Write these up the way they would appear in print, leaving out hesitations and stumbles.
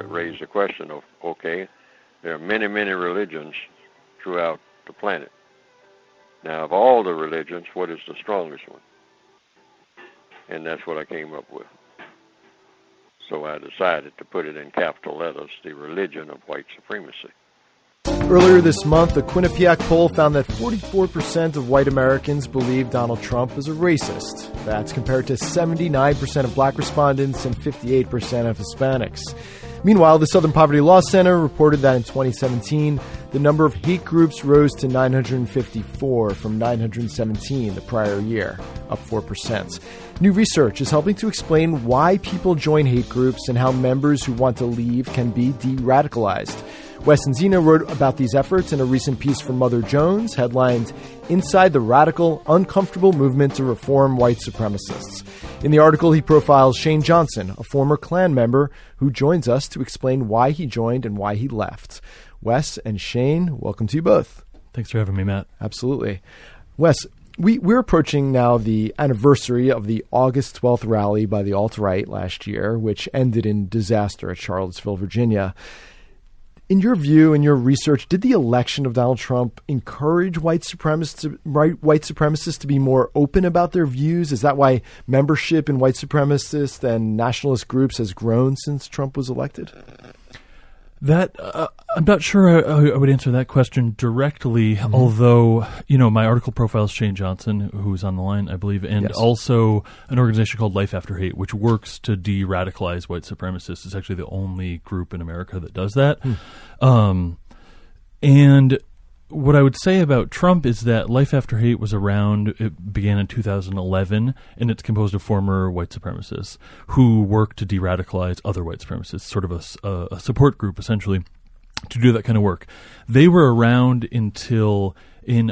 it raised the question of, okay, there are many, many religions throughout the planet. Now, of all the religions, what is the strongest one? And that's what I came up with. So I decided to put it in capital letters, the religion of white supremacy. Earlier this month, a Quinnipiac poll found that 44% of white Americans believe Donald Trump is a racist. That's compared to 79% of black respondents and 58% of Hispanics. Meanwhile, the Southern Poverty Law Center reported that in 2017, the number of hate groups rose to 954 from 917 the prior year, up 4%. New research is helping to explain why people join hate groups and how members who want to leave can be de-radicalized. Wes and Zena wrote about these efforts in a recent piece for Mother Jones, headlined, Inside the Radical, Uncomfortable Movement to Reform White Supremacists. In the article, he profiles Shane Johnson, a former Klan member, who joins us to explain why he joined and why he left. Wes and Shane, welcome to you both. Thanks for having me, Matt. Absolutely. Wes, we're approaching now the anniversary of the August 12th rally by the alt-right last year, which ended in disaster at Charlottesville, Virginia. In your view, in your research, did the election of Donald Trump encourage white supremacists to be more open about their views? Is that why membership in white supremacist and nationalist groups has grown since Trump was elected? That I'm not sure I would answer that question directly, although, my article profiles Shane Johnson, who's on the line, I believe, and also an organization called Life After Hate, which works to de-radicalize white supremacists. It's actually the only group in America that does that. And what I would say about Trump is that Life After Hate was around, it began in 2011, and it's composed of former white supremacists who work to de-radicalize other white supremacists, sort of a support group, essentially, to do that kind of work. They were around until in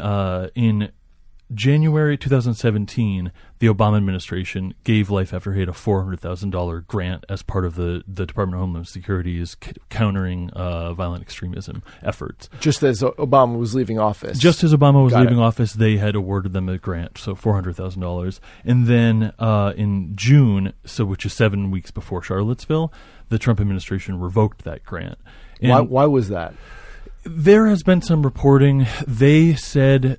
January 2017, the Obama administration gave Life After Hate a $400,000 grant as part of the Department of Homeland Security's countering violent extremism efforts. Just as Obama was leaving office. Just as Obama was leaving office, they had awarded them a grant, so $400,000. And then in June, which is 7 weeks before Charlottesville, the Trump administration revoked that grant. And why was that? There has been some reporting. They said...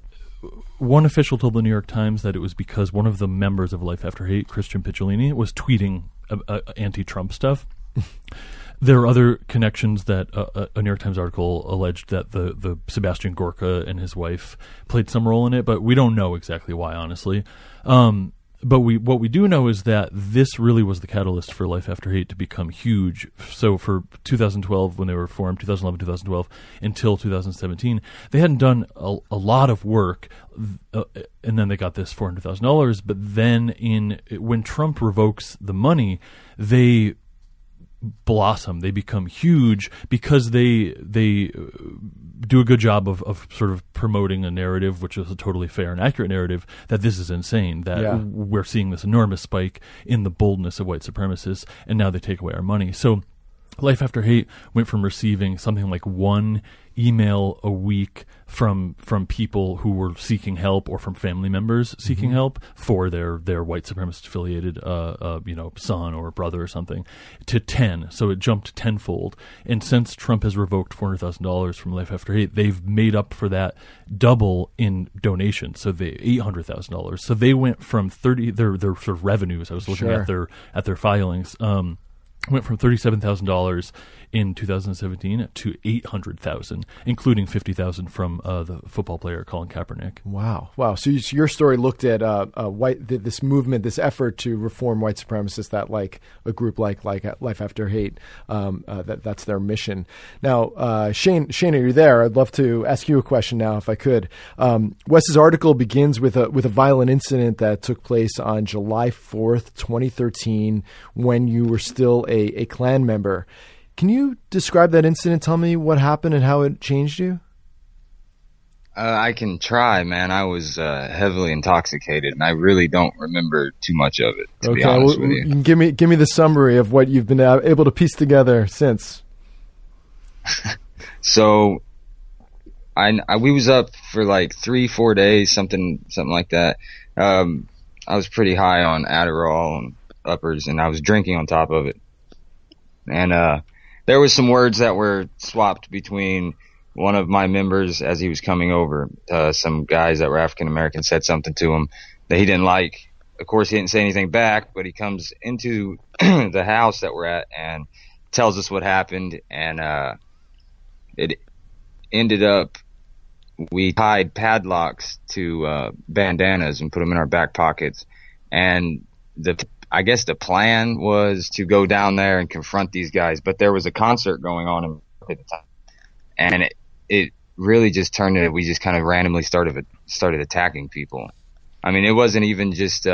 One official told the New York Times that it was because one of the members of Life After Hate, Christian Picciolini, was tweeting anti-Trump stuff. There are other connections that a New York Times article alleged that the Sebastian Gorka and his wife played some role in it, but we don't know exactly why, honestly. But what we do know is that this really was the catalyst for Life After Hate to become huge. So for 2012, when they were formed, 2011, 2012, until 2017, they hadn't done a lot of work, and then they got this $400,000. But then when Trump revokes the money, they blossom. They become huge because they do a good job of sort of promoting a narrative, which is a totally fair and accurate narrative, that this is insane, that we're seeing this enormous spike in the boldness of white supremacists, and now they take away our money. So Life After Hate went from receiving something like one email a week from people who were seeking help, or from family members seeking help for their white supremacist affiliated son or brother or something, to 10. So it jumped tenfold. And since Trump has revoked $400,000 from Life After Hate, they've made up for that double in donations. So they $800,000. So they went from their sort of revenues. I was looking at their filings. Went from $37,000 in 2017 to $800,000, including $50,000 from the football player Colin Kaepernick. Wow. So your story looked at this movement, this effort to reform white supremacists, that like a group like Life After Hate, that's their mission. Now, Shane, are you there? I'd love to ask you a question now, if I could. Wes's article begins with a violent incident that took place on July 4th, 2013, when you were still a Klan member. Can you describe that incident? Tell me what happened and how it changed you? I can try, man. I was heavily intoxicated, and I really don't remember too much of it, to be honest with you. Give me the summary of what you've been able to piece together since. So, we was up for like 3-4 days, something like that. I was pretty high on Adderall and uppers, and I was drinking on top of it. And there was some words that were swapped between one of my members as he was coming over. Some guys that were African American said something to him that he didn't like. Of course, he didn't say anything back, but he comes into the house that we're at and tells us what happened. And it ended up, we tied padlocks to bandanas and put them in our back pockets. And I guess the plan was to go down there and confront these guys, but there was a concert going on at the time, and it really just turned into, we just kind of randomly started attacking people. I mean, it wasn't even just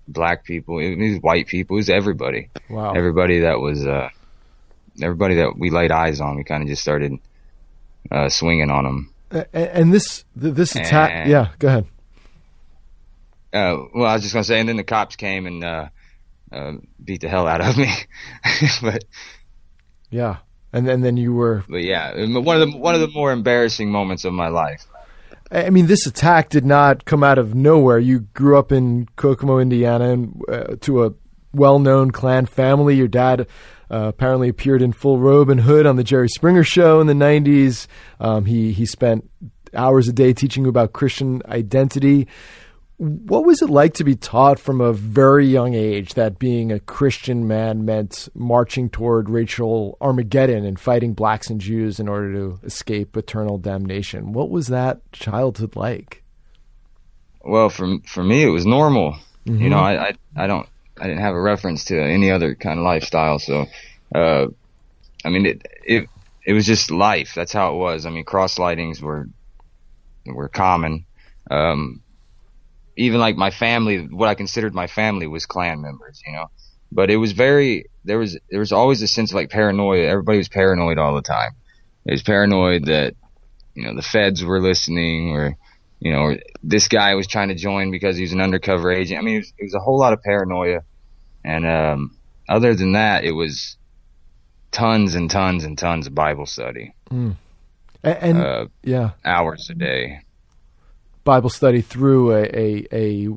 black people; it was white people. It was everybody. Wow. Everybody that everybody that we laid eyes on, we kind of just started swinging on them. And this attack, yeah, go ahead. Well, I was just gonna say, and then the cops came and beat the hell out of me. But yeah, and then you were. But yeah, one of the more embarrassing moments of my life. I mean, this attack did not come out of nowhere. You grew up in Kokomo, Indiana, and to a well-known Klan family. Your dad apparently appeared in full robe and hood on the Jerry Springer Show in the 90s. He spent hours a day teaching you about Christian identity. What was it like to be taught from a very young age that being a Christian man meant marching toward racial Armageddon and fighting blacks and Jews in order to escape eternal damnation? What was that childhood like? Well, for me, it was normal. Mm-hmm. You know, I didn't have a reference to any other kind of lifestyle. So, I mean, it was just life. That's how it was. I mean, cross-lightings were common. Even like my family, what I considered my family was Klan members, you know, but it was there was always a sense of like paranoia. Everybody was paranoid all the time. It was paranoid that, you know, the feds were listening, or, you know, or this guy was trying to join because he was an undercover agent. I mean, it was a whole lot of paranoia. And, other than that, it was tons and tons and tons of Bible study. Mm. Hours a day. Bible study through a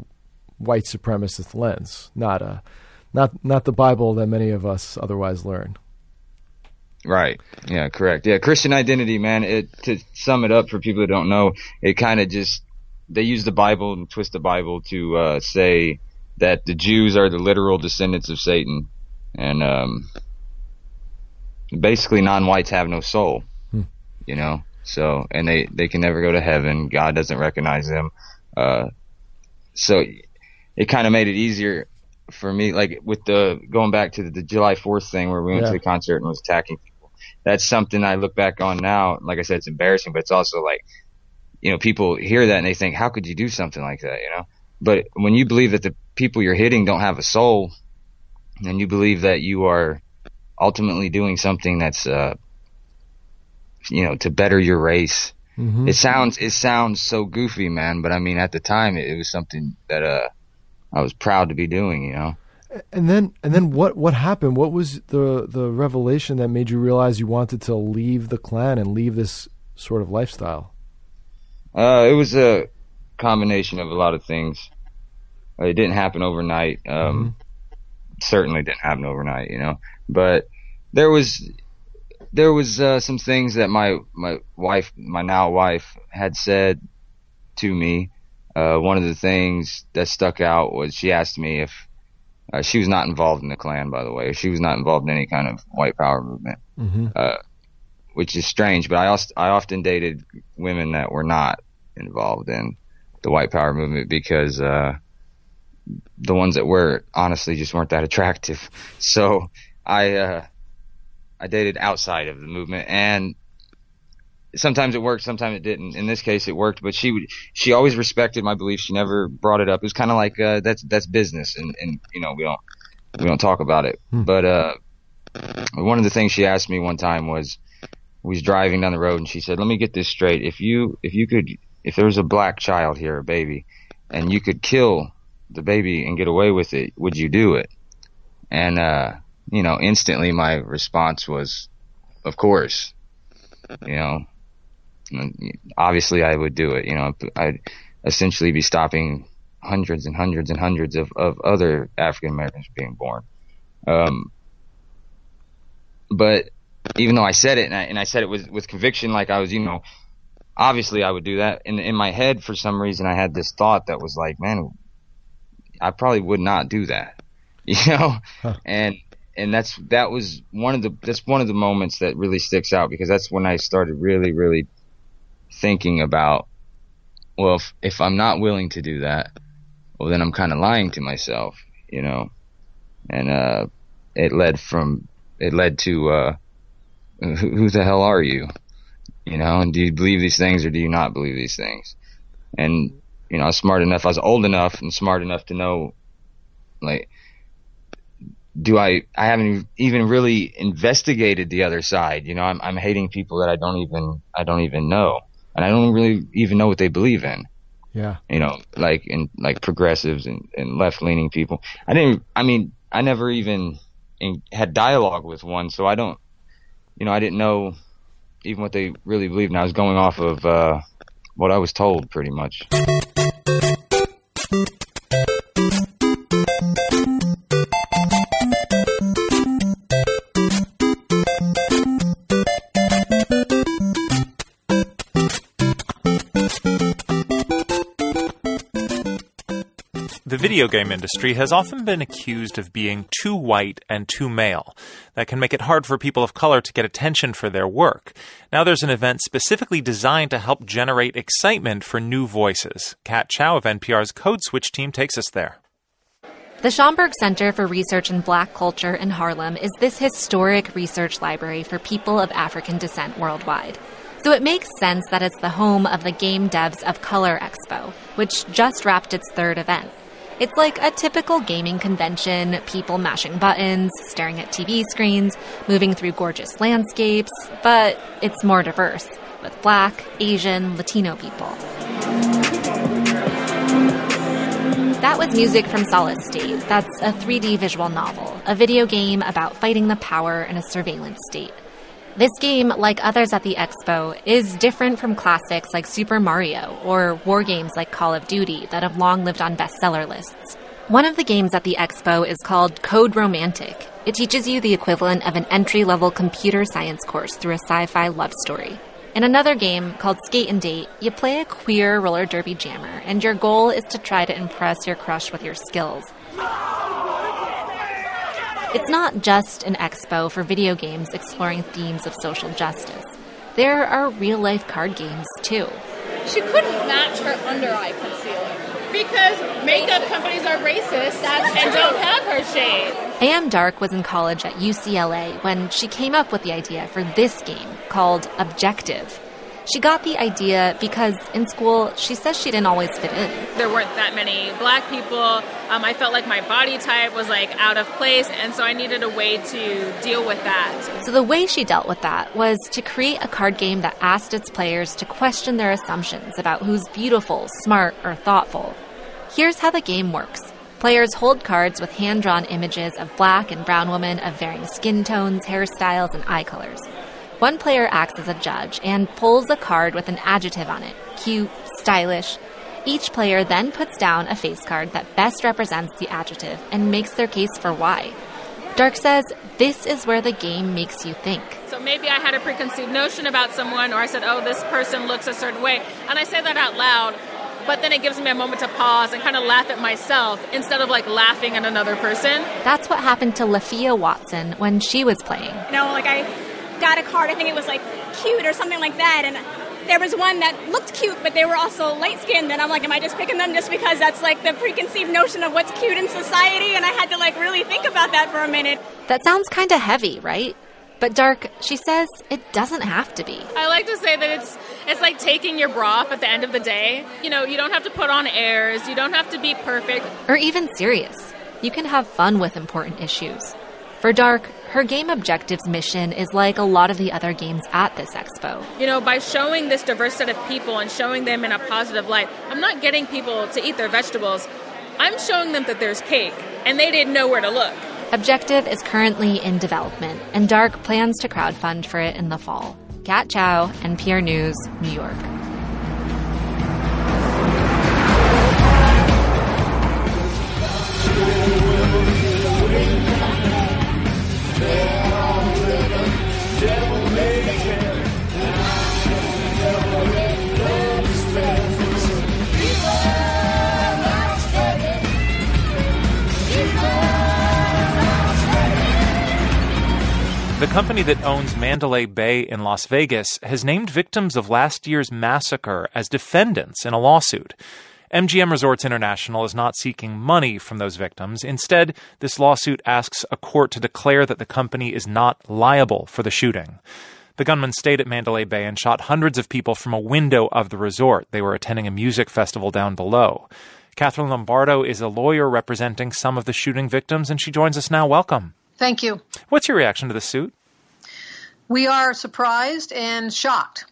white supremacist lens, not the Bible that many of us otherwise learn. Right. Yeah, correct. Yeah, Christian identity, man, to sum it up for people that don't know, it kind of just, they use the Bible and twist the Bible to say that the Jews are the literal descendants of Satan, and basically non-whites have no soul, you know? So, and they can never go to heaven. God doesn't recognize them. So it kind of made it easier for me, like with going back to the July 4th thing where we went to the concert and was attacking people. That's something I look back on now. Like I said, it's embarrassing, but it's also like, you know, people hear that and they think, how could you do something like that? You know, but when you believe that the people you're hitting don't have a soul, and you believe that you are ultimately doing something that's, you know, to better your race. Mm-hmm. It sounds so goofy, man, but I mean, at the time it was something that I was proud to be doing, you know. And then what happened? What was the revelation that made you realize you wanted to leave the Klan and leave this sort of lifestyle? It was a combination of a lot of things. It didn't happen overnight. Certainly didn't happen overnight, you know, but there was some things that my now wife had said to me. One of the things that stuck out was she asked me if she was not involved in the Klan, by the way. She was not involved in any kind of white power movement, which is strange. But I often dated women that were not involved in the white power movement because the ones that were honestly just weren't that attractive. So I dated outside of the movement, and sometimes it worked, sometimes it didn't. In this case, it worked, but she always respected my beliefs. She never brought it up. It was kind of like that's business, and you know, we don't talk about it. But one of the things she asked me one time was, we was driving down the road, and she said, "Let me get this straight. If there was a black child here, a baby, and you could kill the baby and get away with it, would you do it?" And you know, instantly my response was, of course. You know, obviously I would do it. You know, I'd essentially be stopping hundreds and hundreds and hundreds of other African Americans being born. But even though I said it, and I said it with conviction, like I was, obviously I would do that. In my head, for some reason, I had this thought that was like, man, I probably would not do that, Huh. And that's one of the moments that really sticks out, because that's when I started really, really thinking about, well, if I'm not willing to do that, well, then I'm kind of lying to myself, and it led to who the hell are you, and do you believe these things or do you not believe these things? And I was old enough and smart enough to know, like, I haven't even really investigated the other side. I'm hating people that I don't even know, and I don't really even know what they believe in. Yeah. Like progressives and left leaning people. I never even had dialogue with one, so I don't, I didn't know even what they really believed, and I was going off of what I was told, pretty much. The video game industry has often been accused of being too white and too male. That can make it hard for people of color to get attention for their work. Now there's an event specifically designed to help generate excitement for new voices. Kat Chow of NPR's Code Switch team takes us there. The Schomburg Center for Research in Black Culture in Harlem is this historic research library for people of African descent worldwide. So it makes sense that it's the home of the Game Devs of Color Expo, which just wrapped its third event. It's like a typical gaming convention, people mashing buttons, staring at TV screens, moving through gorgeous landscapes, but it's more diverse, with Black, Asian, Latino people. That was music from Solid State. That's a 3D visual novel, a video game about fighting the power in a surveillance state. This game, like others at the expo, is different from classics like Super Mario or war games like Call of Duty that have long lived on bestseller lists. One of the games at the expo is called Code Romantic. It teaches you the equivalent of an entry-level computer science course through a sci-fi love story. In another game called Skate and Date, you play a queer roller derby jammer, and your goal is to try to impress your crush with your skills. It's not just an expo for video games exploring themes of social justice. There are real-life card games, too. She couldn't match her under-eye concealer because makeup companies are racist and don't have her shade. A.M. Dark was in college at UCLA when she came up with the idea for this game called Objective. She got the idea because in school, she says she didn't always fit in. There weren't that many Black people. I felt like my body type was out of place, and so I needed a way to deal with that. So the way she dealt with that was to create a card game that asked its players to question their assumptions about who's beautiful, smart, or thoughtful. Here's how the game works. Players hold cards with hand-drawn images of Black and brown women of varying skin tones, hairstyles, and eye colors. One player acts as a judge and pulls a card with an adjective on it, cute, stylish. Each player then puts down a face card that best represents the adjective and makes their case for why. Dark says this is where the game makes you think. So maybe I had a preconceived notion about someone, or I said, oh, this person looks a certain way, and I say that out loud, but then it gives me a moment to pause and kind of laugh at myself instead of laughing at another person. That's what happened to Lafia Watson when she was playing. I got a card, I think it was cute or something like that, and there was one that looked cute, but they were also light-skinned, and I'm am I just picking them just because that's the preconceived notion of what's cute in society? And I had to really think about that for a minute. That sounds kind of heavy, right? But Dark, she says it doesn't have to be. I like to say that it's like taking your bra off at the end of the day. You don't have to put on airs, you don't have to be perfect. Or even serious. You can have fun with important issues. For Dark, her game Objective's mission is like a lot of the other games at this expo. By showing this diverse set of people and showing them in a positive light, I'm not getting people to eat their vegetables. I'm showing them that there's cake, and they didn't know where to look. Objective is currently in development, and Dark plans to crowdfund for it in the fall. Kat Chow, NPR News, New York. Yeah. The company that owns Mandalay Bay in Las Vegas has named victims of last year's massacre as defendants in a lawsuit. MGM Resorts International is not seeking money from those victims. Instead, this lawsuit asks a court to declare that the company is not liable for the shooting. The gunman stayed at Mandalay Bay and shot hundreds of people from a window of the resort. They were attending a music festival down below. Catherine Lombardo is a lawyer representing some of the shooting victims, and she joins us now. Welcome. Thank you. What's your reaction to the suit? We are surprised and shocked.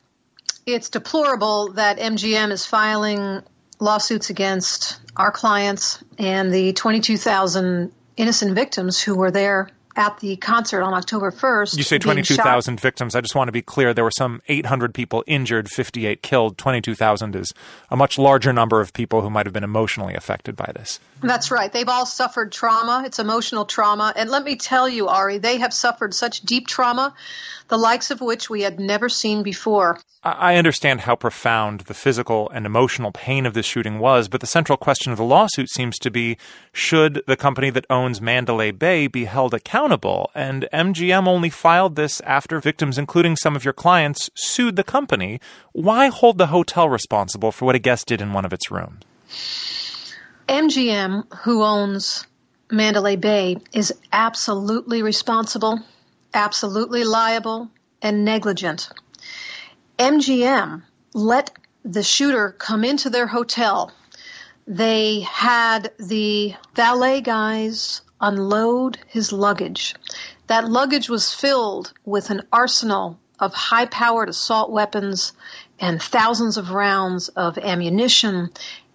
It's deplorable that MGM is filing lawsuits against our clients and the 22,000 innocent victims who were there at the concert on October 1st. You say 22,000 victims. I just want to be clear. There were some 800 people injured, 58 killed. 22,000 is a much larger number of people who might have been emotionally affected by this. That's right. They've all suffered trauma. It's emotional trauma. And let me tell you, Ari, they have suffered such deep trauma, the likes of which we had never seen before. I understand how profound the physical and emotional pain of this shooting was, but the central question of the lawsuit seems to be, should the company that owns Mandalay Bay be held accountable? And MGM only filed this after victims, including some of your clients, sued the company. Why hold the hotel responsible for what a guest did in one of its rooms? MGM, who owns Mandalay Bay, is absolutely responsible, absolutely liable, and negligent. MGM let the shooter come into their hotel. They had the valet guys unload his luggage. That luggage was filled with an arsenal of high-powered assault weapons and thousands of rounds of ammunition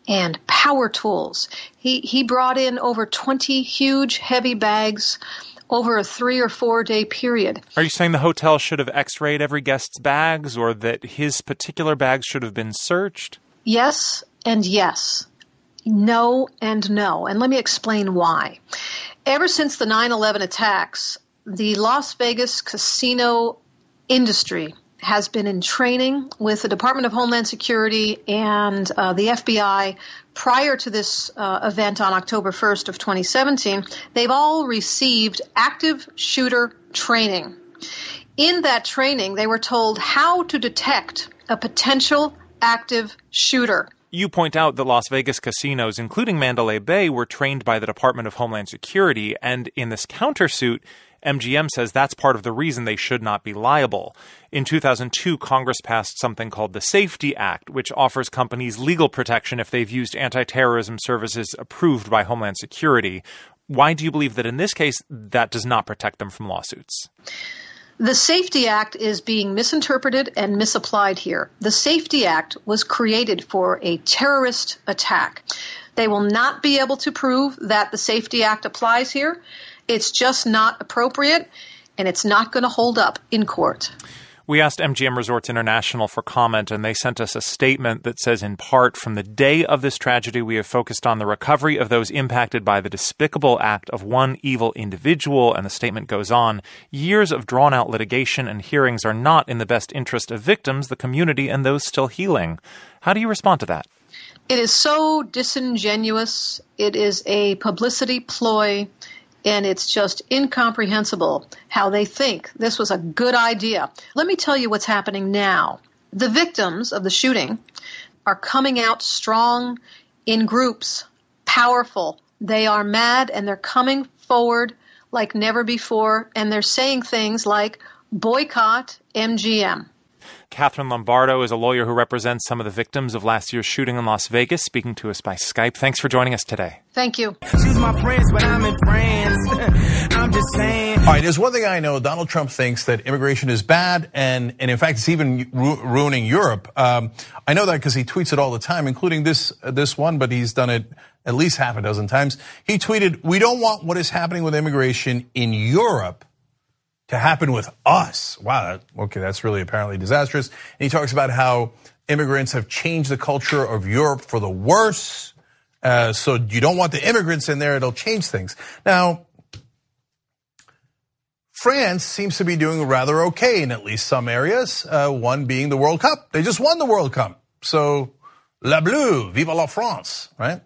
and power tools. He brought in over 20 huge, heavy bags over a 3 or 4 day period. Are you saying the hotel should have x-rayed every guest's bags, or that his particular bags should have been searched? Yes and yes. No and no. And let me explain why. Ever since the 9/11 attacks, the Las Vegas casino industry has been in training with the Department of Homeland Security and the FBI. Prior to this event on October 1st of 2017, they've all received active shooter training. In that training, they were told how to detect a potential active shooter. You point out that Las Vegas casinos, including Mandalay Bay, were trained by the Department of Homeland Security, and in this countersuit, MGM says that's part of the reason they should not be liable. In 2002, Congress passed something called the Safety Act, which offers companies legal protection if they've used anti-terrorism services approved by Homeland Security. Why do you believe that in this case that does not protect them from lawsuits? The Safety Act is being misinterpreted and misapplied here. The Safety Act was created for a terrorist attack. They will not be able to prove that the Safety Act applies here. It's just not appropriate, and it's not going to hold up in court. We asked MGM Resorts International for comment, and they sent us a statement that says, in part, from the day of this tragedy, we have focused on the recovery of those impacted by the despicable act of one evil individual. And the statement goes on, years of drawn-out litigation and hearings are not in the best interest of victims, the community, and those still healing. How do you respond to that? It is so disingenuous. It is a publicity ploy. And it's just incomprehensible how they think this was a good idea. Let me tell you what's happening now. The victims of the shooting are coming out strong in groups, powerful. They are mad, and they're coming forward like never before, and they're saying things like, boycott MGM. Catherine Lombardo is a lawyer who represents some of the victims of last year's shooting in Las Vegas, speaking to us by Skype. Thanks for joining us today. Thank you. She's my friend, but I'm in France. I'm just saying. All right, there's one thing I know. Donald Trump thinks that immigration is bad, and in fact, it's even ruining Europe. I know that because he tweets it all the time, including this one, but he's done it at least half a dozen times. He tweeted, "We don't want what is happening with immigration in Europe to happen with us." Wow, okay, that's really apparently disastrous. And he talks about how immigrants have changed the culture of Europe for the worse. So you don't want the immigrants in there, it'll change things. Now, France seems to be doing rather okay in at least some areas, one being the World Cup. They just won the World Cup. So, la bleu, vive la France, right?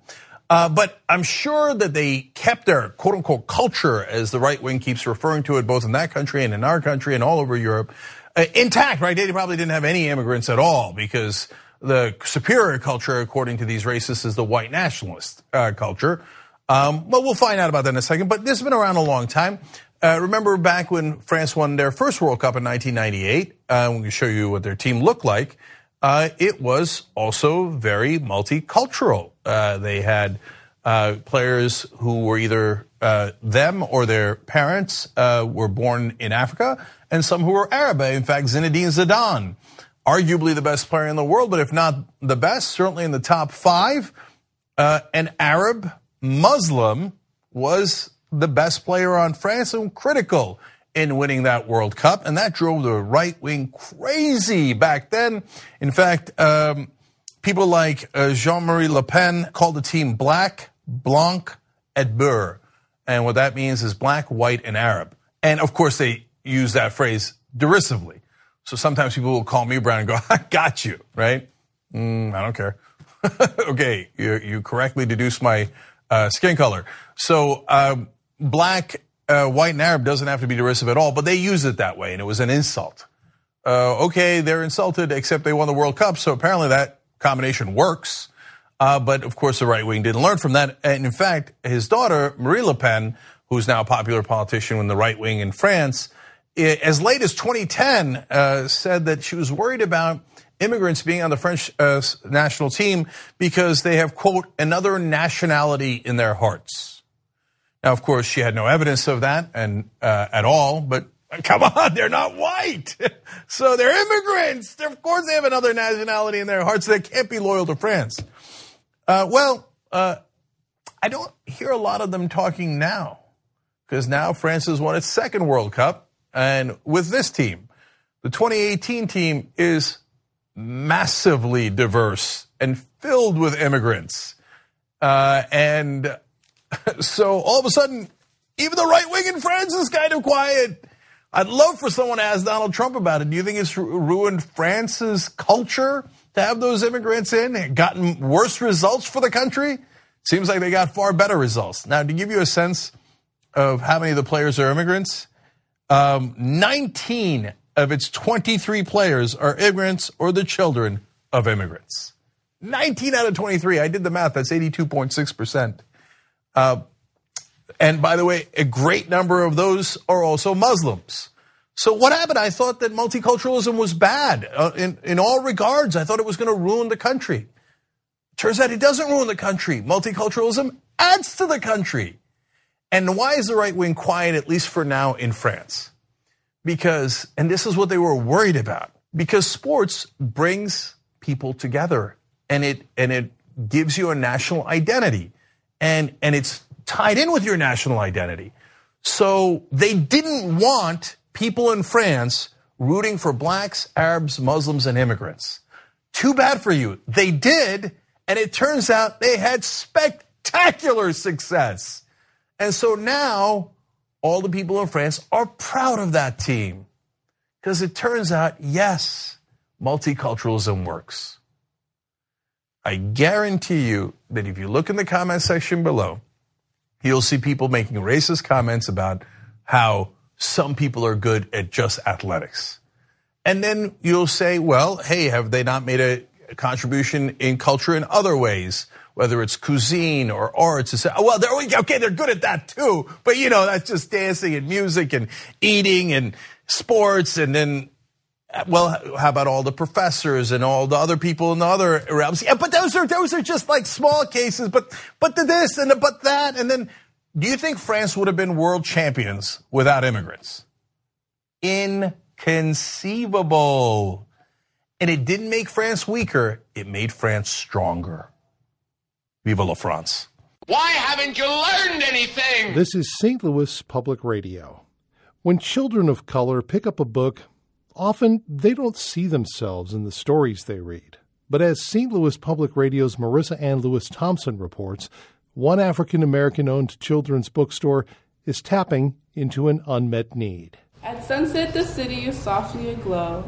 But I'm sure that they kept their quote-unquote culture, as the right wing keeps referring to it, both in that country and in our country and all over Europe, intact, right? They probably didn't have any immigrants at all, because the superior culture, according to these racists, is the white nationalist culture. But we'll find out about that in a second. But this has been around a long time. Remember back when France won their first World Cup in 1998, we can show you what their team looked like. It was also very multicultural. They had players who were either them or their parents were born in Africa, and some who were Arab. In fact, Zinedine Zidane, arguably the best player in the world, but if not the best, certainly in the top 5, an Arab Muslim was the best player on France and critical in winning that World Cup, and that drove the right wing crazy back then. In fact, people like Jean-Marie Le Pen called the team Black, Blanc, et Beur, and what that means is black, white, and Arab. And of course, they use that phrase derisively. So sometimes people will call me brown and go, "I got you," right? I don't care. Okay, you correctly deduced my skin color. So black, white, and Arab doesn't have to be derisive at all, but they use it that way, and it was an insult. Okay, they're insulted, except they won the World Cup, so apparently that combination works. But of course, the right wing didn't learn from that. And in fact, his daughter, Marine Le Pen, who's now a popular politician in the right wing in France, as late as 2010, said that she was worried about immigrants being on the French national team because they have, quote, another nationality in their hearts. Now, of course, she had no evidence of that and at all, but come on, they're not white. So they're immigrants. Of course, they have another nationality in their hearts. They can't be loyal to France. I don't hear a lot of them talking now, because now France has won its second World Cup. And with this team, the 2018 team is massively diverse and filled with immigrants. And so all of a sudden, even the right wing in France is kind of quiet. I'd love for someone to ask Donald Trump about it. Do you think it's ruined France's culture to have those immigrants in and gotten worse results for the country? Seems like they got far better results. Now, to give you a sense of how many of the players are immigrants, 19 of its 23 players are immigrants or the children of immigrants. 19 out of 23. I did the math. That's 82.6%. And by the way, a great number of those are also Muslims. So what happened? I thought that multiculturalism was bad in all regards. I thought it was going to ruin the country. Turns out it doesn't ruin the country. Multiculturalism adds to the country. And why is the right wing quiet, at least for now, in France? Because, and this is what they were worried about, because sports brings people together, and it gives you a national identity, and it's tied in with your national identity. So they didn't want people in France rooting for blacks, Arabs, Muslims, and immigrants. Too bad for you. They did, and it turns out they had spectacular success. And so now all the people in France are proud of that team, because it turns out, yes, multiculturalism works. I guarantee you that if you look in the comment section below, you'll see people making racist comments about how some people are good at just athletics. And then you'll say, well, hey, have they not made a contribution in culture in other ways, whether it's cuisine or arts? Well, they're good at that too, but that's just dancing and music and eating and sports. And then, well, how about all the professors and all the other people in the other realms? Yeah, but those are just like small cases, but the this and the but that. And then, do you think France would have been world champions without immigrants? Inconceivable. And it didn't make France weaker, it made France stronger. Vive la France. Why haven't you learned anything? This is St. Louis Public Radio. When children of color pick up a book, often they don't see themselves in the stories they read. But as St. Louis Public Radio's Marissa Ann Lewis Thompson reports, one African-American-owned children's bookstore is tapping into an unmet need. At sunset, the city is softly aglow,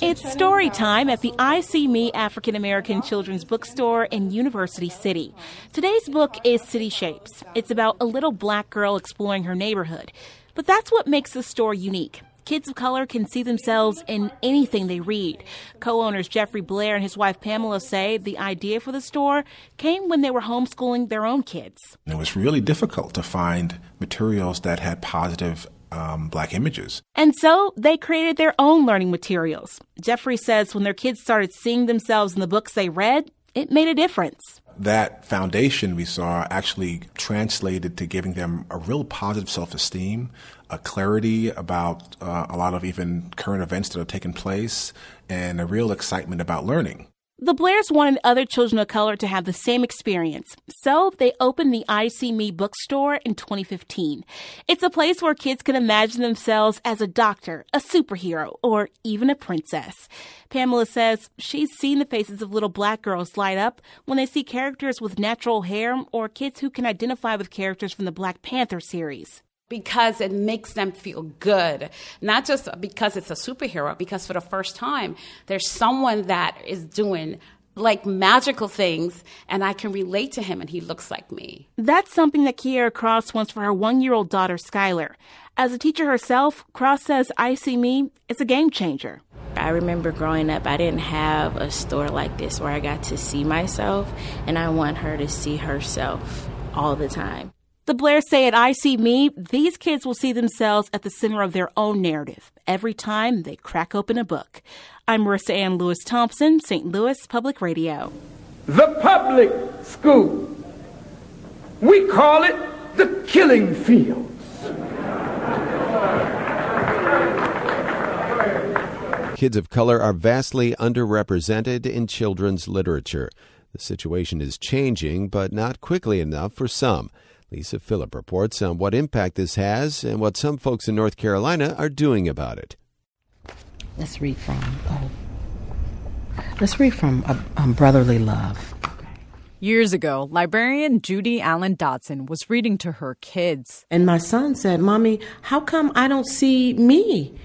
It's story time at the I See Me African American Children's Bookstore in University City. Today's book is City Shapes. It's about a little black girl exploring her neighborhood. But that's what makes the store unique. Kids of color can see themselves in anything they read. Co-owners Jeffrey Blair and his wife Pamela say the idea for the store came when they were homeschooling their own kids. It was really difficult to find materials that had positive black images. And so they created their own learning materials. Jeffrey says when their kids started seeing themselves in the books they read, it made a difference. That foundation we saw actually translated to giving them a real positive self-esteem, a clarity about a lot of even current events that are taking place, and a real excitement about learning. The Blairs wanted other children of color to have the same experience, so they opened the I See Me bookstore in 2015. It's a place where kids can imagine themselves as a doctor, a superhero, or even a princess. Pamela says she's seen the faces of little black girls light up when they see characters with natural hair or kids who can identify with characters from the Black Panther series. Because it makes them feel good, not just because it's a superhero, because for the first time, there's someone that is doing like magical things, and I can relate to him, and he looks like me. That's something that Kiera Cross wants for her 1-year-old daughter, Skylar. As a teacher herself, Cross says I See Me is a game changer. I remember growing up, I didn't have a store like this where I got to see myself, and I want her to see herself all the time. The Blairs say at I See Me, these kids will see themselves at the center of their own narrative every time they crack open a book. I'm Marissa Ann Lewis-Thompson, St. Louis Public Radio. The public school. We call it the killing fields. Kids of color are vastly underrepresented in children's literature. The situation is changing, but not quickly enough for some. Lisa Phillip reports on what impact this has and what some folks in North Carolina are doing about it. Let's read from Brotherly Love. Years ago, librarian Judy Allen Dotson was reading to her kids. And my son said, "Mommy, how come I don't see me,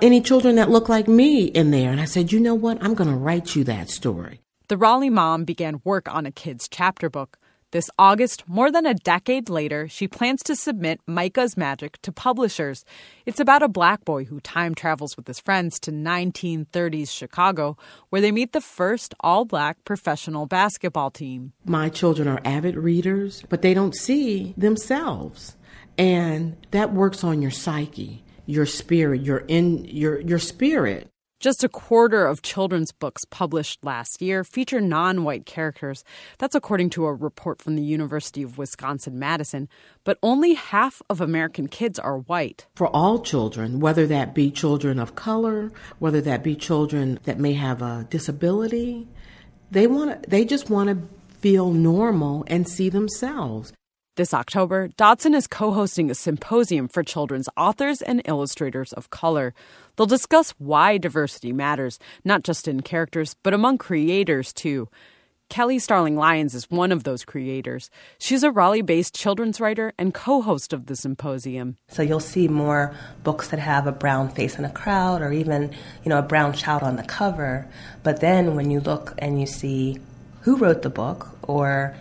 any children that look like me in there?" And I said, "You know what? I'm going to write you that story." The Raleigh mom began work on a kid's chapter book. This August, more than a decade later, she plans to submit Micah's Magic to publishers. It's about a black boy who time travels with his friends to 1930s Chicago, where they meet the first all-black professional basketball team. My children are avid readers, but they don't see themselves. And that works on your psyche, your spirit, your spirit. Just a quarter of children's books published last year feature non-white characters. That's according to a report from the University of Wisconsin-Madison. But only half of American kids are white. For all children, whether that be children of color, whether that be children that may have a disability, they just want to feel normal and see themselves. This October, Dotson is co-hosting a symposium for children's authors and illustrators of color. They'll discuss why diversity matters, not just in characters, but among creators, too. Kelly Starling Lyons is one of those creators. She's a Raleigh-based children's writer and co-host of the symposium. So you'll see more books that have a brown face in a crowd or even, a brown child on the cover. But then when you look and you see who wrote the book or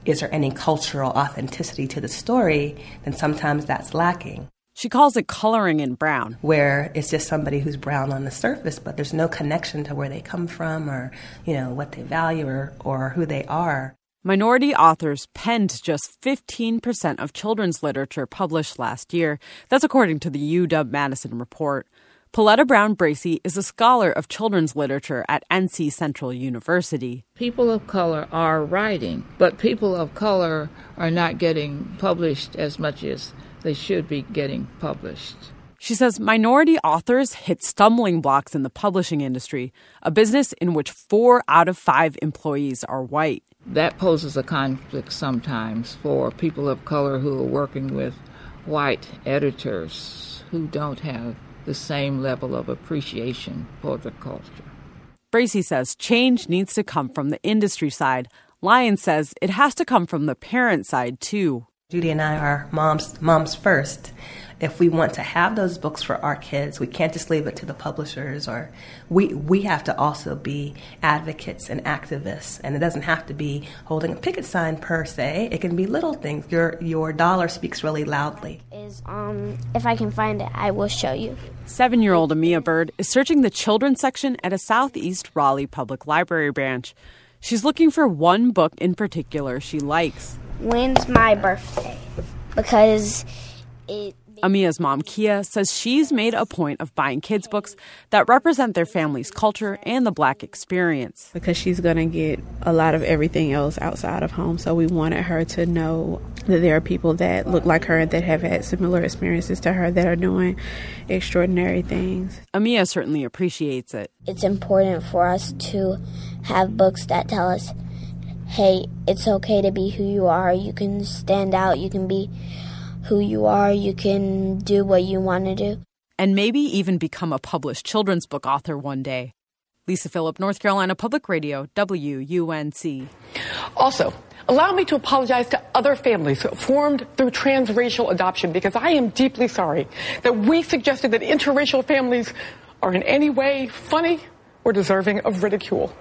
is there any cultural authenticity to the story, then sometimes that's lacking. She calls it coloring in brown. Where it's just somebody who's brown on the surface, but there's no connection to where they come from or, what they value or who they are. Minority authors penned just 15% of children's literature published last year. That's according to the UW-Madison report. Pauletta Brown Bracey is a scholar of children's literature at NC Central University. People of color are writing, but people of color are not getting published as much as they should be getting published. She says minority authors hit stumbling blocks in the publishing industry, a business in which 4 out of 5 employees are white. That poses a conflict sometimes for people of color who are working with white editors who don't have the same level of appreciation for the culture. Bracey says change needs to come from the industry side. Lyons says it has to come from the parent side, too. Judy and I are moms first. If we want to have those books for our kids, we can't just leave it to the publishers, or we have to also be advocates and activists. And it doesn't have to be holding a picket sign per se. It can be little things. Your dollar speaks really loudly. If I can find it, I will show you. 7-year-old Amia Bird is searching the children's section at a Southeast Raleigh Public Library branch. She's looking for one book in particular she likes. When's my birthday? Because Amia's mom, Kia, says she's made a point of buying kids' books that represent their family's culture and the Black experience. Because she's going to get a lot of everything else outside of home, so we wanted her to know that there are people that look like her and that have had similar experiences to her that are doing extraordinary things. Amia certainly appreciates it. It's important for us to have books that tell us, hey, it's okay to be who you are. You can stand out. You can be who you are. You can do what you want to do. And maybe even become a published children's book author one day. Lisa Phillip, North Carolina Public Radio, WUNC. Also, allow me to apologize to other families formed through transracial adoption, because I am deeply sorry that we suggested that interracial families are in any way funny or deserving of ridicule.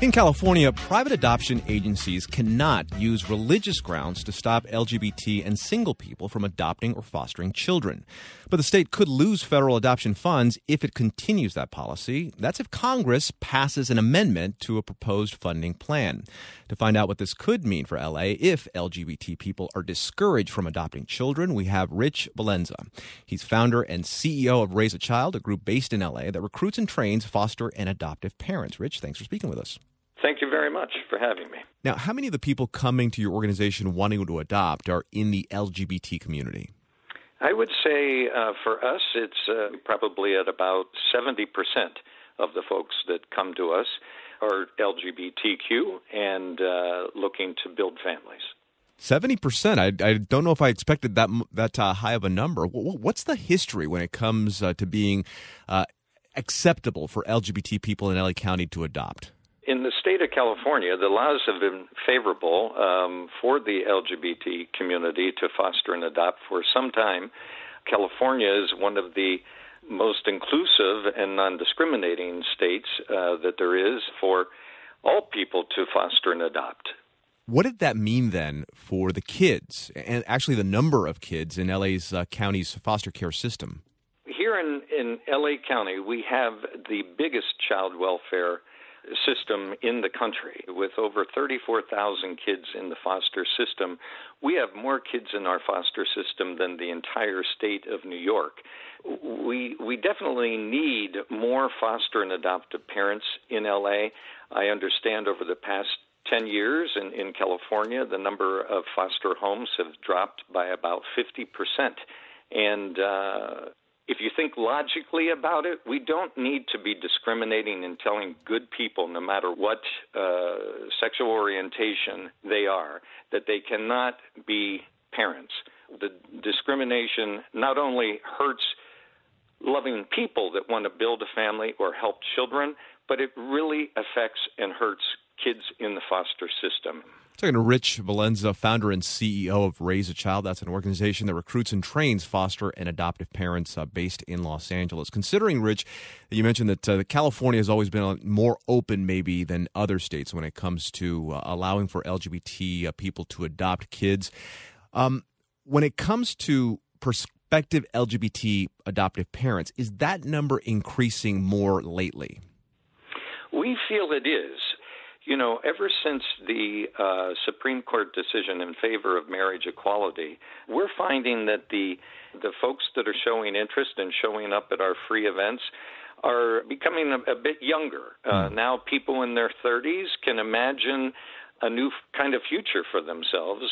In California, private adoption agencies cannot use religious grounds to stop LGBT and single people from adopting or fostering children. But the state could lose federal adoption funds if it continues that policy. That's if Congress passes an amendment to a proposed funding plan. To find out what this could mean for L.A. if LGBT people are discouraged from adopting children, we have Rich Valenza. He's founder and CEO of Raise a Child, a group based in L.A. that recruits and trains foster and adoptive parents. Rich, thanks for speaking with us. Thank you very much for having me. Now, how many of the people coming to your organization wanting to adopt are in the LGBT community? I would say for us, it's probably at about 70% of the folks that come to us are LGBTQ and looking to build families. 70%. I don't know if I expected that high of a number. What's the history when it comes to being acceptable for LGBT people in LA County to adopt? In the state of California, the laws have been favorable for the LGBT community to foster and adopt for some time. California is one of the most inclusive and non-discriminating states that there is for all people to foster and adopt. What did that mean then for the kids, and actually the number of kids in LA's county's foster care system? Here in LA County, we have the biggest child welfare system in the country. With over 34,000 kids in the foster system, we have more kids in our foster system than the entire state of New York. We definitely need more foster and adoptive parents in LA. I understand over the past 10 years in California, the number of foster homes have dropped by about 50%. And if you think logically about it, we don't need to be discriminating and telling good people, no matter what sexual orientation they are, that they cannot be parents. The discrimination not only hurts loving people that want to build a family or help children, but it really affects and hurts kids in the foster system. Talking to Rich Valenza, founder and CEO of Raise a Child. That's an organization that recruits and trains foster and adoptive parents based in Los Angeles. Considering, Rich, you mentioned that California has always been more open maybe than other states when it comes to allowing for LGBT people to adopt kids. When it comes to prospective LGBT adoptive parents, is that number increasing more lately? We feel it is. You know, ever since the Supreme Court decision in favor of marriage equality, we're finding that the folks that are showing interest and showing up at our free events are becoming a bit younger. Now people in their 30s can imagine a new kind of future for themselves,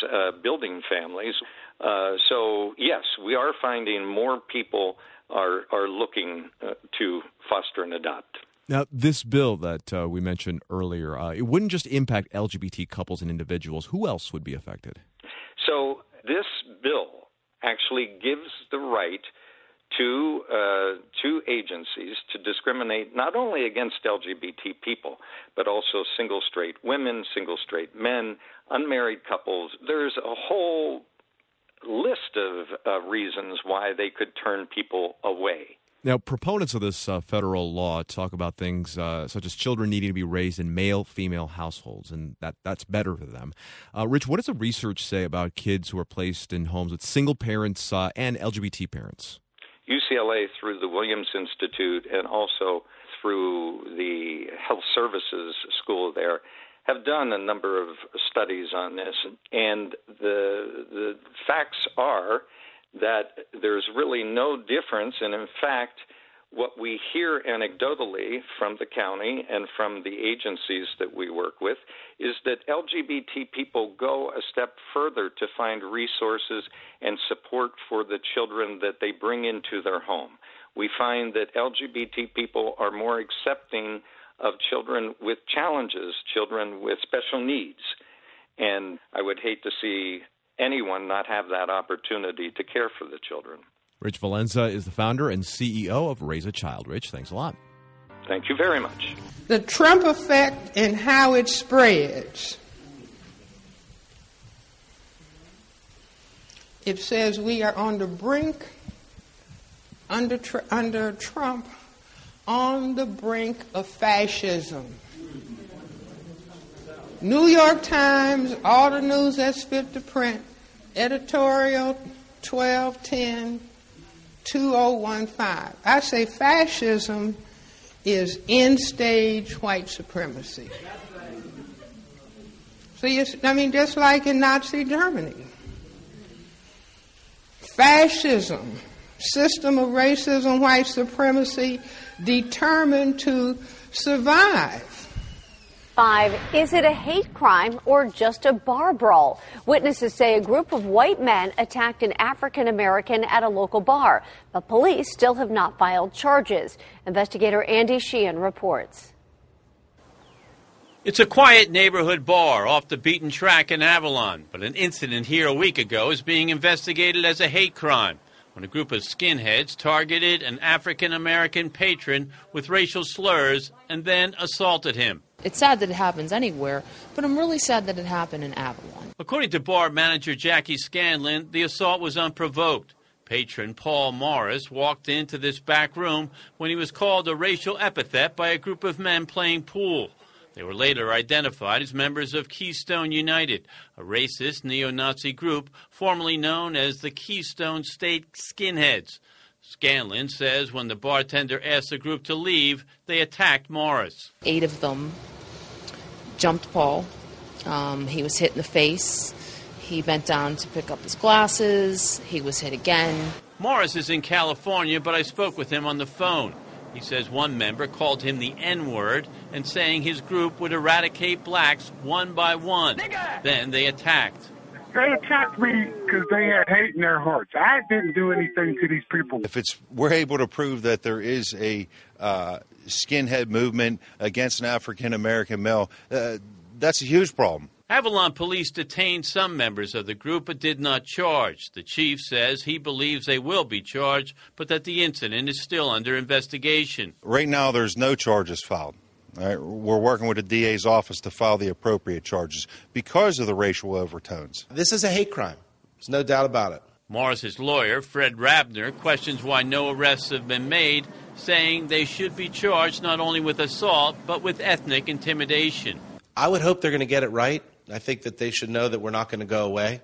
building families. So, yes, we are finding more people are looking to foster and adopt. Now, this bill that we mentioned earlier, it wouldn't just impact LGBT couples and individuals. Who else would be affected? So this bill actually gives the right to agencies to discriminate not only against LGBT people, but also single straight women, single straight men, unmarried couples. There's a whole list of reasons why they could turn people away. Now, proponents of this federal law talk about things such as children needing to be raised in male-female households, and that's better for them. Rich, what does the research say about kids who are placed in homes with single parents and LGBT parents? UCLA, through the Williams Institute and also through the Health Services School there, have done a number of studies on this, and the facts are that there's really no difference, and in fact, what we hear anecdotally from the county and from the agencies that we work with is that LGBT people go a step further to find resources and support for the children that they bring into their home. We find that LGBT people are more accepting of children with challenges, children with special needs. And I would hate to see anyone not have that opportunity to care for the children. Rich Valenza is the founder and CEO of Raise a Child. Rich, thanks a lot. Thank you very much. The Trump effect and how it spreads. It says we are on the brink, under Trump, on the brink of fascism. New York Times, all the news that's fit to print, editorial 12/10/2015. I say fascism is end-stage white supremacy. See, just like in Nazi Germany. Fascism, system of racism, white supremacy, determined to survive. 5. Is it a hate crime or just a bar brawl? Witnesses say a group of white men attacked an African American at a local bar, but police still have not filed charges. Investigator Andy Sheehan reports. It's a quiet neighborhood bar off the beaten track in Avalon, but an incident here a week ago is being investigated as a hate crime when a group of skinheads targeted an African American patron with racial slurs and then assaulted him. It's sad that it happens anywhere, but I'm really sad that it happened in Avalon. According to bar manager Jackie Scanlon, the assault was unprovoked. Patron Paul Morris walked into this back room when he was called a racial epithet by a group of men playing pool. They were later identified as members of Keystone United, a racist neo-Nazi group formerly known as the Keystone State Skinheads. Scanlon says when the bartender asked the group to leave, they attacked Morris. 8 of them jumped Paul. He was hit in the face. He bent down to pick up his glasses. He was hit again. Morris is in California, but I spoke with him on the phone. He says one member called him the N-word and saying his group would eradicate blacks one by one. Then they attacked. They attacked me because they had hate in their hearts. I didn't do anything to these people. If we're able to prove that there is a skinhead movement against an African-American male, that's a huge problem. Avalon police detained some members of the group but did not charge. The chief says he believes they will be charged, but that the incident is still under investigation. Right now, there's no charges filed. All right, we're working with the DA's office to file the appropriate charges because of the racial overtones. This is a hate crime. There's no doubt about it. Morris's lawyer, Fred Rabner, questions why no arrests have been made, saying they should be charged not only with assault, but with ethnic intimidation. I would hope they're going to get it right. I think that they should know that we're not going to go away.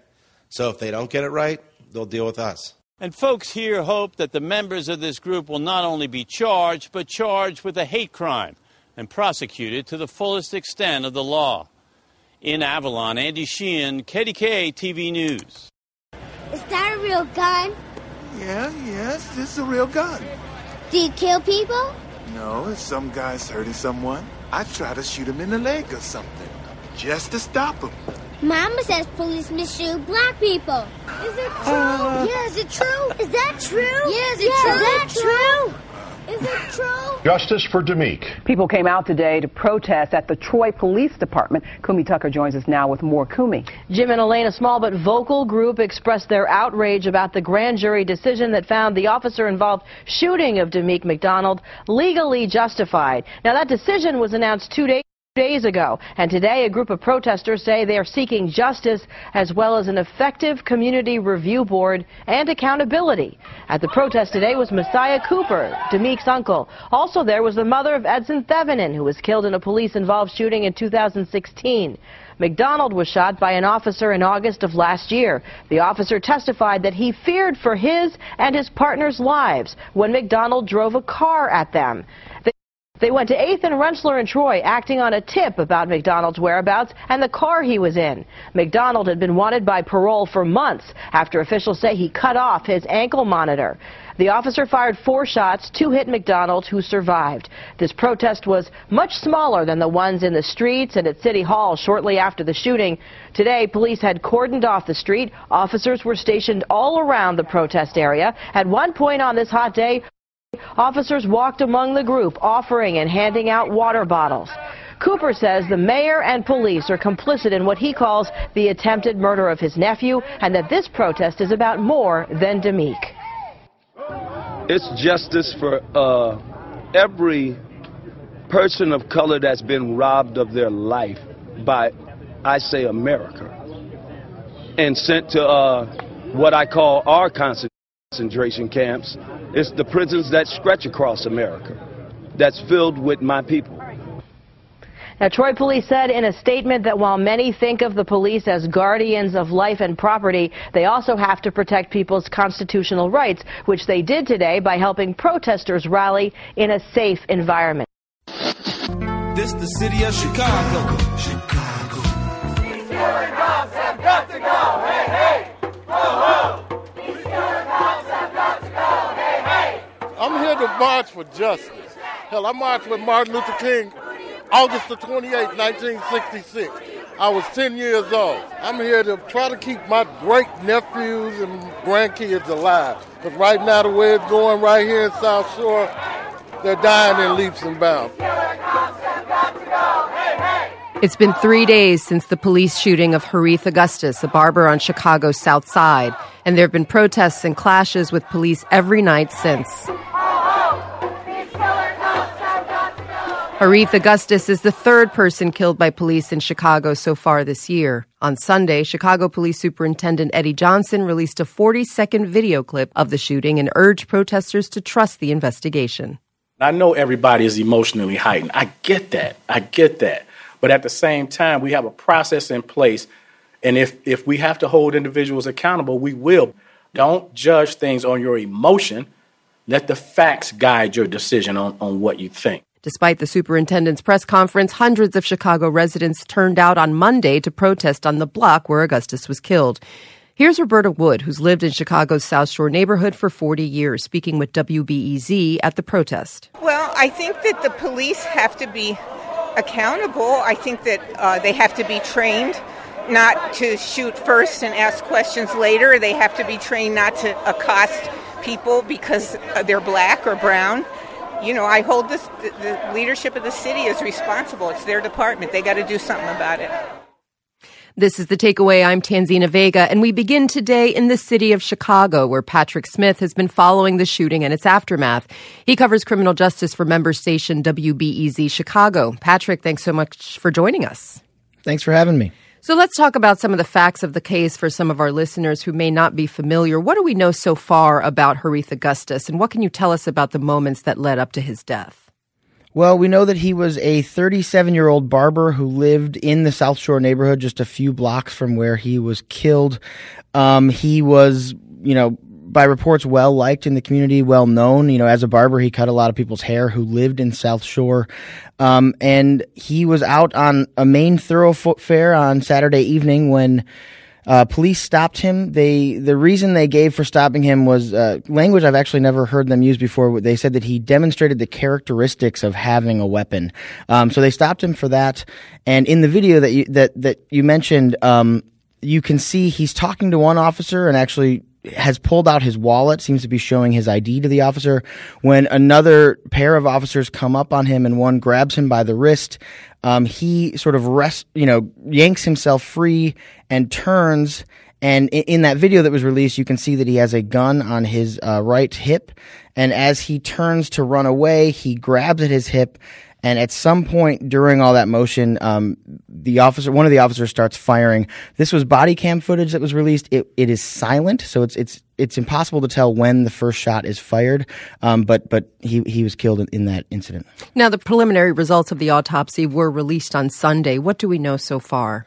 So if they don't get it right, they'll deal with us. And folks here hope that the members of this group will not only be charged, but charged with a hate crime and prosecuted to the fullest extent of the law. In Avalon, Andy Sheehan, KDKA TV News. Is that a real gun? Yes, this is a real gun. Do you kill people? No, if some guy's hurting someone, I try to shoot him in the leg or something, just to stop him. Mama says police misshoot black people. Is it true? Yeah, is it true? Is that true? Yeah, is it true? Is that true? Is it true? Justice for Demeek. People came out today to protest at the Troy Police Department. Kumi Tucker joins us now with more. Kumi. Jim and Elaine, a small but vocal group expressed their outrage about the grand jury decision that found the officer-involved shooting of Demeek McDonald legally justified. Now, that decision was announced 2 days days ago. And today, a group of protesters say they are seeking justice as well as an effective community review board and accountability. At the protest today was Messiah Cooper, Demeek's uncle. Also there was the mother of Edson Thevenin, who was killed in a police-involved shooting in 2016. McDonald was shot by an officer in August of last year. The officer testified that he feared for his and his partner's lives when McDonald drove a car at them. They went to 8th and Rensselaer in Troy, acting on a tip about McDonald's whereabouts and the car he was in. McDonald had been wanted by parole for months after officials say he cut off his ankle monitor. The officer fired 4 shots, 2 hit McDonald, who survived. This protest was much smaller than the ones in the streets and at City Hall shortly after the shooting. Today, police had cordoned off the street. Officers were stationed all around the protest area. At one point on this hot day, officers walked among the group, offering and handing out water bottles. Cooper says the mayor and police are complicit in what he calls the attempted murder of his nephew, and that this protest is about more than Demeek. It's justice for every person of color that's been robbed of their life by, I say, America, and sent to what I call our concentration camps. It's the prisons that stretch across America that's filled with my people. Now, Troy police said in a statement that while many think of the police as guardians of life and property, they also have to protect people's constitutional rights, which they did today by helping protesters rally in a safe environment. This the city of Chicago. These killer cops have got to go. Hey, hey. Ho, ho. These killer cops have got to go. Hey, hey. I'm here to march for justice. Hell, I marched with Martin Luther King August the 28th, 1966. I was 10 years old. I'm here to try to keep my great-nephews and grandkids alive. Because right now, the way it's going right here in South Shore, they're dying in leaps and bounds. It's been 3 days since the police shooting of Harith Augustus, a barber on Chicago's South Side. And there have been protests and clashes with police every night since. Harith Augustus is the 3rd person killed by police in Chicago so far this year. On Sunday, Chicago Police Superintendent Eddie Johnson released a 40-second video clip of the shooting and urged protesters to trust the investigation. I know everybody is emotionally heightened. I get that. But at the same time, we have a process in place, and if we have to hold individuals accountable, we will. Don't judge things on your emotion. Let the facts guide your decision on what you think. Despite the superintendent's press conference, hundreds of Chicago residents turned out on Monday to protest on the block where Augustus was killed. Here's Roberta Wood, who's lived in Chicago's South Shore neighborhood for 40 years, speaking with WBEZ at the protest. Well, I think that the police have to be accountable. I think that they have to be trained not to shoot first and ask questions later. They have to be trained not to accost people because they're black or brown. You know, I hold the leadership of the city is responsible. It's their department. They got to do something about it. This is The Takeaway. I'm Tanzina Vega, and we begin today in the city of Chicago, where Patrick Smith has been following the shooting and its aftermath. He covers criminal justice for member station WBEZ Chicago. Patrick, thanks so much for joining us. Thanks for having me. So let's talk about some of the facts of the case for some of our listeners who may not be familiar. What do we know so far about Harith Augustus, and what can you tell us about the moments that led up to his death? Well, we know that he was a 37-year-old barber who lived in the South Shore neighborhood just a few blocks from where he was killed. He was, by reports, well-liked in the community, well-known. As a barber, he cut a lot of people's hair who lived in South Shore. And he was out on a main thoroughfare on Saturday evening when police stopped him. The reason they gave for stopping him was language I've actually never heard them use before. They said that he demonstrated the characteristics of having a weapon. So they stopped him for that. And in the video that you mentioned, you can see he's talking to one officer and actually has pulled out his wallet, seems to be showing his ID to the officer, when another pair of officers come up on him and one grabs him by the wrist. He sort of yanks himself free and turns. And in that video that was released, you can see that he has a gun on his right hip. And as he turns to run away, he grabs at his hip And at some point during all that motion, one of the officers starts firing. This was body cam footage that was released. It is silent, so it's impossible to tell when the first shot is fired. But he was killed in that incident. Now, the preliminary results of the autopsy were released on Sunday. What do we know so far?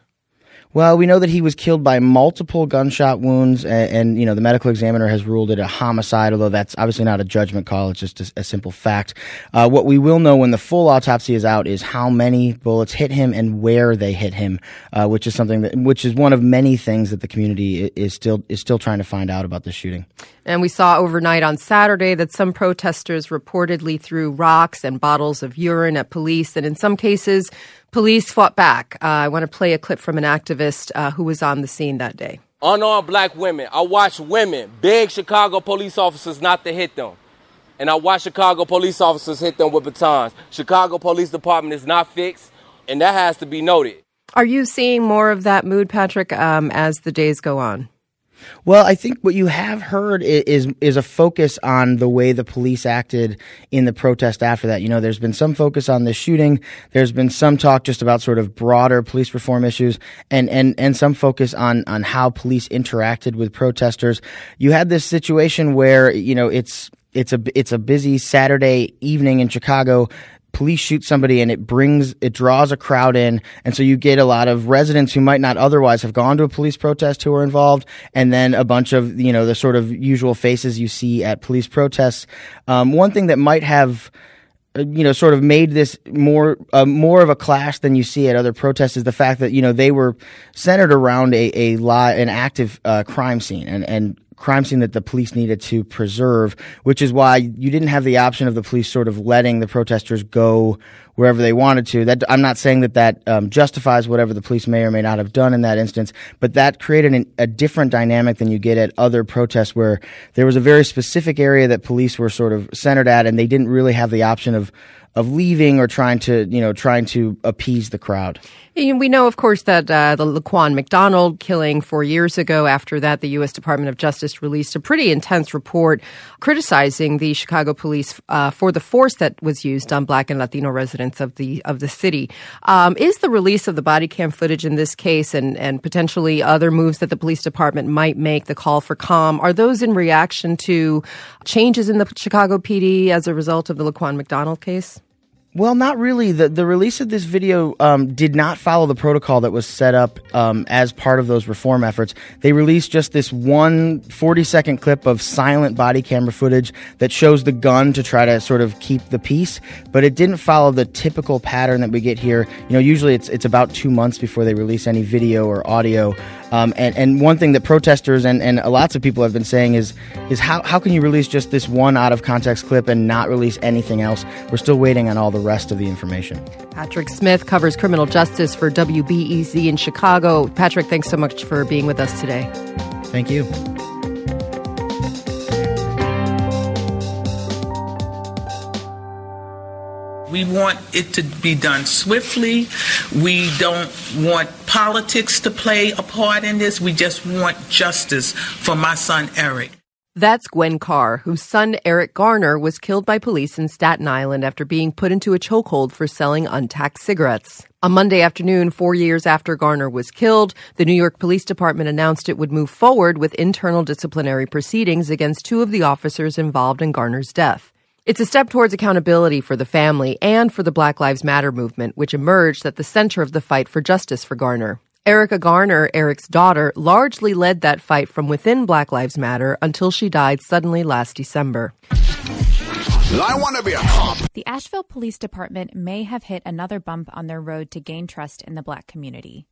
Well, we know that he was killed by multiple gunshot wounds, and the medical examiner has ruled it a homicide, although that's obviously not a judgment call. It's just a simple fact. What we will know when the full autopsy is out is how many bullets hit him and where they hit him, which is one of many things that the community is still trying to find out about this shooting. And we saw overnight on Saturday that some protesters reportedly threw rocks and bottles of urine at police, and in some cases, police fought back. I want to play a clip from an activist who was on the scene that day. Unarmed black women. I watched women beg Chicago police officers not to hit them. And I watched Chicago police officers hit them with batons. Chicago Police Department is not fixed, and that has to be noted. Are you seeing more of that mood, Patrick, as the days go on? Well, I think what you have heard is a focus on the way the police acted in the protest after that. There's been some focus on the shooting. There's been some talk just about sort of broader police reform issues and some focus on how police interacted with protesters. You had this situation where, it's a busy Saturday evening in Chicago. Police shoot somebody and it draws a crowd in. And so you get a lot of residents who might not otherwise have gone to a police protest who are involved. And then a bunch of, the sort of usual faces you see at police protests. One thing that might have, sort of made this more of a clash than you see at other protests is the fact that, they were centered around an active crime scene and crime scene that the police needed to preserve, which is why you didn't have the option of the police sort of letting the protesters go wherever they wanted to. That I'm not saying that justifies whatever the police may or may not have done in that instance, but that created a different dynamic than you get at other protests where there was a very specific area that police were sort of centered at, and they didn't really have the option of leaving or trying to appease the crowd. And we know, of course, that the Laquan McDonald killing 4 years ago. After that, the U.S. Department of Justice released a pretty intense report criticizing the Chicago police for the force that was used on Black and Latino residents of the city. Is the release of the body cam footage in this case and potentially other moves that the police department might make, the call for calm, are those in reaction to changes in the Chicago PD as a result of the Laquan McDonald case? Well, not really. The release of this video did not follow the protocol that was set up as part of those reform efforts. They released just this 40-second clip of silent body camera footage that shows the gun to try to sort of keep the peace, but it didn't follow the typical pattern that we get here. Usually it's about 2 months before they release any video or audio. And one thing that protesters and lots of people have been saying is how can you release just this one out of context clip and not release anything else? We're still waiting on all the rest of the information. Patrick Smith covers criminal justice for WBEZ in Chicago. Patrick, thanks so much for being with us today. Thank you. We want it to be done swiftly. We don't want politics to play a part in this. We just want justice for my son, Eric. That's Gwen Carr, whose son Eric Garner was killed by police in Staten Island after being put into a chokehold for selling untaxed cigarettes. On Monday afternoon, 4 years after Garner was killed, the New York Police Department announced it would move forward with internal disciplinary proceedings against 2 of the officers involved in Garner's death. It's a step towards accountability for the family and for the Black Lives Matter movement, which emerged at the center of the fight for justice for Garner. Erica Garner, Eric's daughter, largely led that fight from within Black Lives Matter until she died suddenly last December. I want to be a cop. The Asheville Police Department may have hit another bump on their road to gain trust in the Black community.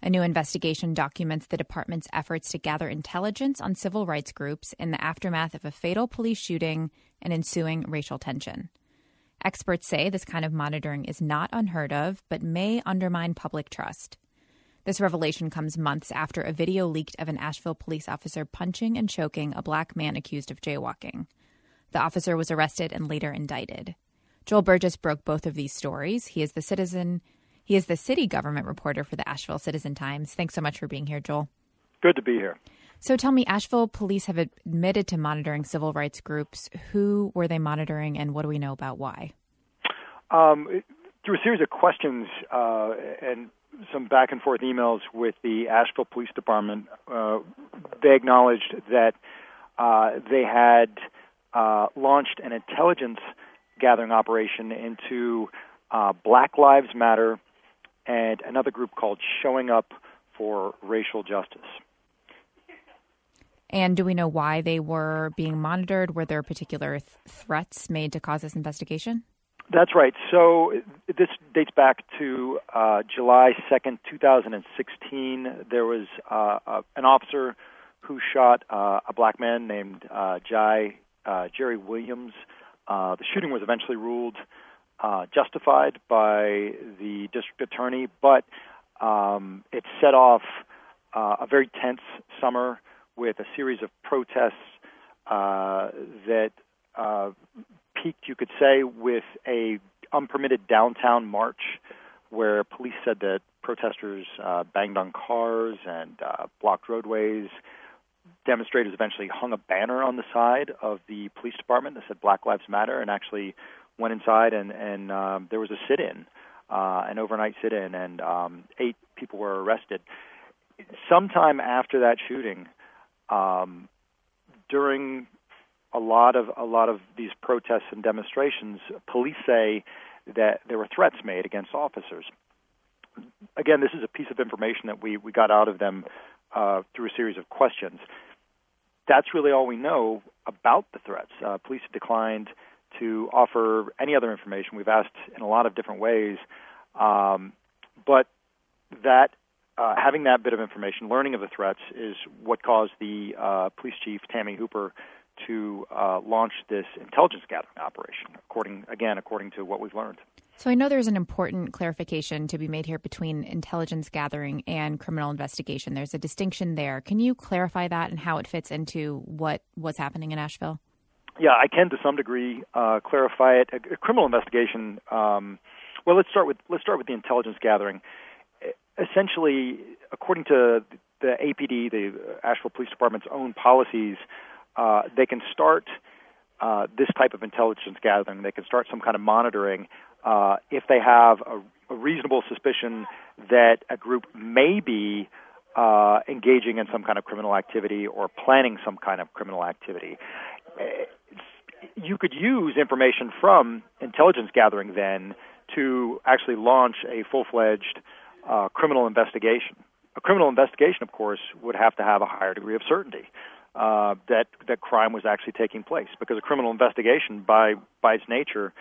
A new investigation documents the department's efforts to gather intelligence on civil rights groups in the aftermath of a fatal police shooting and ensuing racial tension. Experts say this kind of monitoring is not unheard of, but may undermine public trust. This revelation comes months after a video leaked of an Asheville police officer punching and choking a Black man accused of jaywalking. The officer was arrested and later indicted. Joel Burgess broke both of these stories. He is the city government reporter for the Asheville Citizen-Times. Thanks so much for being here, Joel. Good to be here. So tell me, Asheville police have admitted to monitoring civil rights groups. Who were they monitoring, and what do we know about why? through a series of questions and some back and forth emails with the Asheville Police Department, they acknowledged that they had launched an intelligence gathering operation into Black Lives Matter and another group called Showing Up for Racial Justice. And do we know why they were being monitored? Were there particular threats made to cause this investigation? That's right. So this dates back to July 2nd, 2016. There was an officer who shot a black man named Jerry Williams. The shooting was eventually ruled justified by the district attorney, but it set off a very tense summer with a series of protests that peaked, you could say, with a unpermitted downtown march where police said that protesters banged on cars and blocked roadways. Demonstrators eventually hung a banner on the side of the police department that said Black Lives Matter, and actually went inside and there was a sit-in, an overnight sit-in, and 8 people were arrested. Sometime after that shooting, during a lot of these protests and demonstrations, police say that there were threats made against officers. Again, this is a piece of information that we got out of them through a series of questions. That's really all we know about the threats. Police have declined to offer any other information. We've asked in a lot of different ways, but that having that bit of information, learning of the threats, is what caused the police chief, Tammy Hooper, to launch this intelligence gathering operation, according to what we've learned. So I know there's an important clarification to be made here between intelligence gathering and criminal investigation. There's a distinction there. Can you clarify that and how it fits into what's happening in Asheville? Yeah, I can to some degree clarify it. A criminal investigation. Well, let's start with the intelligence gathering. Essentially, according to the APD, the Asheville Police Department's own policies, they can start this type of intelligence gathering. They can start some kind of monitoring if they have a reasonable suspicion that a group may be engaging in some kind of criminal activity or planning some kind of criminal activity. You could use information from intelligence gathering then to actually launch a full-fledged criminal investigation. A criminal investigation, of course, would have to have a higher degree of certainty that crime was actually taking place, because a criminal investigation, by its nature,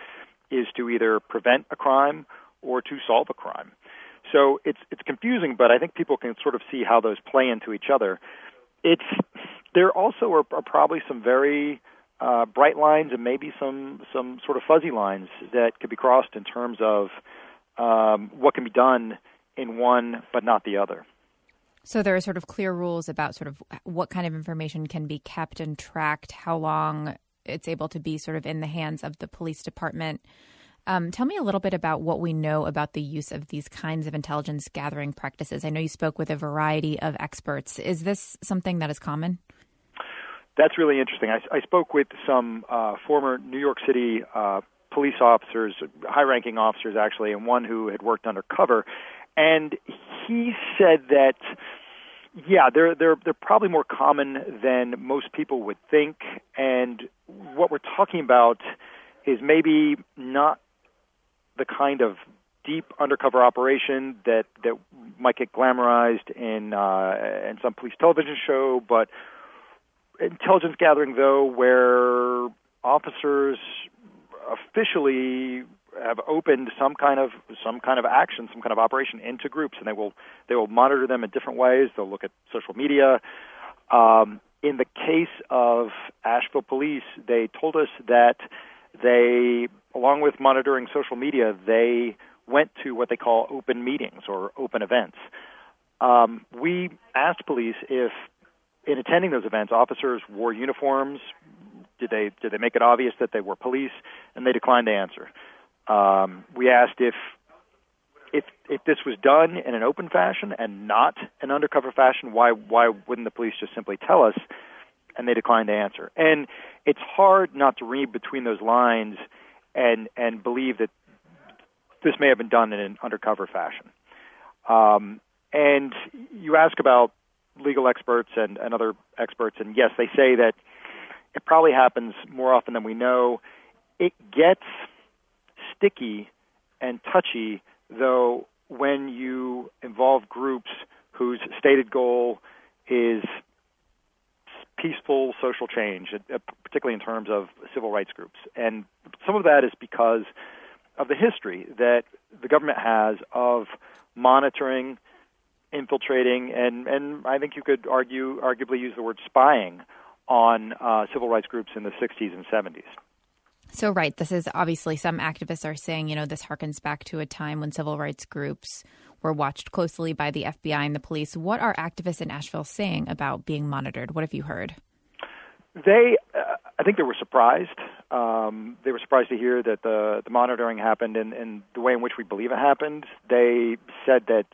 is to either prevent a crime or to solve a crime. So it's confusing, but I think people can sort of see how those play into each other. There also are probably some very bright lines and maybe some sort of fuzzy lines that could be crossed in terms of what can be done in one but not the other. So there are sort of clear rules about sort of what kind of information can be kept and tracked, how long it's able to be sort of in the hands of the police department. Tell me a little bit about what we know about the use of these kinds of intelligence gathering practices. I know you spoke with a variety of experts. Is this something that is common? That's really interesting. I spoke with some former New York City police officers, high-ranking officers actually, and one who had worked undercover. And he said that, yeah, they're probably more common than most people would think. And what we're talking about is maybe not the kind of deep undercover operation that might get glamorized in some police television show, but intelligence gathering, though, where officers officially have opened some kind of action, some kind of operation into groups, and they will monitor them in different ways. They'll look at social media. In the case of Asheville Police, they told us that they, along with monitoring social media, they went to what they call open meetings or open events. We asked police if, in attending those events, officers wore uniforms. Did they make it obvious that they were police? And they declined to answer. We asked if this was done in an open fashion and not an undercover fashion, why wouldn't the police just simply tell us? And they declined to answer. And it's hard not to read between those lines and believe that this may have been done in an undercover fashion. And you ask about legal experts and other experts, and yes, they say that it probably happens more often than we know. It gets sticky and touchy, though, when you involve groups whose stated goal is peaceful social change, particularly in terms of civil rights groups. And some of that is because of the history that the government has of monitoring, infiltrating, and I think you could arguably use the word spying on civil rights groups in the 60s and 70s. So, right, this is obviously some activists are saying, this harkens back to a time when civil rights groups were watched closely by the FBI and the police. What are activists in Asheville saying about being monitored? What have you heard? I think they were surprised. They were surprised to hear that the monitoring happened in the way in which we believe it happened. They said that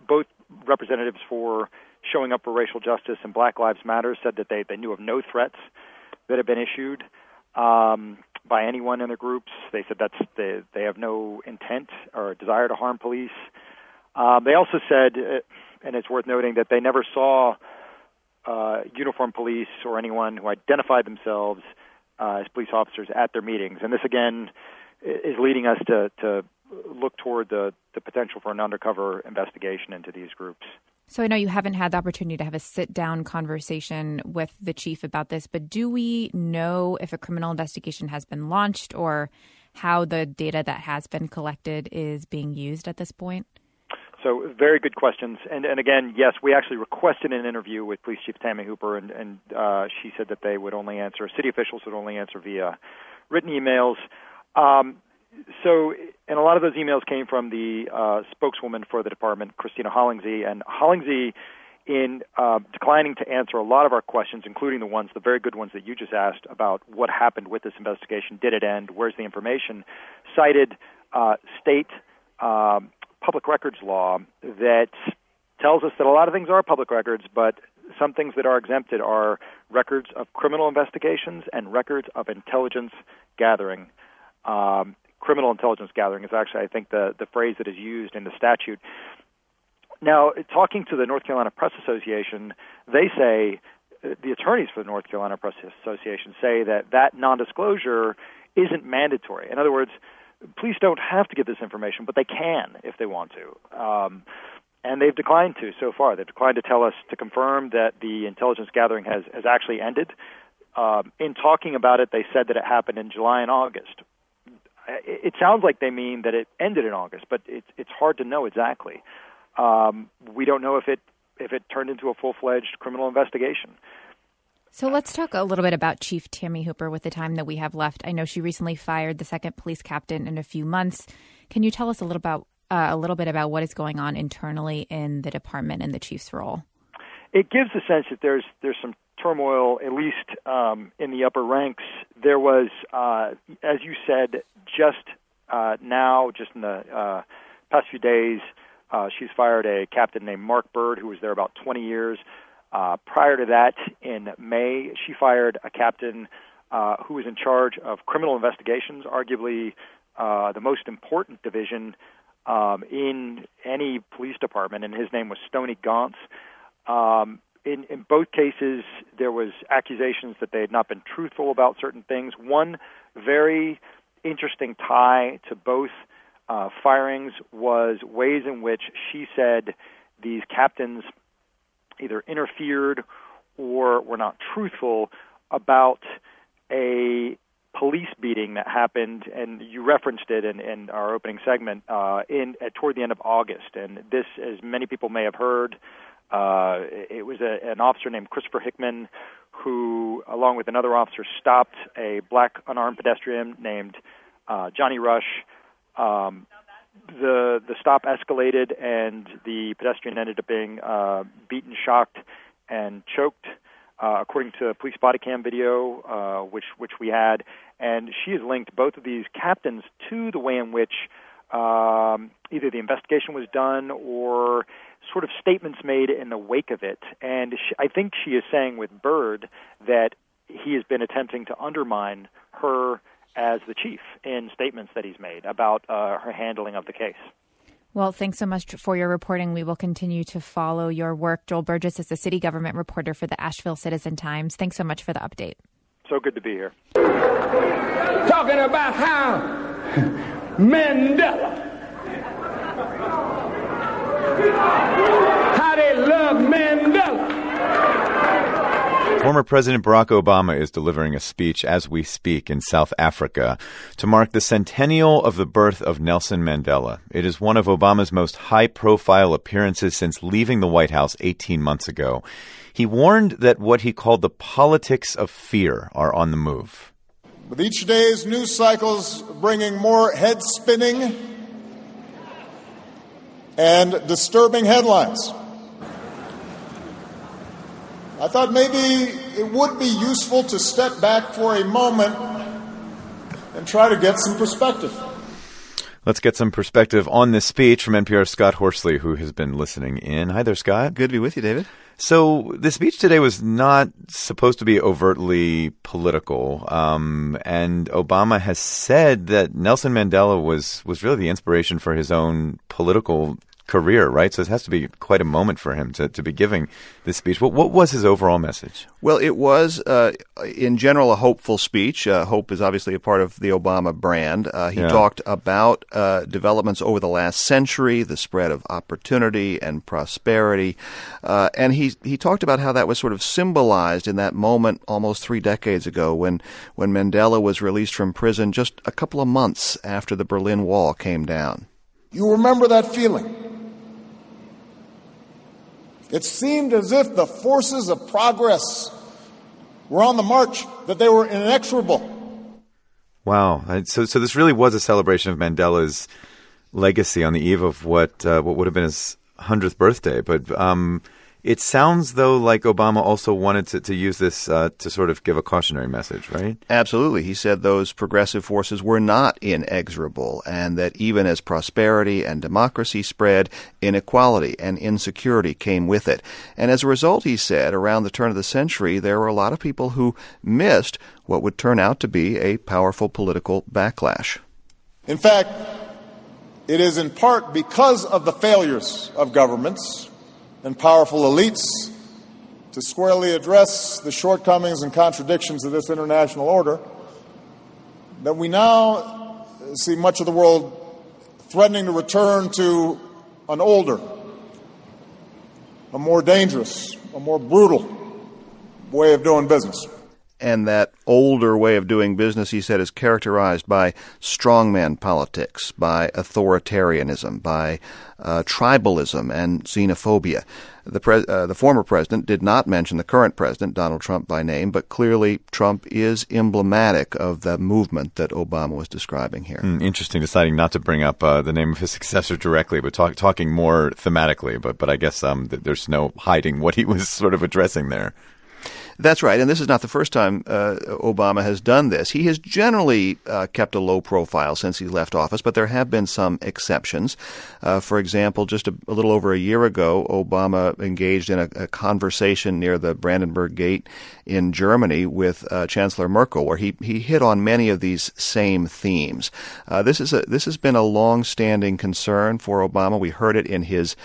both representatives for Showing Up for Racial Justice and Black Lives Matter said that they knew of no threats that had been issued by anyone in their groups. They said they have no intent or desire to harm police. They also said, and it's worth noting, that they never saw uniformed police or anyone who identified themselves as police officers at their meetings. And this, again, is leading us to look toward the potential for an undercover investigation into these groups. So I know you haven't had the opportunity to have a sit-down conversation with the chief about this, but do we know if a criminal investigation has been launched or how the data that has been collected is being used at this point? So very good questions. And again, yes, we actually requested an interview with Police Chief Tammy Hooper, and she said that they would only answer, city officials would only answer via written emails. And a lot of those emails came from the spokeswoman for the department, Christina Hollingsey. And Hollingsey, in declining to answer a lot of our questions, including the very good ones that you just asked about what happened with this investigation, did it end, where's the information, cited state public records law that tells us that a lot of things are public records, but some things that are exempted are records of criminal investigations and records of intelligence gathering. Criminal intelligence gathering is actually, I think, the phrase that is used in the statute. Now, talking to the North Carolina Press Association, they say, the attorneys for the North Carolina Press Association say that nondisclosure isn't mandatory. In other words, police don't have to give this information, but they can if they want to. And they've declined to so far. They've declined to tell us, to confirm that the intelligence gathering has actually ended. In talking about it, they said that it happened in July and August. It sounds like they mean that it ended in August, but it's hard to know exactly. We don't know if it turned into a full-fledged criminal investigation. So let's talk a little bit about Chief Tammy Hooper with the time that we have left. I know she recently fired the second police captain in a few months. Can you tell us a little bit about what is going on internally in the department and the chief's role? It gives the sense that there's some turmoil, at least in the upper ranks. There was, as you said, just in the past few days, she's fired a captain named Mark Bird, who was there about 20 years. Prior to that, in May, she fired a captain who was in charge of criminal investigations, arguably the most important division in any police department, and his name was Stoney Gauntz. In both cases, there was accusations that they had not been truthful about certain things. One very interesting tie to both firings was ways in which she said these captains either interfered or were not truthful about a police beating that happened, and you referenced it in our opening segment, toward the end of August. And this, as many people may have heard, it was an officer named Christopher Hickman who, along with another officer, stopped a black unarmed pedestrian named Johnny Rush. The stop escalated, and the pedestrian ended up being beaten, shocked, and choked, according to police body cam video, which we had. And she has linked both of these captains to the way in which either the investigation was done or sort of statements made in the wake of it. And I think she is saying with Bird that he has been attempting to undermine her as the chief in statements that he's made about her handling of the case. Well, thanks so much for your reporting. We will continue to follow your work. Joel Burgess is the city government reporter for the Asheville Citizen-Times. Thanks so much for the update. So good to be here. Talking about how Mandela, how they love Mandela. Former President Barack Obama is delivering a speech as we speak in South Africa to mark the centennial of the birth of Nelson Mandela. It is one of Obama's most high-profile appearances since leaving the White House 18 months ago. He warned that what he called the politics of fear are on the move. With each day's news cycles bringing more head-spinning and disturbing headlines, I thought maybe it would be useful to step back for a moment and try to get some perspective. Let's get some perspective on this speech from NPR's Scott Horsley, who has been listening in. Hi there, Scott. Good to be with you, David. So the speech today was not supposed to be overtly political, and Obama has said that Nelson Mandela was really the inspiration for his own political career, right? So it has to be quite a moment for him to be giving this speech. What was his overall message? Well, it was, in general, a hopeful speech. Hope is obviously a part of the Obama brand. He talked about developments over the last century, the spread of opportunity and prosperity. And he talked about how that was sort of symbolized in that moment almost 3 decades ago when Mandela was released from prison just a couple of months after the Berlin Wall came down. You remember that feeling? It seemed as if the forces of progress were on the march, that they were inexorable. Wow. So this really was a celebration of Mandela's legacy on the eve of what would have been his 100th birthday. But it sounds, though, like Obama also wanted to use this to sort of give a cautionary message, right? Absolutely. He said those progressive forces were not inexorable, and that even as prosperity and democracy spread, inequality and insecurity came with it. And as a result, he said, around the turn of the century, there were a lot of people who missed what would turn out to be a powerful political backlash. In fact, it is in part because of the failures of governments and powerful elites to squarely address the shortcomings and contradictions of this international order that we now see much of the world threatening to return to an older, a more dangerous, a more brutal way of doing business. And that older way of doing business, he said, is characterized by strongman politics, by authoritarianism, by tribalism and xenophobia. The former president did not mention the current president, Donald Trump, by name, but clearly Trump is emblematic of the movement that Obama was describing here. Interesting, deciding not to bring up the name of his successor directly, but talking more thematically. But I guess there's no hiding what he was sort of addressing there. That's right, and this is not the first time Obama has done this. He has generally kept a low profile since he left office, but there have been some exceptions. For example, just a little over a year ago, Obama engaged in a conversation near the Brandenburg Gate in Germany with Chancellor Merkel, where he hit on many of these same themes. This has been a long-standing concern for Obama. We heard it in his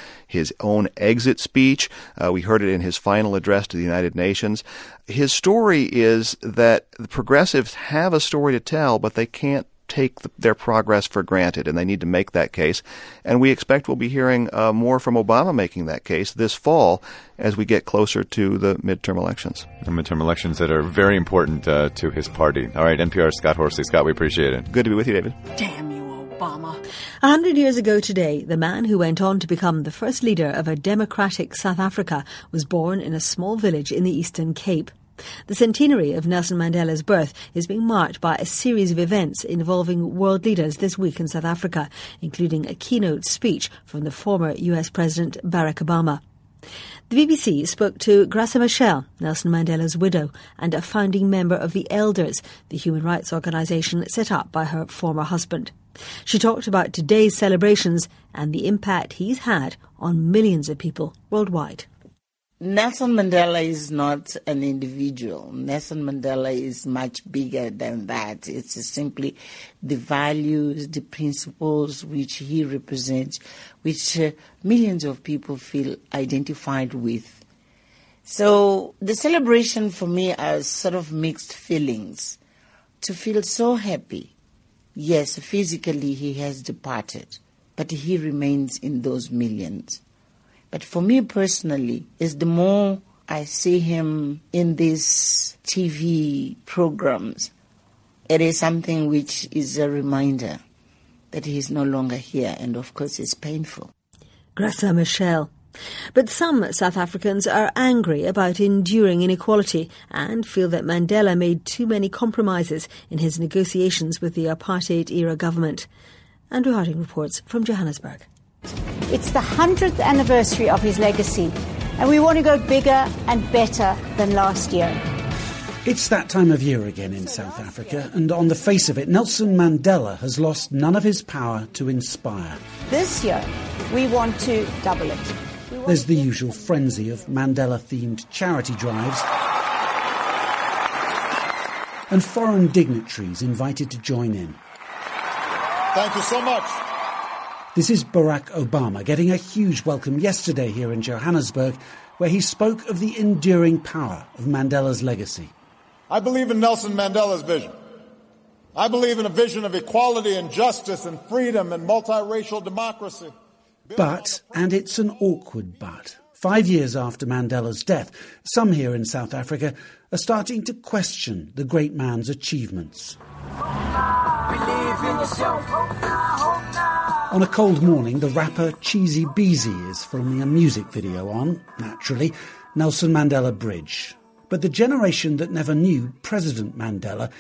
own exit speech. We heard it in his final address to the United Nations. His story is that the progressives have a story to tell, but they can't take their progress for granted, and they need to make that case. And we expect we'll be hearing more from Obama making that case this fall as we get closer to the midterm elections. The midterm elections that are very important to his party. All right, NPR's Scott Horsley. Scott, we appreciate it. Good to be with you, David. Damn you, Obama. 100 years ago today, the man who went on to become the first leader of a democratic South Africa was born in a small village in the Eastern Cape. The centenary of Nelson Mandela's birth is being marked by a series of events involving world leaders this week in South Africa, including a keynote speech from the former U.S. President Barack Obama. The BBC spoke to Graça Machel, Nelson Mandela's widow, and a founding member of the Elders, the human rights organisation set up by her former husband. She talked about today's celebrations and the impact he's had on millions of people worldwide. Nelson Mandela is not an individual. Nelson Mandela is much bigger than that. It's simply the values, the principles which he represents, which millions of people feel identified with. So the celebration for me are sort of mixed feelings. To feel so happy. Yes, physically he has departed, but he remains in those millions. But for me personally, is the more I see him in these TV programs, it is something which is a reminder that he is no longer here, and of course it's painful. Grâce Michel. But some South Africans are angry about enduring inequality and feel that Mandela made too many compromises in his negotiations with the apartheid-era government. Andrew Harding reports from Johannesburg. It's the 100th anniversary of his legacy, and we want to go bigger and better than last year. It's that time of year again in South Africa, and on the face of it, Nelson Mandela has lost none of his power to inspire. This year, we want to double it. There's the usual frenzy of Mandela-themed charity drives and foreign dignitaries invited to join in. Thank you so much. This is Barack Obama getting a huge welcome yesterday here in Johannesburg, where he spoke of the enduring power of Mandela's legacy. I believe in Nelson Mandela's vision. I believe in a vision of equality and justice and freedom and multiracial democracy. But, and it's an awkward but, 5 years after Mandela's death, some here in South Africa are starting to question the great man's achievements. On a cold morning, the rapper Cheesy Beezy is filming a music video on, naturally, Nelson Mandela Bridge. But the generation that never knew President Mandela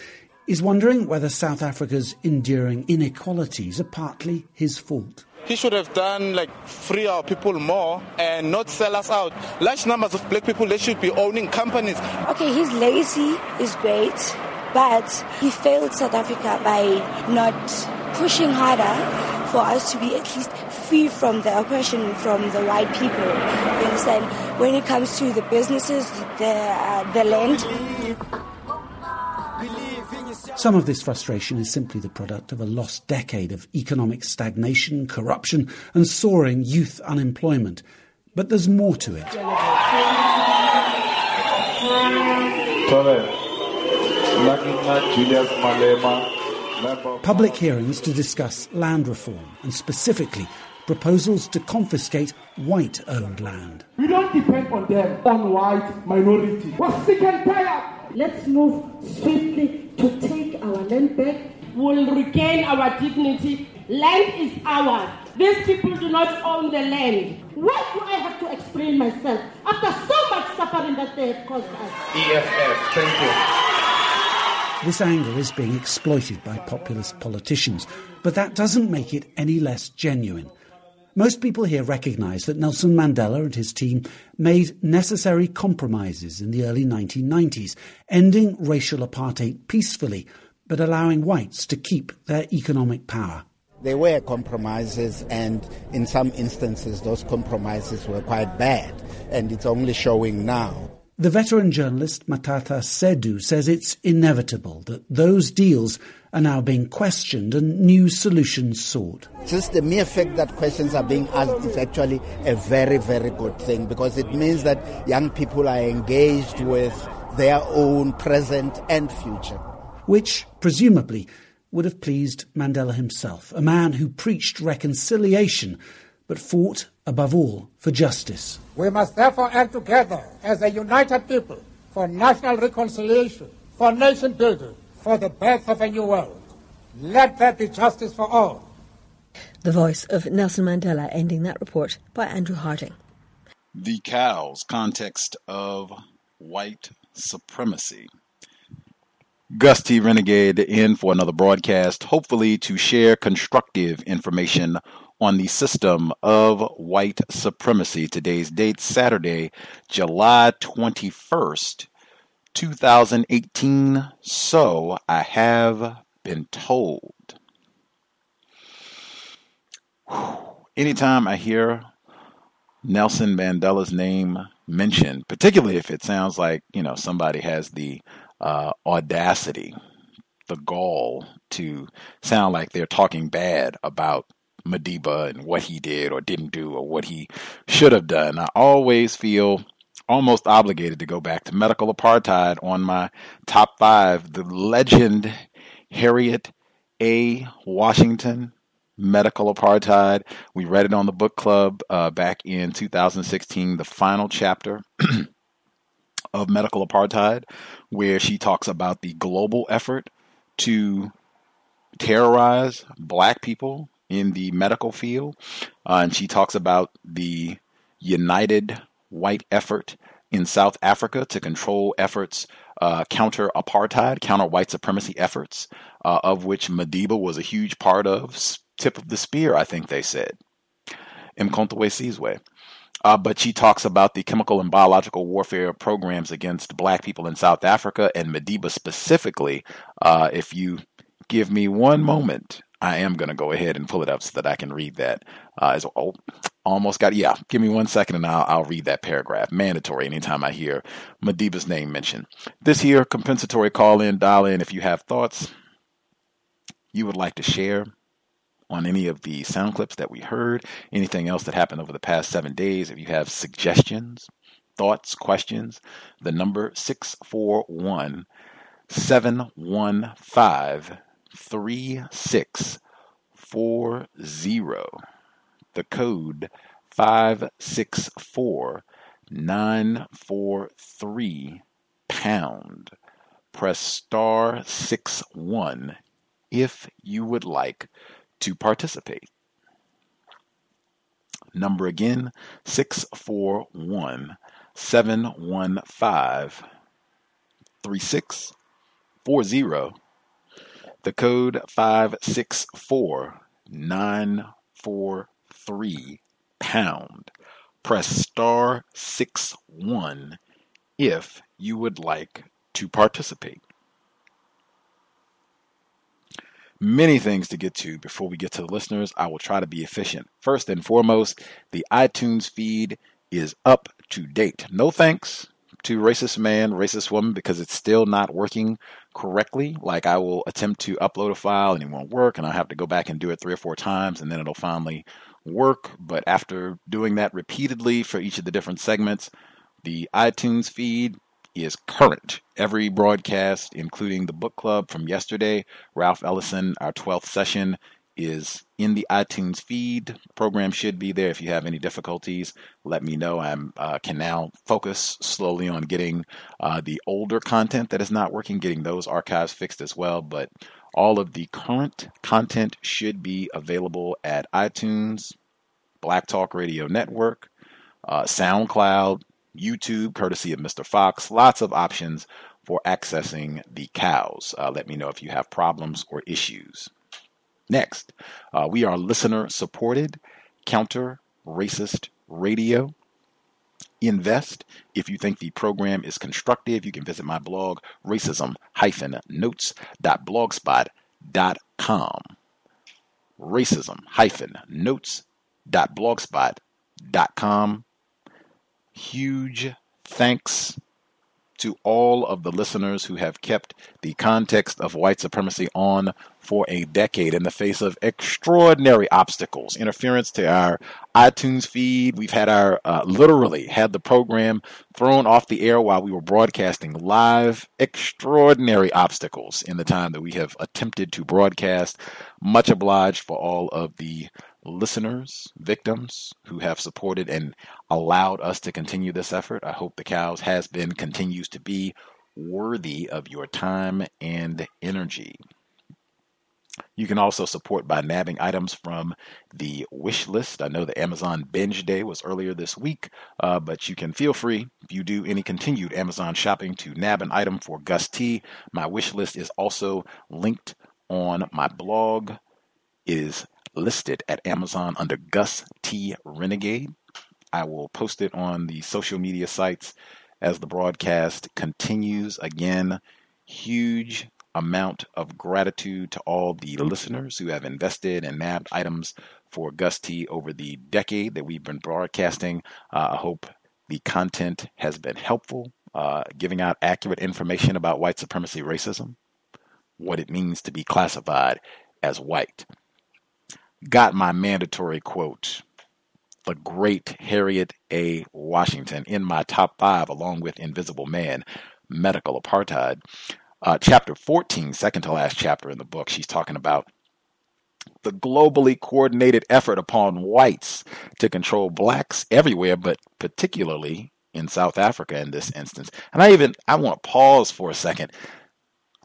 is wondering whether South Africa's enduring inequalities are partly his fault. He should have done, free our people more and not sell us out. Large numbers of black people, they should be owning companies. Okay, his legacy is great, but he failed South Africa by not pushing harder for us to be at least free from the oppression from the white people. You understand? When it comes to the businesses, the land. Some of this frustration is simply the product of a lost decade of economic stagnation, corruption and soaring youth unemployment. But there's more to it. Public hearings to discuss land reform and specifically proposals to confiscate white-owned land. We don't depend on them, on white minority. We're sick and tired. Let's move swiftly to take our land back. We'll regain our dignity. Land is ours. These people do not own the land. Why do I have to explain myself after so much suffering that they have caused us? EFF, thank you. This anger is being exploited by populist politicians, but that doesn't make it any less genuine. Most people here recognise that Nelson Mandela and his team made necessary compromises in the early 1990s, ending racial apartheid peacefully, but allowing whites to keep their economic power. There were compromises, and in some instances those compromises were quite bad, and it's only showing now. The veteran journalist Matata Sedu says it's inevitable that those deals are now being questioned and new solutions sought. Just the mere fact that questions are being asked is actually a very, very good thing, because it means that young people are engaged with their own present and future. Which, presumably, would have pleased Mandela himself, a man who preached reconciliation but fought, above all, for justice. We must therefore act together as a united people for national reconciliation, for nation building, for the birth of a new world. Let there be justice for all. The voice of Nelson Mandela, ending that report by Andrew Harding. The C.O.W.S, Context of White Supremacy. Gus T Renegade in for another broadcast, hopefully to share constructive information on the system of white supremacy. Today's date, Saturday, July 21st, 2018. So I have been told. Anytime I hear Nelson Mandela's name mentioned, particularly if it sounds like, somebody has the audacity, the gall to sound like they're talking bad about Madiba and what he did or didn't do or what he should have done. I always feel almost obligated to go back to medical apartheid on my top 5. The legend Harith A. Washington, Medical Apartheid. We read it on the book club back in 2016, the final chapter of Medical Apartheid, where she talks about the global effort to terrorize black people in the medical field. And she talks about the united white effort in South Africa to control efforts, counter apartheid, counter white supremacy efforts, of which Madiba was a huge part of. Tip of the spear, I think they said. Mkhonto But she talks about the chemical and biological warfare programs against black people in South Africa and Madiba specifically. If you give me one moment, I am going to go ahead and pull it up so that I can read that. Give me 1 second and I'll read that paragraph. Mandatory anytime I hear Madiba's name mentioned. This here, compensatory call-in, dial-in. If you have thoughts you would like to share on any of the sound clips that we heard, anything else that happened over the past 7 days, if you have suggestions, thoughts, questions, the number 641-715-3640. The code 564943 pound. Press star 61 if you would like to participate. Number again, 641-715-3640. The code 564943 pound. Press star 61 if you would like to participate. Many things to get to before we get to the listeners. I will try to be efficient. First and foremost, the iTunes feed is up to date. No thanks to racist man, racist woman, because it's still not working correctly. Like, I will attempt to upload a file and it won't work, and I'll have to go back and do it 3 or 4 times, and then it'll finally work. But after doing that repeatedly for each of the different segments, the iTunes feed is current. Every broadcast, including the book club from yesterday, Ralph Ellison, our 12th session, is in the iTunes feed. The program should be there. If you have any difficulties, let me know. I can now focus slowly on getting the older content that is not working, getting those archives fixed as well. But all of the current content should be available at iTunes, Black Talk Radio Network, SoundCloud, YouTube, courtesy of Mr. Fox. Lots of options for accessing the cows. Let me know if you have problems or issues. Next, we are listener-supported, counter-racist radio. Invest. If you think the program is constructive, you can visit my blog, racism-notes.blogspot.com. racism-notes.blogspot.com. Huge thanks to all of the listeners who have kept the Context of White Supremacy on for a decade in the face of extraordinary obstacles, interference to our iTunes feed. We've had literally had the program thrown off the air while we were broadcasting live. Extraordinary obstacles in the time that we have attempted to broadcast. Much obliged for all of the listeners, victims who have supported and allowed us to continue this effort. I hope the cows has been, continues to be worthy of your time and energy. You can also support by nabbing items from the wish list. I know the Amazon Binge Day was earlier this week, but you can feel free, if you do any continued Amazon shopping, to nab an item for Gus T. My wish list is also linked on my blog. It is listed at Amazon under Gus T Renegade. I will post it on the social media sites as the broadcast continues. Again, huge amount of gratitude to all the listeners who have invested and nabbed items for Gus T over the decade that we've been broadcasting. I hope the content has been helpful, giving out accurate information about white supremacy racism, what it means to be classified as white. Got my mandatory quote, the great Harith A. Washington, in my top 5, along with Invisible Man, Medical Apartheid. Chapter 14, second to last chapter in the book, she's talking about the globally coordinated effort upon whites to control blacks everywhere, but particularly in South Africa in this instance. And I want to pause for a second.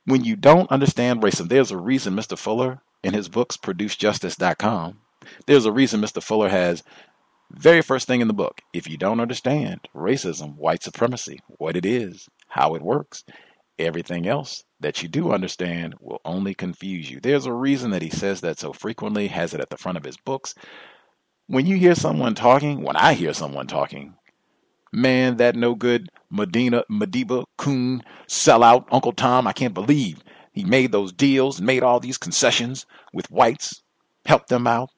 When you don't understand racism, there's a reason Mr. Fuller in his books, ProduceJustice.com, there's a reason Mr. Fuller has very first thing in the book, if you don't understand racism, white supremacy, what it is, how it works, everything else that you do understand will only confuse you. There's a reason that he says that so frequently, has it at the front of his books. When you hear someone talking, when I hear someone talking, man, that no good Madiba, Coon, sellout, Uncle Tom, I can't believe he made those deals, made all these concessions with whites, helped them out,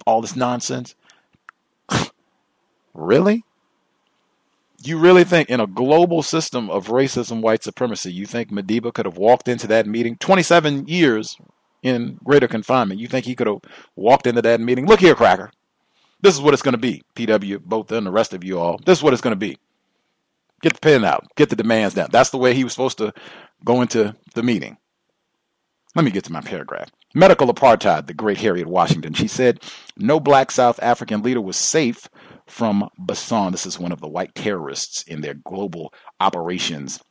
all this nonsense. Really? You really think in a global system of racism, white supremacy, you think Madiba could have walked into that meeting, 27 years in greater confinement, you think he could have walked into that meeting? Look here, Cracker. This is what it's going to be. PW, both and the rest of you all. This is what it's going to be. Get the pen out. Get the demands down. That's the way he was supposed to go into the meeting. Let me get to my paragraph. Medical Apartheid, the great Harith Washington. She said, no black South African leader was safe from Bassan. This is one of the white terrorists in their global operations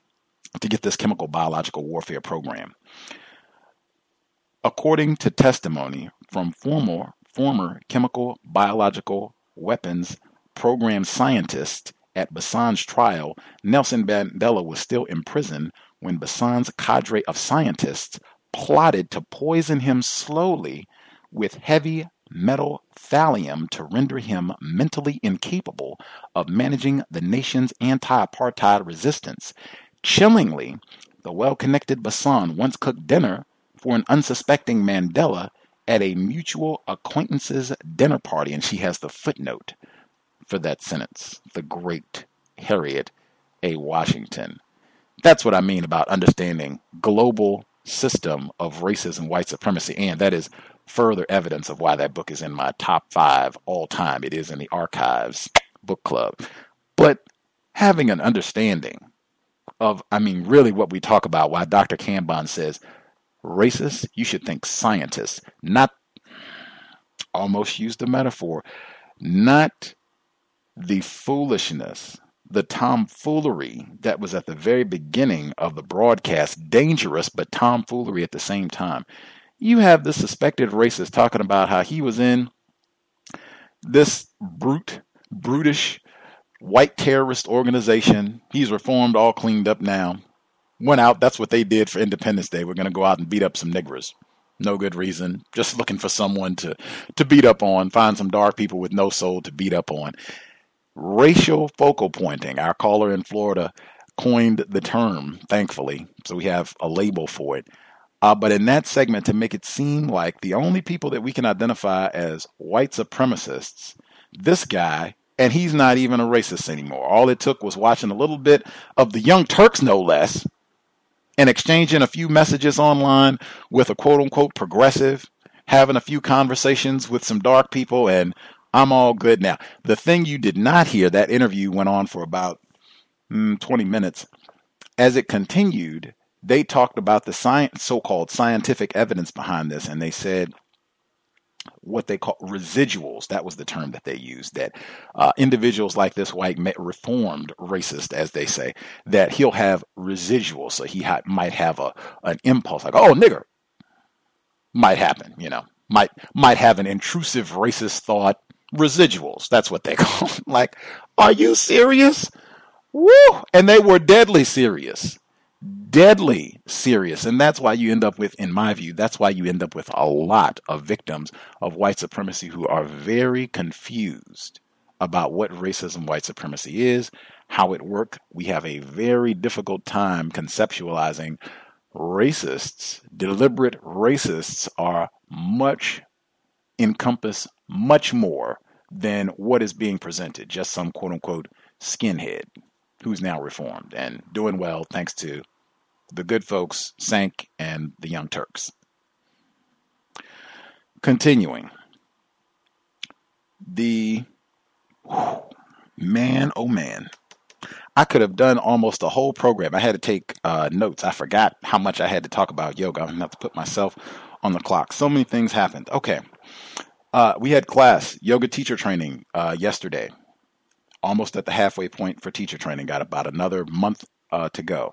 to get this chemical biological warfare program. According to testimony from former chemical biological weapons program scientists at Bassan's trial, Nelson Mandela was still in prison when Bassan's cadre of scientists plotted to poison him slowly with heavy metal thallium to render him mentally incapable of managing the nation's anti-apartheid resistance. Chillingly, the well-connected Bassan once cooked dinner for an unsuspecting Mandela at a mutual acquaintance's dinner party, and she has the footnote for that sentence. The great Harith A. Washington. That's what I mean about understanding global system of racism, white supremacy, and that is further evidence of why that book is in my top 5 all time. It is in the Archives book club. But having an understanding of, really what we talk about, why Dr. Kanban says, racist, you should think scientists, not, almost use the metaphor, not the foolishness, the tomfoolery that was at the very beginning of the broadcast, dangerous, but tomfoolery at the same time. You have the suspected racist talking about how he was in this brutish, white terrorist organization. He's reformed, all cleaned up now. Went out, that's what they did for Independence Day. We're going to go out and beat up some niggers. No good reason. Just looking for someone to beat up on, find some dark people with no soul to beat up on. Racial focal pointing. Our caller in Florida coined the term, thankfully, so we have a label for it. But in that segment, to make it seem like the only people that we can identify as white supremacists, this guy, and he's not even a racist anymore. All it took was watching a little bit of the Young Turks, no less, and exchanging a few messages online with a quote-unquote progressive, having a few conversations with some dark people, and I'm all good now. The thing you did not hear, that interview went on for about 20 minutes. As it continued, they talked about the so-called scientific evidence behind this, and they said what they call residuals. That was the term that they used, that individuals like this white reformed racist, as they say, that he'll have residuals. So he might have an impulse like, oh, nigger, might happen, might have an intrusive racist thought. Residuals, that's what they call them. Like, are you serious? Woo! And they were deadly serious. And that's why you end up with, in my view, that's why you end up with a lot of victims of white supremacy who are very confused about what racism, white supremacy is, how it works. We have a very difficult time conceptualizing racists, deliberate racists, encompass much more than what is being presented. Just some quote unquote skinhead who's now reformed and doing well thanks to the good folks, Sank and the Young Turks. Continuing. Man, oh man. I could have done almost a whole program. I had to take notes. I forgot how much I had to talk about yoga. I'm going to have to put myself on the clock. So many things happened. Okay. We had class, yoga teacher training yesterday. Almost at the halfway point for teacher training. Got about another month to go.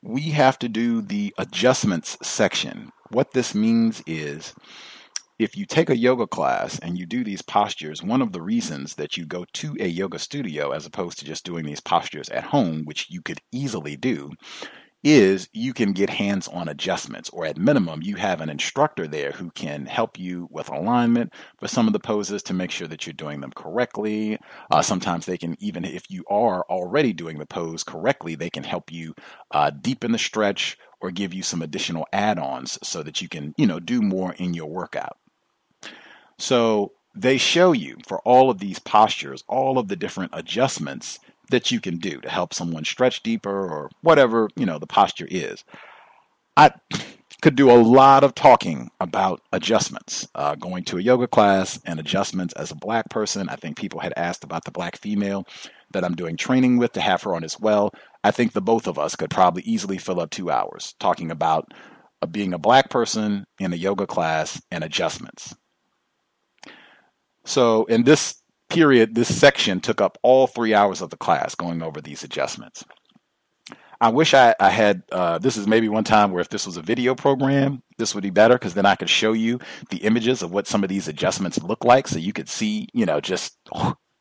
We have to do the adjustments section. What this means is, if you take a yoga class and you do these postures, one of the reasons that you go to a yoga studio as opposed to just doing these postures at home, which you could easily do, is you can get hands-on adjustments, or at minimum, you have an instructor there who can help you with alignment for some of the poses to make sure that you're doing them correctly. Sometimes they can, even if you are already doing the pose correctly, they can help you deepen the stretch or give you some additional add-ons so that you can, do more in your workout. So they show you for all of these postures, all of the different adjustments that you can do to help someone stretch deeper or whatever, the posture is. I could do a lot of talking about adjustments, going to a yoga class and adjustments as a Black person. I think people had asked about the Black female that I'm doing training with to have her on as well. I think the both of us could probably easily fill up 2 hours talking about being a Black person in a yoga class and adjustments. So in this period, this section took up all 3 hours of the class going over these adjustments. I wish I had, this is maybe one time where if this was a video program, this would be better, because then I could show you the images of what some of these adjustments look like so you could see, just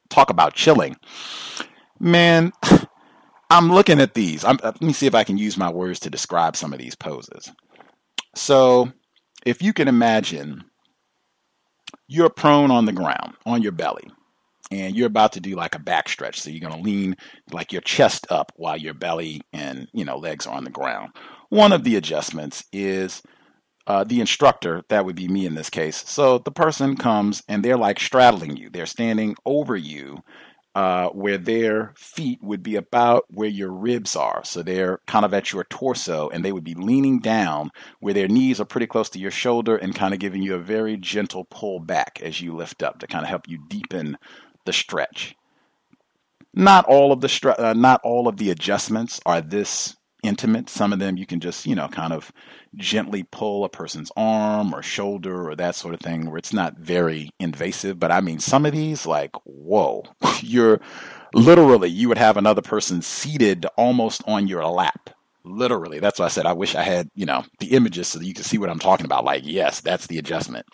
talk about chilling. Man, I'm looking at these. Let me see if I can use my words to describe some of these poses. So if you can imagine you're prone on the ground, on your belly, and you're about to do like a back stretch. So you're going to lean like your chest up while your belly and, legs are on the ground. One of the adjustments is the instructor, that would be me in this case. So the person comes and they're like straddling you. They're standing over you where their feet would be about where your ribs are. So they're kind of at your torso, and they would be leaning down where their knees are pretty close to your shoulder and kind of giving you a very gentle pull back as you lift up to kind of help you deepen the stretch. Not all of the adjustments are this intimate. Some of them you can just, kind of gently pull a person's arm or shoulder or that sort of thing where it's not very invasive. But I mean, some of these, like, whoa, you would have another person seated almost on your lap. Literally. That's why I said I wish I had, the images so that you can see what I'm talking about. Like, yes, that's the adjustment.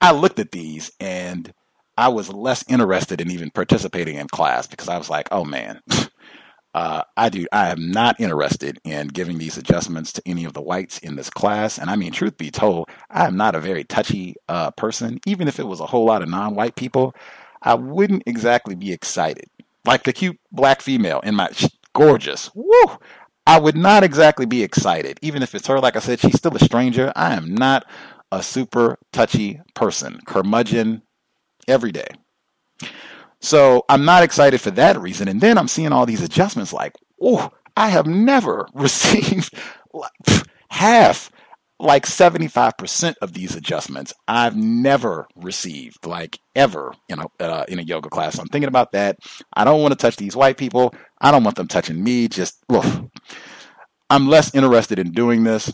I looked at these and I was less interested in even participating in class because I was like, oh man, I am not interested in giving these adjustments to any of the whites in this class. And I mean, truth be told, I am not a very touchy person. Even if it was a whole lot of non-white people, I wouldn't exactly be excited. Like the cute Black female in my gorgeous, woo! I would not exactly be excited. Even if it's her, like I said, she's still a stranger. I am not a super touchy person. Curmudgeon every day. So I'm not excited for that reason. And then I'm seeing all these adjustments like, oh, I have never received half, like 75% of these adjustments. I've never received, like, ever in a yoga class. I'm thinking about that. I don't want to touch these white people. I don't want them touching me. I'm less interested in doing this.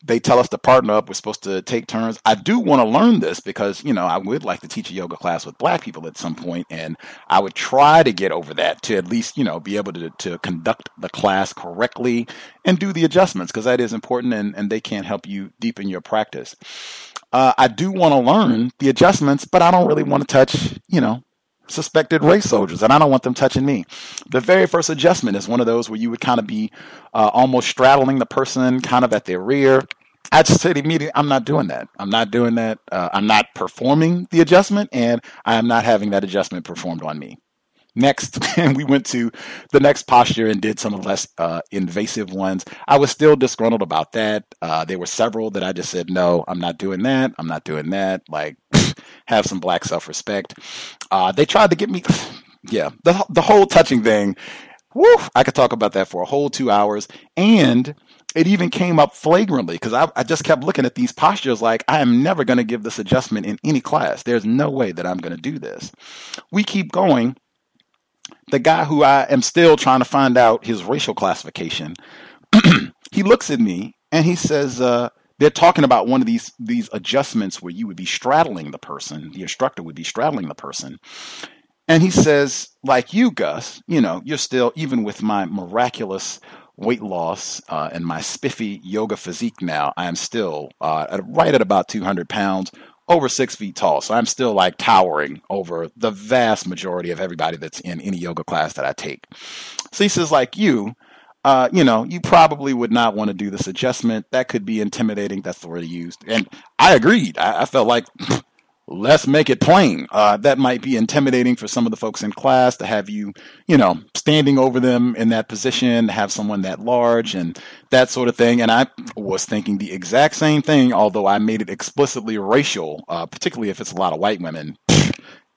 They tell us to partner up. We're supposed to take turns. I do want to learn this because, I would like to teach a yoga class with Black people at some point, and I would try to get over that to at least, be able to conduct the class correctly and do the adjustments, because that is important, and they can help you deepen your practice. I do want to learn the adjustments, but I don't really want to touch, suspected race soldiers, and I don't want them touching me. The very first adjustment is one of those where you would kind of be almost straddling the person kind of at their rear. I just said immediately, I'm not doing that. I'm not doing that. I'm not performing the adjustment, and I am not having that adjustment performed on me. Next, and we went to the next posture and did some of the less invasive ones. I was still disgruntled about that. There were several that I just said, no, I'm not doing that. I'm not doing that. Like, have some black self-respect. They tried to get me, yeah, the whole touching thing. Woo, I could talk about that for a whole 2 hours. And it even came up flagrantly because I just kept looking at these postures like, I am never going to give this adjustment in any class. There's no way that I'm going to do this. We keep going. The guy who I am still trying to find out his racial classification, he looks at me and he says, they're talking about one of these adjustments where you would be straddling the person. The instructor would be straddling the person. And he says, like you, Gus, you're still, even with my miraculous weight loss and my spiffy yoga physique now, I am still right at about 200 pounds, over 6 feet tall. So I'm still like towering over the vast majority of everybody that's in any yoga class that I take. So he says, like you probably would not want to do this adjustment. That could be intimidating. That's the word he used. And I agreed. I felt like, let's make it plain. That might be intimidating for some of the folks in class to have you, standing over them in that position, to have someone that large and that sort of thing. And I was thinking the exact same thing, although I made it explicitly racial, particularly if it's a lot of white women.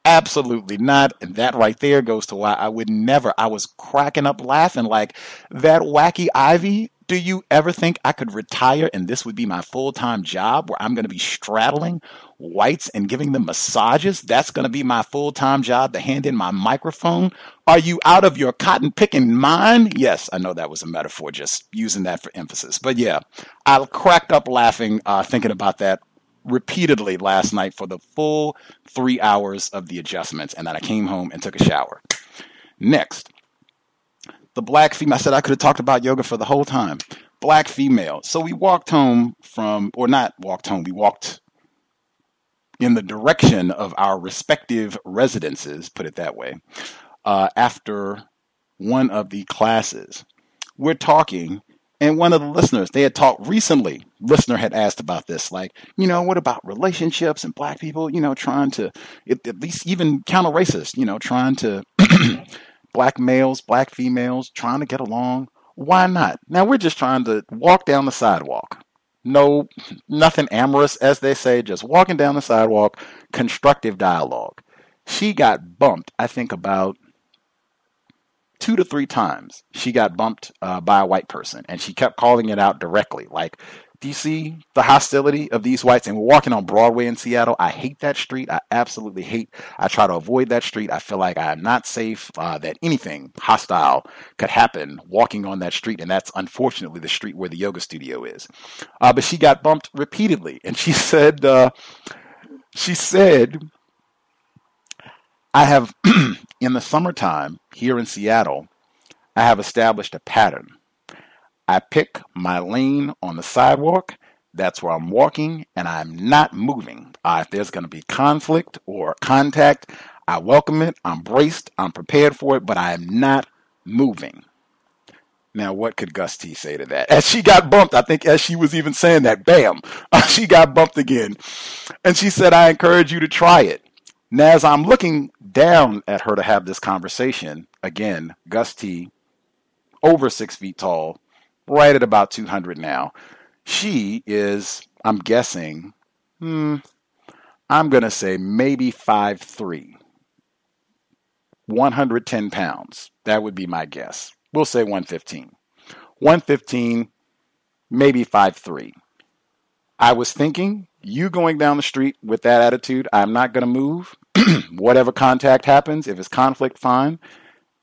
Absolutely not. And that right there goes to why I would never, I was cracking up laughing like, that wacky Ivy, do you ever think I could retire and this would be my full-time job where I'm going to be straddling whites and giving them massages? That's going to be my full-time job, to hand in my microphone? Are you out of your cotton-picking mind? Yes, I know that was a metaphor, just using that for emphasis. But yeah, I cracked up laughing thinking about that repeatedly last night for the full 3 hours of the adjustments, and then I came home and took a shower. Next, the black female. I said I could have talked about yoga for the whole time. Black female. So we walked home we walked in the direction of our respective residences, put it that way, after one of the classes. We're talking, and one of the listeners, they had talked recently, listener had asked about this, like, what about relationships and black people, trying to, at least even counter-racist, trying to, black males, black females, trying to get along. Why not? Now we're just trying to walk down the sidewalk. No, nothing amorous, as they say, just walking down the sidewalk, constructive dialogue. She got bumped, I think, about 2 to 3 times. She got bumped by a white person, and she kept calling it out directly. Like, do you see the hostility of these whites? And we're walking on Broadway in Seattle. I hate that street. I absolutely hate. I try to avoid that street. I feel like I am not safe, that anything hostile could happen walking on that street. And that's unfortunately the street where the yoga studio is. But she got bumped repeatedly. And she said, I have, in the summertime here in Seattle, I have established a pattern. I pick my lane on the sidewalk. That's where I'm walking, and I'm not moving. If there's going to be conflict or contact, I welcome it. I'm braced. I'm prepared for it, but I am not moving. Now, what could Gus T say to that? As she got bumped, I think as she was even saying that, bam, she got bumped again. And she said, I encourage you to try it. Now, as I'm looking down at her to have this conversation, again, Gus T, over 6 feet tall, right at about 200 now. She is, I'm guessing, I'm going to say maybe 5'3", 110 pounds. That would be my guess. We'll say 115. 115, maybe 5'3". I was thinking, you going down the street with that attitude, I'm not going to move. Whatever contact happens, if it's conflict, fine.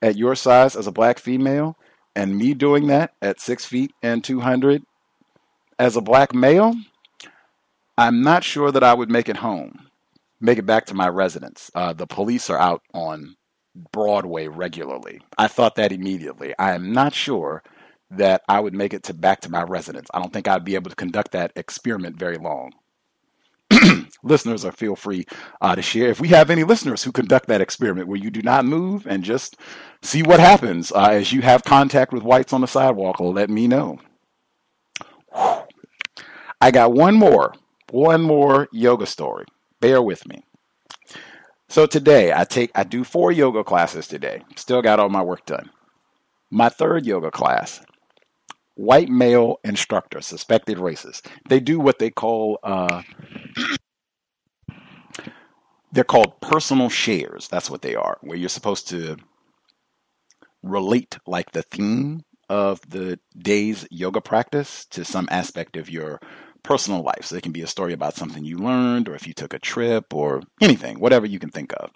At your size as a black female, and me doing that at 6 feet and 200 as a black male, I'm not sure that I would make it home, make it back to my residence. The police are out on Broadway regularly. I thought that immediately. I am not sure that I would make it back to my residence. I don't think I'd be able to conduct that experiment very long. Listeners feel free to share. If we have any listeners who conduct that experiment where you do not move and just see what happens as you have contact with whites on the sidewalk, let me know. I got one more yoga story. Bear with me. So today I do 4 yoga classes today. Still got all my work done. My 3rd yoga class, white male instructor, suspected racist. They do what they call, they're called personal shares. That's what they are, where you're supposed to relate like the theme of the day's yoga practice to some aspect of your personal life. So it can be a story about something you learned, or if you took a trip, or anything, whatever you can think of.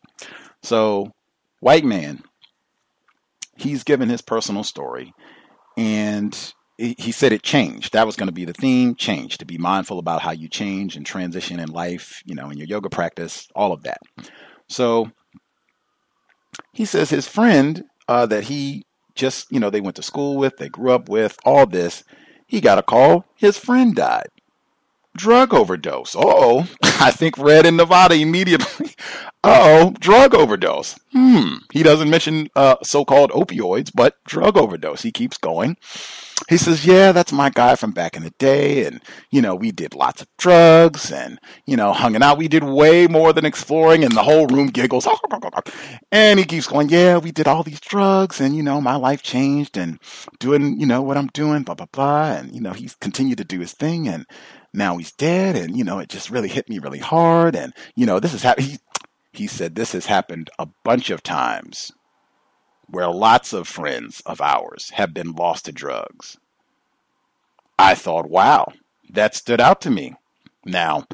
So, white man, he's given his personal story, and he said it changed. That was going to be the theme, change, to be mindful about how you change and transition in life, in your yoga practice, all of that. So he says his friend that he just, they went to school with, they grew up with, all this, he got a call, his friend died. Drug overdose. Uh-oh. I think Red in Nevada immediately. Uh-oh, drug overdose. He doesn't mention so-called opioids, but drug overdose. He keeps going. He says, yeah, that's my guy from back in the day. And, we did lots of drugs and, hung out. We did way more than exploring, and the whole room giggles. And he keeps going, yeah, we did all these drugs and, my life changed and doing, what I'm doing, blah, blah, blah. And, he's continued to do his thing, and now he's dead. And, it just really hit me really hard. And, this is happening. He said this has happened a bunch of times where lots of friends of ours have been lost to drugs. I thought, wow, that stood out to me. Now,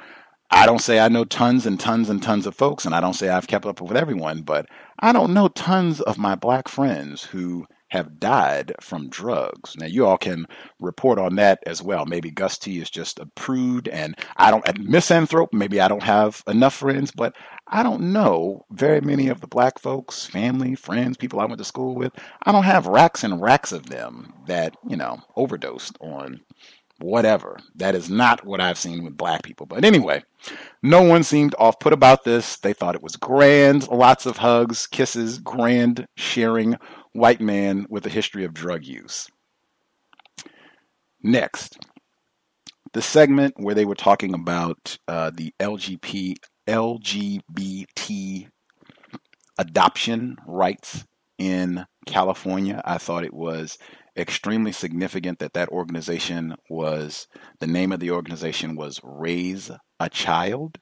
I don't say I know tons and tons and tons of folks, and I don't say I've kept up with everyone, but I don't know tons of my black friends who have died from drugs. Now, you all can report on that as well. Maybe Gus T is just a prude, and misanthrope. Maybe I don't have enough friends, but I don't know very many of the black folks, family, friends, people I went to school with. I don't have racks and racks of them that, overdosed on whatever. That is not what I've seen with black people. But anyway, no one seemed off-put about this. They thought it was grand. Lots of hugs, kisses, grand sharing white man with a history of drug use. Next, the segment where they were talking about the LGBT adoption rights in California. I thought it was extremely significant that organization the name of the organization was Raise a Child.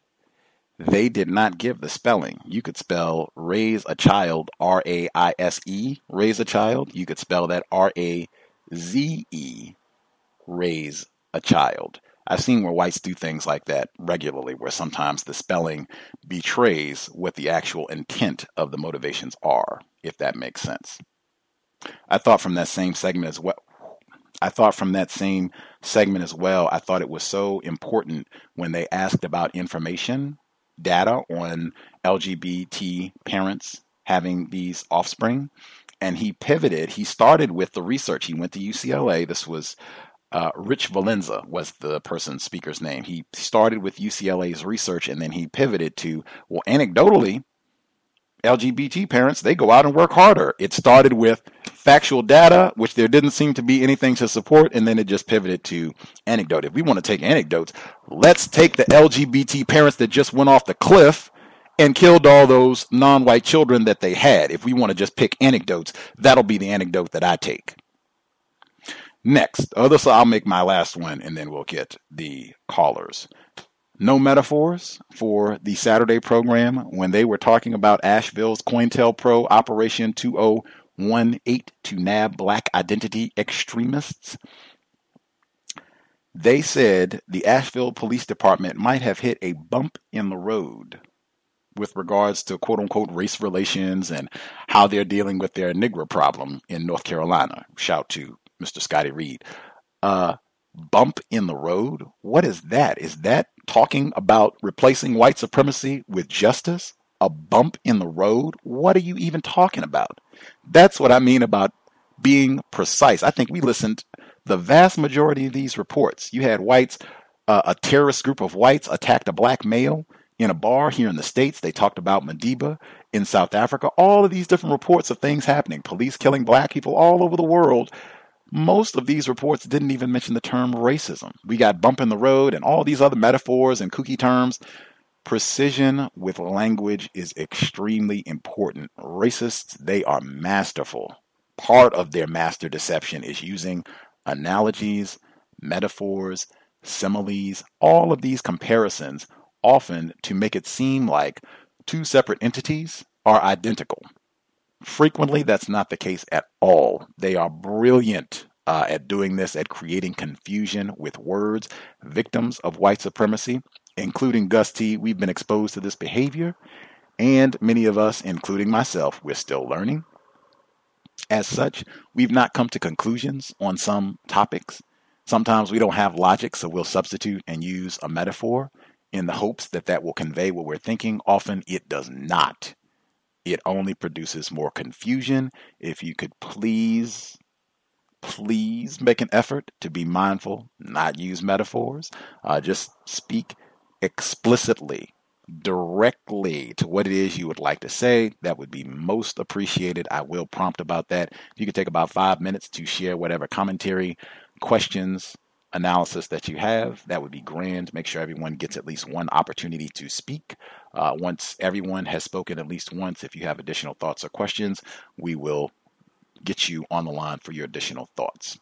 They did not give the spelling. You could spell Raise a Child, R-A-I-S-E, Raise a Child. You could spell that R-A-Z-E, Raise a Child. I've seen where whites do things like that regularly, where sometimes the spelling betrays what the actual intent of the motivations are, if that makes sense. I thought from that same segment as well, I thought it was so important when they asked about information, data on LGBT parents having these offspring. And he pivoted. He started with the research. He went to UCLA. This was Rich Valenza was the speaker's name. He started with UCLA's research, and then he pivoted to, well, anecdotally, LGBT parents, they go out and work harder. It started with factual data, which there didn't seem to be anything to support, and then it just pivoted to anecdote. If we want to take anecdotes, let's take the LGBT parents that just went off the cliff and killed all those non-white children that they had. If we want to just pick anecdotes, that'll be the anecdote that I take. Next, so I'll make my last one, and then we'll get the callers. No metaphors for the Saturday program when they were talking about Asheville's COINTELPRO Operation 2018 to nab black identity extremists. They said the Asheville Police Department might have hit a bump in the road with regards to quote-unquote race relations and how they're dealing with their Negro problem in North Carolina. Shout to Mr. Scotty Reed. Bump in the road? What is that? Is that talking about replacing white supremacy with justice? A bump in the road? What are you even talking about? That's what I mean about being precise. I think we listened the vast majority of these reports. You had whites, a terrorist group of whites attacked a black male in a bar here in the States. They talked about Madiba in South Africa. All of these different reports of things happening. Police killing black people all over the world. Most of these reports didn't even mention the term racism. We got bump in the road and all these other metaphors and kooky terms. Precision with language is extremely important. Racists, they are masterful. Part of their master deception is using analogies, metaphors, similes, all of these comparisons, often to make it seem like two separate entities are identical. Frequently, that's not the case at all. They are brilliant at doing this, at creating confusion with words. Victims of white supremacy, including Gus T, we've been exposed to this behavior, and many of us, including myself, we're still learning. As such, we've not come to conclusions on some topics. Sometimes we don't have logic, so we'll substitute and use a metaphor in the hopes that that will convey what we're thinking. Often it does not. It only produces more confusion. If you could please make an effort to be mindful, not use metaphors. Just speak explicitly, directly to what it is you would like to say. That would be most appreciated. I will prompt about that. If you could take about 5 minutes to share whatever commentary, questions, analysis that you have, that would be grand. Make sure everyone gets at least one opportunity to speak. Once everyone has spoken at least once, if you have additional thoughts or questions, we will get you on the line for your additional thoughts.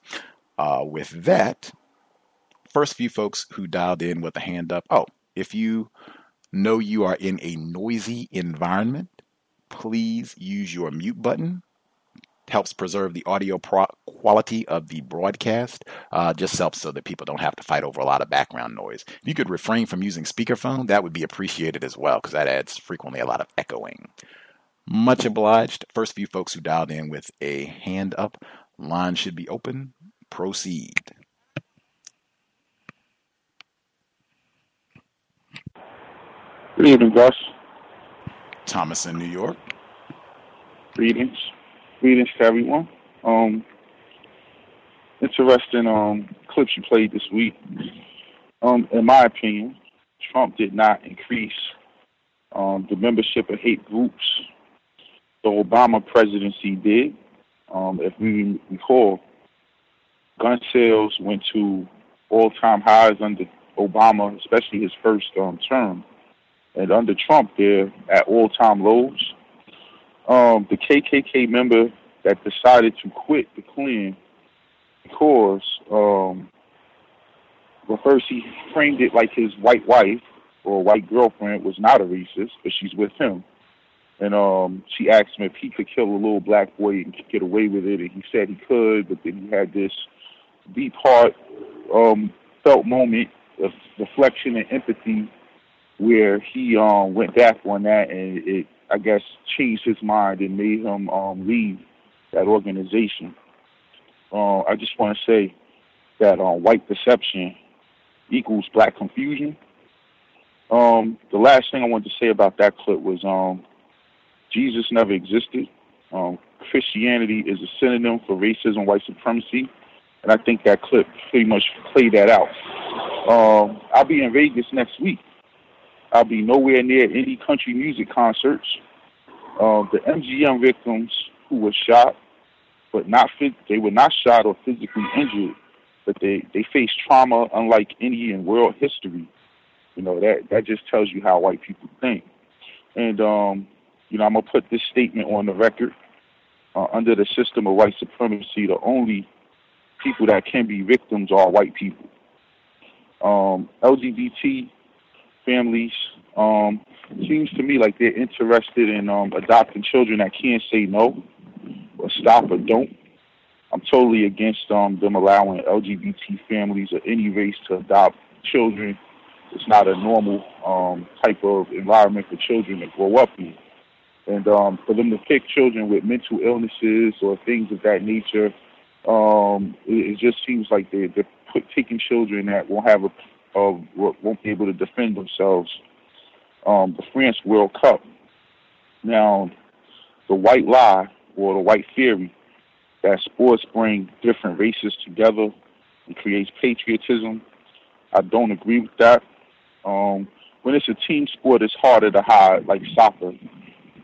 With that, first few folks who dialed in with a hand up. Oh, if you know you are in a noisy environment, please use your mute button. Helps preserve the audio quality of the broadcast. Just helps so that people don't have to fight over a lot of background noise. If you could refrain from using speakerphone, that would be appreciated as well, because that adds frequently a lot of echoing. Much obliged. First few folks who dialed in with a hand up. Line should be open. Proceed. Good evening, Gus. Thomas in New York. Greetings to everyone. Interesting clips you played this week. In my opinion, Trump did not increase the membership of hate groups. The Obama presidency did. If we recall, gun sales went to all-time highs under Obama, especially his first term. And under Trump, they're at all-time lows. The KKK member that decided to quit the Klan because, well, first he framed it like his white wife or white girlfriend was not a racist, but she's with him. And she asked him if he could kill a little black boy and get away with it, and he said he could, but then he had this deep heart, felt moment of reflection and empathy where he went back on that, and it, I guess, changed his mind and made him leave that organization. I just want to say that white deception equals black confusion. The last thing I wanted to say about that clip was Jesus never existed. Christianity is a synonym for racism, white supremacy, and I think that clip pretty much played that out. I'll be in Vegas next week. I'll be nowhere near any country music concerts. The MGM victims who were shot, but they were not shot or physically injured, but they faced trauma unlike any in world history. You know, that just tells you how white people think. And, you know, I'm going to put this statement on the record. Under the system of white supremacy, the only people that can be victims are white people. LGBT families, seems to me like they're interested in adopting children that can't say no or stop or don't. I'm totally against them allowing LGBT families of any race to adopt children. It's not a normal type of environment for children to grow up in. And for them to pick children with mental illnesses or things of that nature, it just seems like they're taking children that won't be able to defend themselves. The France World Cup. Now, the white lie or the white theory that sports bring different races together and creates patriotism, I don't agree with that. When it's a team sport, it's harder to hide, like soccer.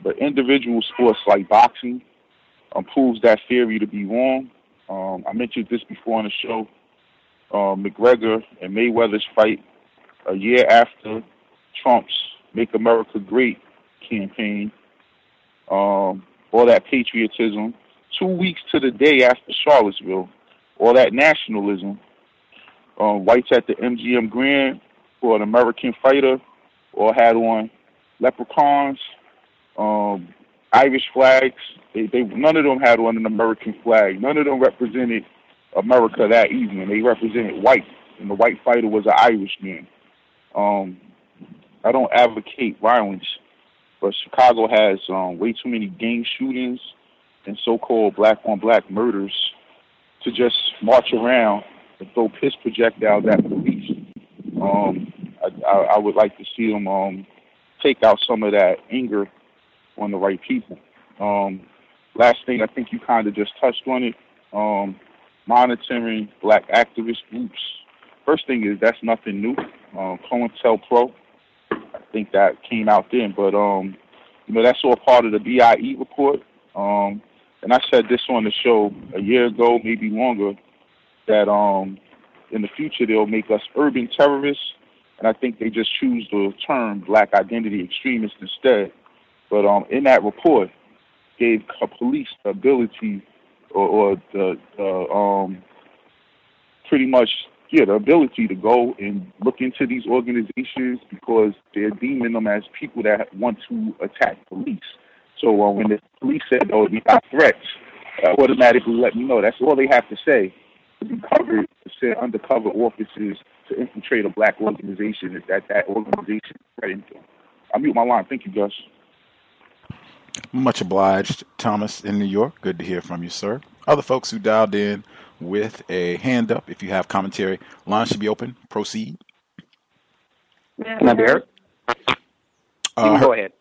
But individual sports like boxing proves that theory to be wrong. I mentioned this before on the show. McGregor and Mayweather's fight a year after Trump's Make America Great campaign, all that patriotism. 2 weeks to the day after Charlottesville, all that nationalism. Whites at the MGM Grand for an American fighter, or had on leprechauns, Irish flags. They none of them had on an American flag. None of them represented America that evening. They represented white, and the white fighter was an Irishman. I don't advocate violence, but Chicago has way too many gang shootings and so-called black-on-black murders to just march around and throw piss projectiles at police. I would like to see them take out some of that anger on the right people. Last thing, I think you kind of just touched on it, monitoring black activist groups. First thing is that's nothing new. COINTELPRO, I think that came out then, but that's all part of the BIE report. And I said this on the show a year ago, maybe longer, that in the future they'll make us urban terrorists, and I think they just choose the term black identity extremists instead. But in that report, gave police the ability, or the pretty much, the ability to go and look into these organizations because they're deeming them as people that want to attack police. So when the police said, "Oh, we got threats," automatically let me know. That's all they have to say to be covered, to send undercover officers to infiltrate a black organization is that organization is threatening them. I'll mute my line. Thank you, Gus. Much obliged, Thomas in New York. Good to hear from you, sir. Other folks who dialed in with a hand up, if you have commentary, line should be open. Proceed. Can I be heard? You can go ahead.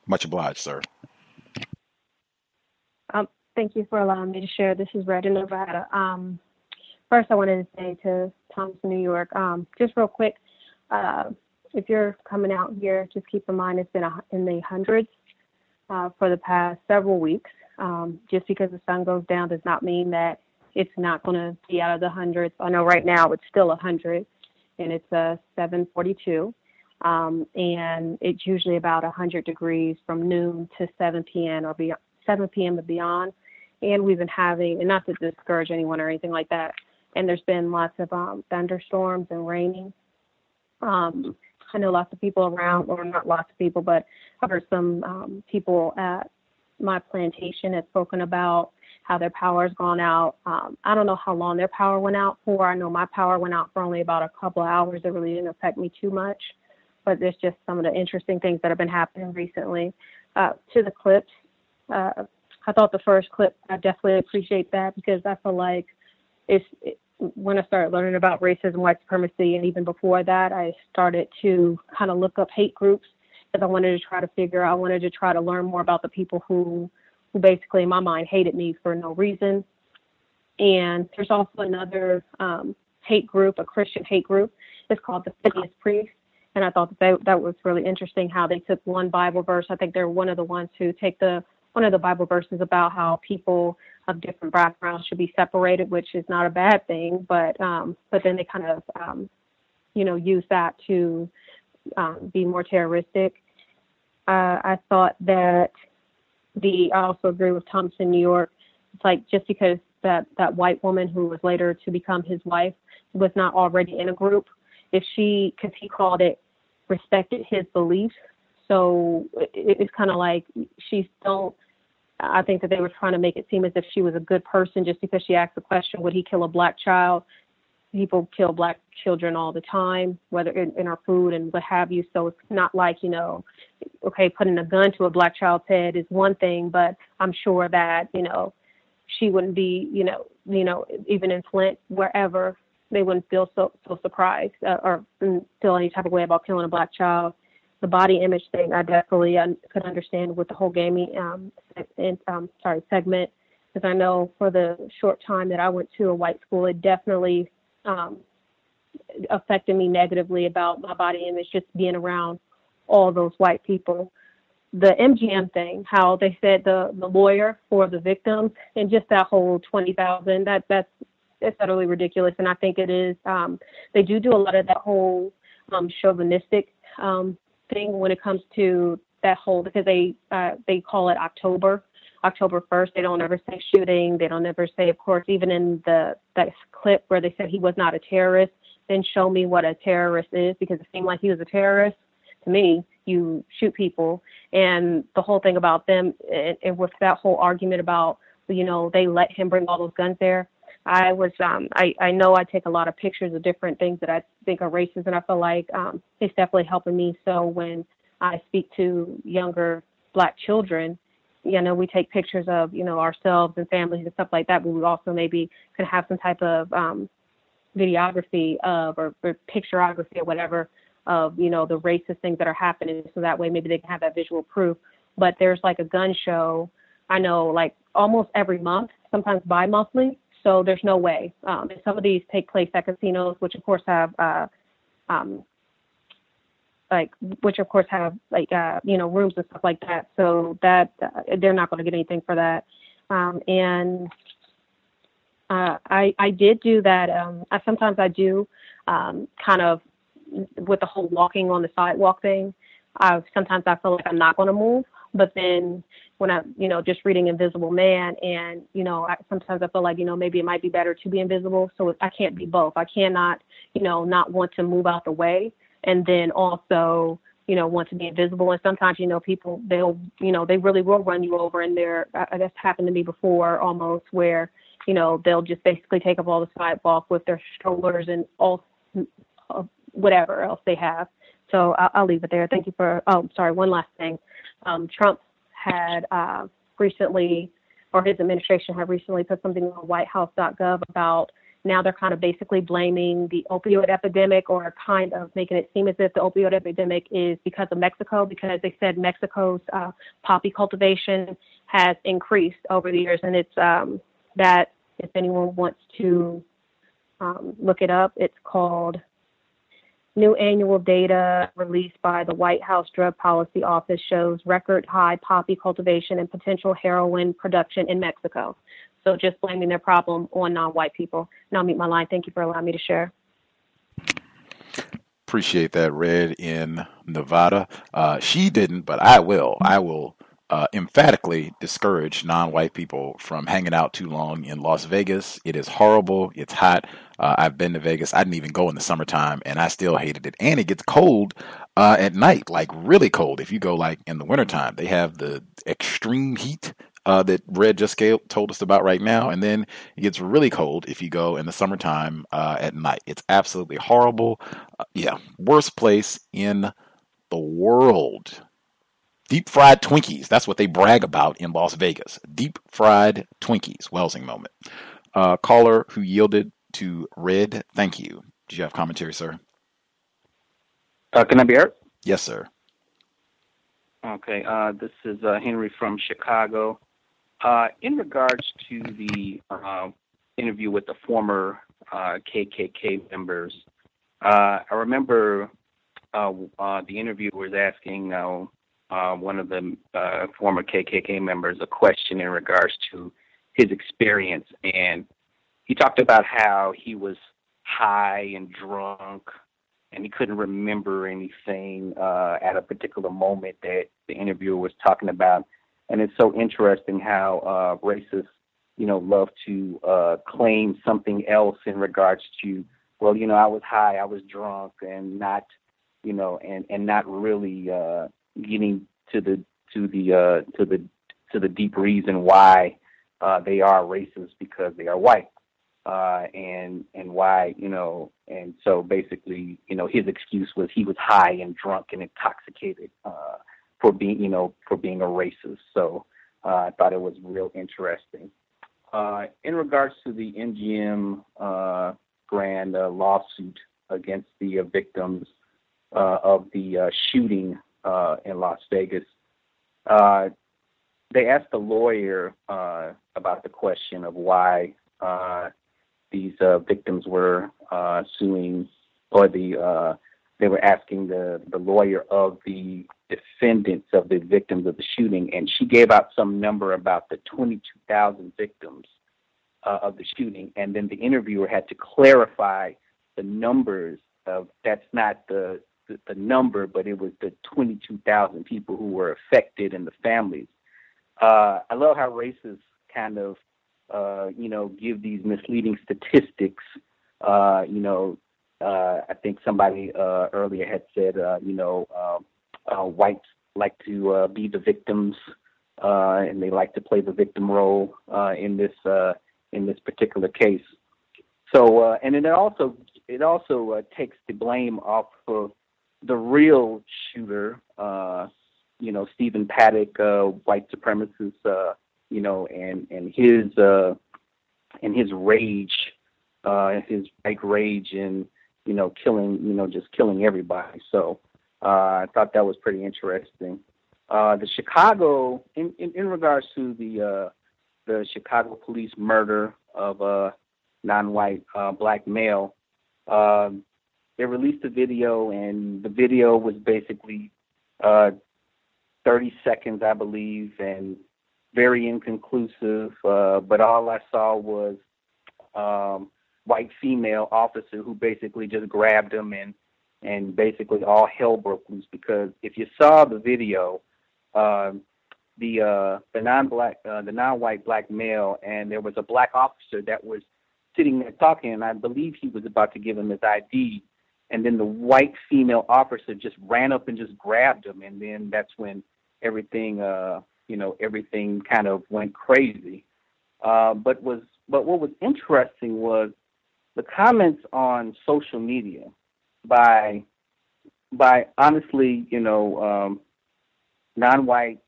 Much obliged, sir. Thank you for allowing me to share. This is Red in Nevada. First, I wanted to say to Thomas in New York, just real quick, if you're coming out here, just keep in mind it's been in the hundreds for the past several weeks. Just because the sun goes down does not mean that it's not going to be out of the hundreds. I know right now it's still 100, and it's 7:42. And it's usually about 100 degrees from noon to 7 p.m. or 7 p.m. and beyond. And we've been having, and not to discourage anyone or anything like that, and there's been lots of thunderstorms and raining. I know lots of people around, or not lots of people, but I've heard some people at my plantation have spoken about how their power's gone out. I don't know how long their power went out for. I know my power went out for only about a couple of hours. It really didn't affect me too much. But there's just some of the interesting things that have been happening recently. To the clips, I thought the first clip, I definitely appreciate that because I feel like when I started learning about racism, white supremacy, and even before that, I started to kind of look up hate groups because I wanted to try to learn more about the people who basically, in my mind, hated me for no reason. And there's also another hate group, a Christian hate group. It's called the Phineas Priest. And I thought that was really interesting how they took one Bible verse. I think they're one of the ones who take one of the Bible verses about how people of different backgrounds should be separated, which is not a bad thing. But then they kind of, use that to be more terroristic. I thought that I also agree with Thomas in New York. It's like just because that white woman who was later to become his wife was not already in a group, because he called it respected his beliefs. So it's kind of like I think that they were trying to make it seem as if she was a good person just because she asked the question, would he kill a black child? People kill black children all the time, whether in our food and what have you. So it's not like, putting a gun to a black child's head is one thing, but I'm sure that, she wouldn't be, even in Flint, wherever, they wouldn't feel so surprised or feel any type of way about killing a black child. The body image thing, I definitely could understand with the whole gaming segment, because I know for the short time that I went to a white school, it definitely affected me negatively about my body image, just being around all those white people. The MGM thing, how they said the lawyer for the victims, and just that whole $20,000, it's utterly ridiculous. And I think it is, they do a lot of that whole chauvinistic thing when it comes to that whole, because they call it October 1st. They don't ever say shooting. They don't ever say, of course, even in that clip where they said he was not a terrorist, then show me what a terrorist is, because it seemed like he was a terrorist. To me, you shoot people. And the whole thing about them, and with that whole argument about, they let him bring all those guns there. I know I take a lot of pictures of different things that I think are racist, and I feel like it's definitely helping me. So when I speak to younger Black children, we take pictures of, ourselves and families and stuff like that, but we also maybe could have some type of videography of, or pictureography or whatever of, the racist things that are happening. So that way maybe they can have that visual proof. But there's like a gun show, I know, like almost every month, sometimes bi-monthly. So there's no way. And some of these take place at casinos, which of course have, rooms and stuff like that. So that they're not going to get anything for that. I did do that. Sometimes I do kind of with the whole walking on the sidewalk thing. Sometimes I feel like I'm not going to move, but then when I'm, just reading Invisible Man, and, sometimes I feel like, maybe it might be better to be invisible. So I can't be both. I cannot, not want to move out the way, and then also, want to be invisible. And sometimes, people, they'll, they really will run you over, and that's happened to me before almost, where, they'll just basically take up all the sidewalk with their strollers and all whatever else they have. So I'll leave it there. Thank you for, one last thing. Trump had recently, or his administration had recently put something on whitehouse.gov about, now they're kind of basically blaming the opioid epidemic, or kind of making it seem as if the opioid epidemic is because of Mexico, because they said Mexico's poppy cultivation has increased over the years. And it's that, if anyone wants to look it up, it's called New Annual Data Released by the White House Drug Policy Office Shows Record High Poppy Cultivation and Potential Heroin Production in Mexico. So just blaming their problem on non-white people. Now I'll mute my line. Thank you for allowing me to share. Appreciate that, Red in Nevada. She didn't, but I will. I will emphatically discourage non-white people from hanging out too long in Las Vegas. It is horrible. It's hot. I've been to Vegas. I didn't even go in the summertime, and I still hated it. And it gets cold at night, like really cold. If you go like in the wintertime, they have the extreme heat that Red just told us about right now. And then it gets really cold if you go in the summertime at night. It's absolutely horrible. Worst place in the world. Deep fried Twinkies. That's what they brag about in Las Vegas. Deep fried Twinkies. Welsing moment. Caller who yielded to Red, thank you. Do you have commentary, sir? Can I be heard? Yes, sir. Okay. This is Henry from Chicago. In regards to the interview with the former KKK members, I remember the interviewer was asking one of the former KKK members a question in regards to his experience, and he talked about how he was high and drunk, and he couldn't remember anything at a particular moment that the interviewer was talking about. And it's so interesting how racists, love to claim something else in regards to, well, I was high, I was drunk, and not, and not really getting to the deep reason why they are racist, because they are white. And why, and so basically, his excuse was he was high and drunk and intoxicated for being a racist. So I thought it was real interesting. In regards to the MGM Grand lawsuit against the victims of the shooting in Las Vegas, they asked the lawyer about the question of why these victims were suing, or they were asking the lawyer of the defendants of the victims of the shooting, and she gave out some number about the 22,000 victims of the shooting, and then the interviewer had to clarify the numbers of that's not the the number, but it was the 22,000 people who were affected and the families. I love how racists kind of, give these misleading statistics. I think somebody earlier had said, whites like to be the victims, and they like to play the victim role in this particular case. So, and then it also takes the blame off of the real shooter, Stephen Paddock, white supremacist, and his rage, his white rage, and killing everybody. So I thought that was pretty interesting. The Chicago, in regards to the Chicago police murder of a non-white black male, they released a video, and the video was basically 30 seconds, I believe, and very inconclusive. But all I saw was white female officer who basically just grabbed him, and basically all hell broke loose. Because if you saw the video, the non-white black male, and there was a black officer that was sitting there talking, and I believe he was about to give him his ID, and then the white female officer just ran up and just grabbed him, and then that's when everything kind of went crazy. But what was interesting was the comments on social media by honestly, non-white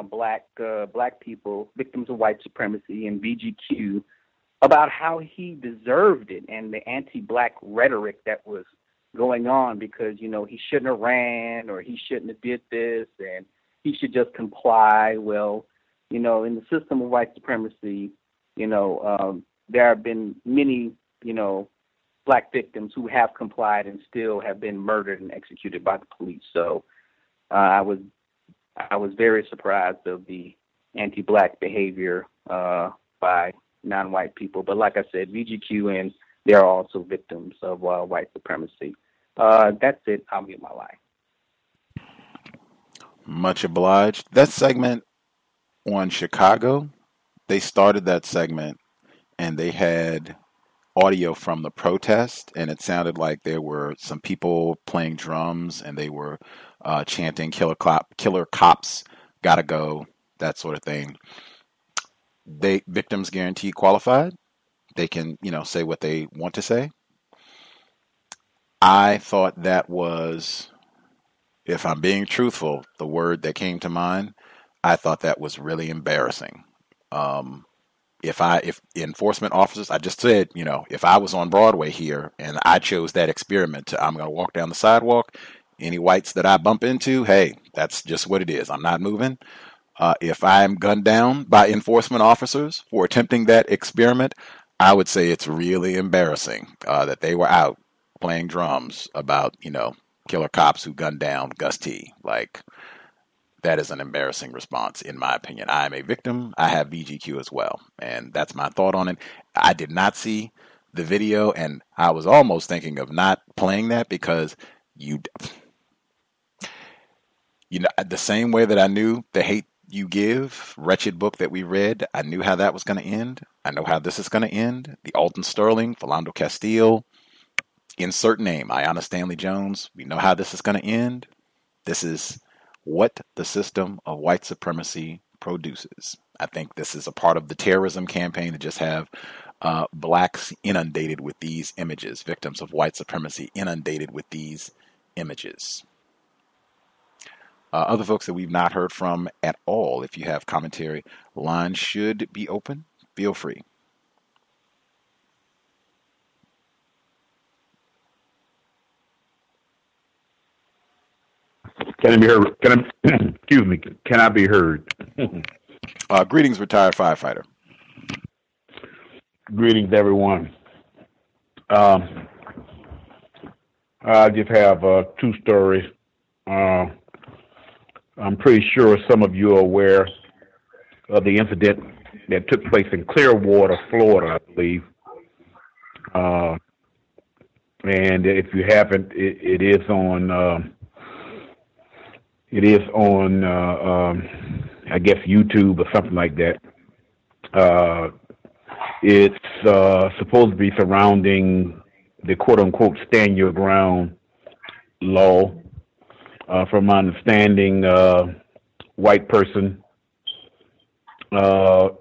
black people, victims of white supremacy, and VGQ, about how he deserved it, and the anti-black rhetoric that was going on, because he shouldn't have ran, or he shouldn't have did this, and he should just comply. Well, in the system of white supremacy, there have been many, black victims who have complied and still have been murdered and executed by the police. So I was very surprised of the anti-black behavior by non-white people. But like I said, VGQ, and they are also victims of white supremacy. That's it. I'll mute my line. Much obliged. That segment on Chicago, they started that segment and they had audio from the protest, and it sounded like there were some people playing drums, and they were chanting killer cops gotta go, that sort of thing. Victims guarantee qualified. They can, say what they want to say. I thought that was, if I'm being truthful, the word that came to mind, I thought that was really embarrassing. If enforcement officers, I just said, if I was on Broadway here and I chose that experiment I'm going to walk down the sidewalk, any whites that I bump into, hey, that's just what it is. I'm not moving. If I'm gunned down by enforcement officers for attempting that experiment, I would say it's really embarrassing that they were out playing drums about, killer cops who gunned down Gus T. Like, that is an embarrassing response, in my opinion. I am a victim. I have VGQ as well. And that's my thought on it. I did not see the video, and I was almost thinking of not playing that because the same way that I knew The Hate You Give, wretched book that we read, I knew how that was going to end. I know how this is going to end. The Alton Sterling, Philando Castile, insert name, Ayanna Stanley Jones. We know how this is going to end. This is what the system of white supremacy produces. I think this is a part of the terrorism campaign to just have blacks inundated with these images, victims of white supremacy inundated with these images. Other folks that we've not heard from at all, if you have commentary, lines should be open. Feel free. Can I be heard? Excuse me. Can I be heard? Greetings, retired firefighter. Greetings, everyone. I just have two stories. I'm pretty sure some of you are aware of the incident that took place in Clearwater, Florida, I believe. and if you haven't, it is on. I guess YouTube or something like that. It's supposed to be surrounding the quote-unquote stand your ground law. From my understanding, white person shot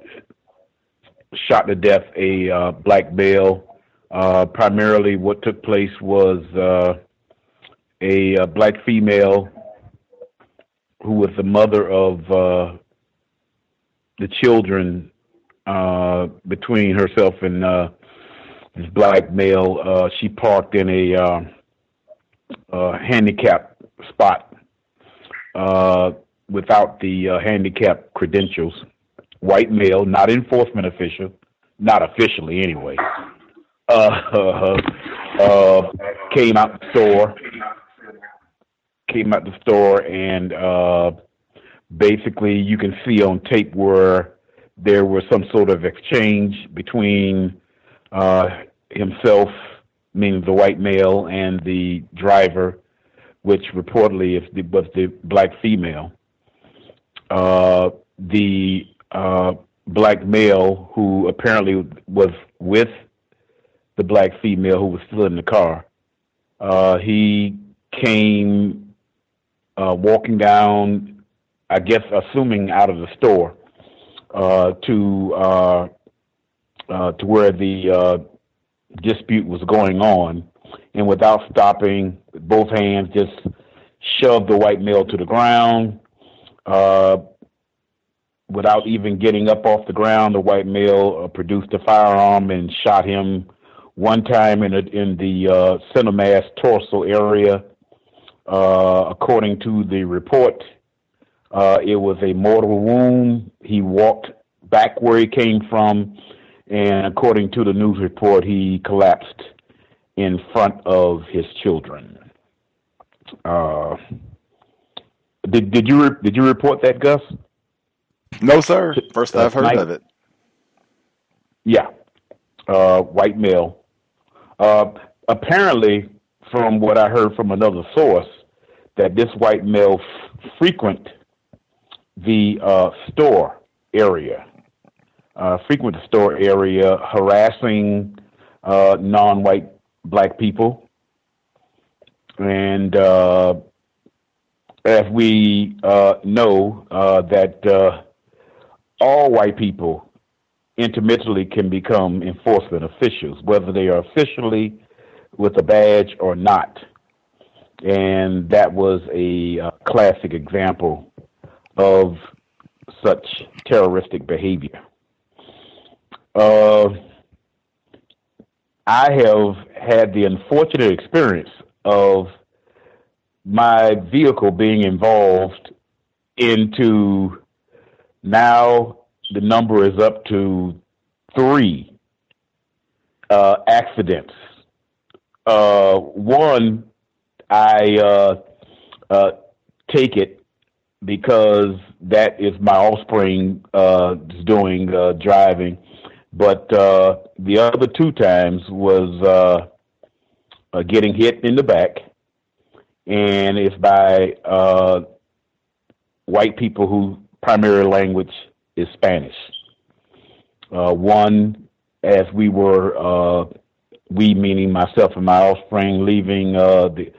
to death a black male. Primarily what took place was a black female who was the mother of the children between herself and this black male. She parked in a handicap spot without the handicap credentials. White male, not enforcement official, not officially anyway. Came out the store and basically you can see on tape where there was some sort of exchange between himself, meaning the white male, and the driver, which reportedly was the black female. The black male, who apparently was with the black female who was still in the car, he came walking down, I guess assuming out of the store, to where the dispute was going on, and without stopping, with both hands just shoved the white male to the ground. Without even getting up off the ground, the white male produced a firearm and shot him one time in the center mass torso area. According to the report, it was a mortal wound. He walked back where he came from, and according to the news report, he collapsed in front of his children. Did you report that, Gus? No, sir. First I've heard of it. Yeah, white male. Apparently, from what I heard from another source, that this white male frequent the store area, harassing non-white black people, and as we know, that all white people intermittently can become enforcement officials, whether they are officially with a badge or not. And that was a classic example of such terroristic behavior. I have had the unfortunate experience of my vehicle being involved into, now the number is up to 3 accidents. One, I take it because that is my offspring doing driving, but the other 2 times was getting hit in the back, and it's by white people whose primary language is Spanish. One, as we were, we meaning myself and my offspring, leaving the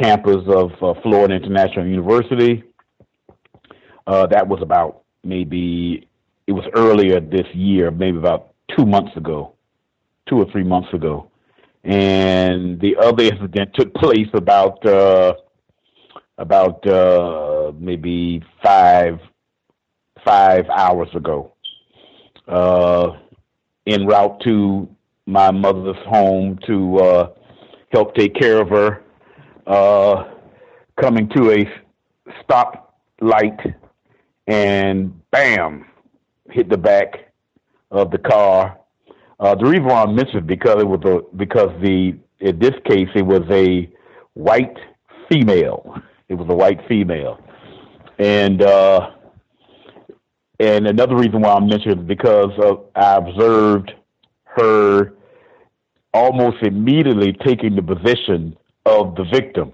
campus of Florida International University. That was about it was earlier this year, maybe about 2 months ago, 2 or 3 months ago. And the other incident took place about maybe 5 hours ago, en route to my mother's home to help take care of her, coming to a stop light, and bam, hit the back of the car. The reason why I mentioned it in this case it was a white female. It was a white female, and another reason why I mentioned it because I observed her almost immediately taking the position of the victim.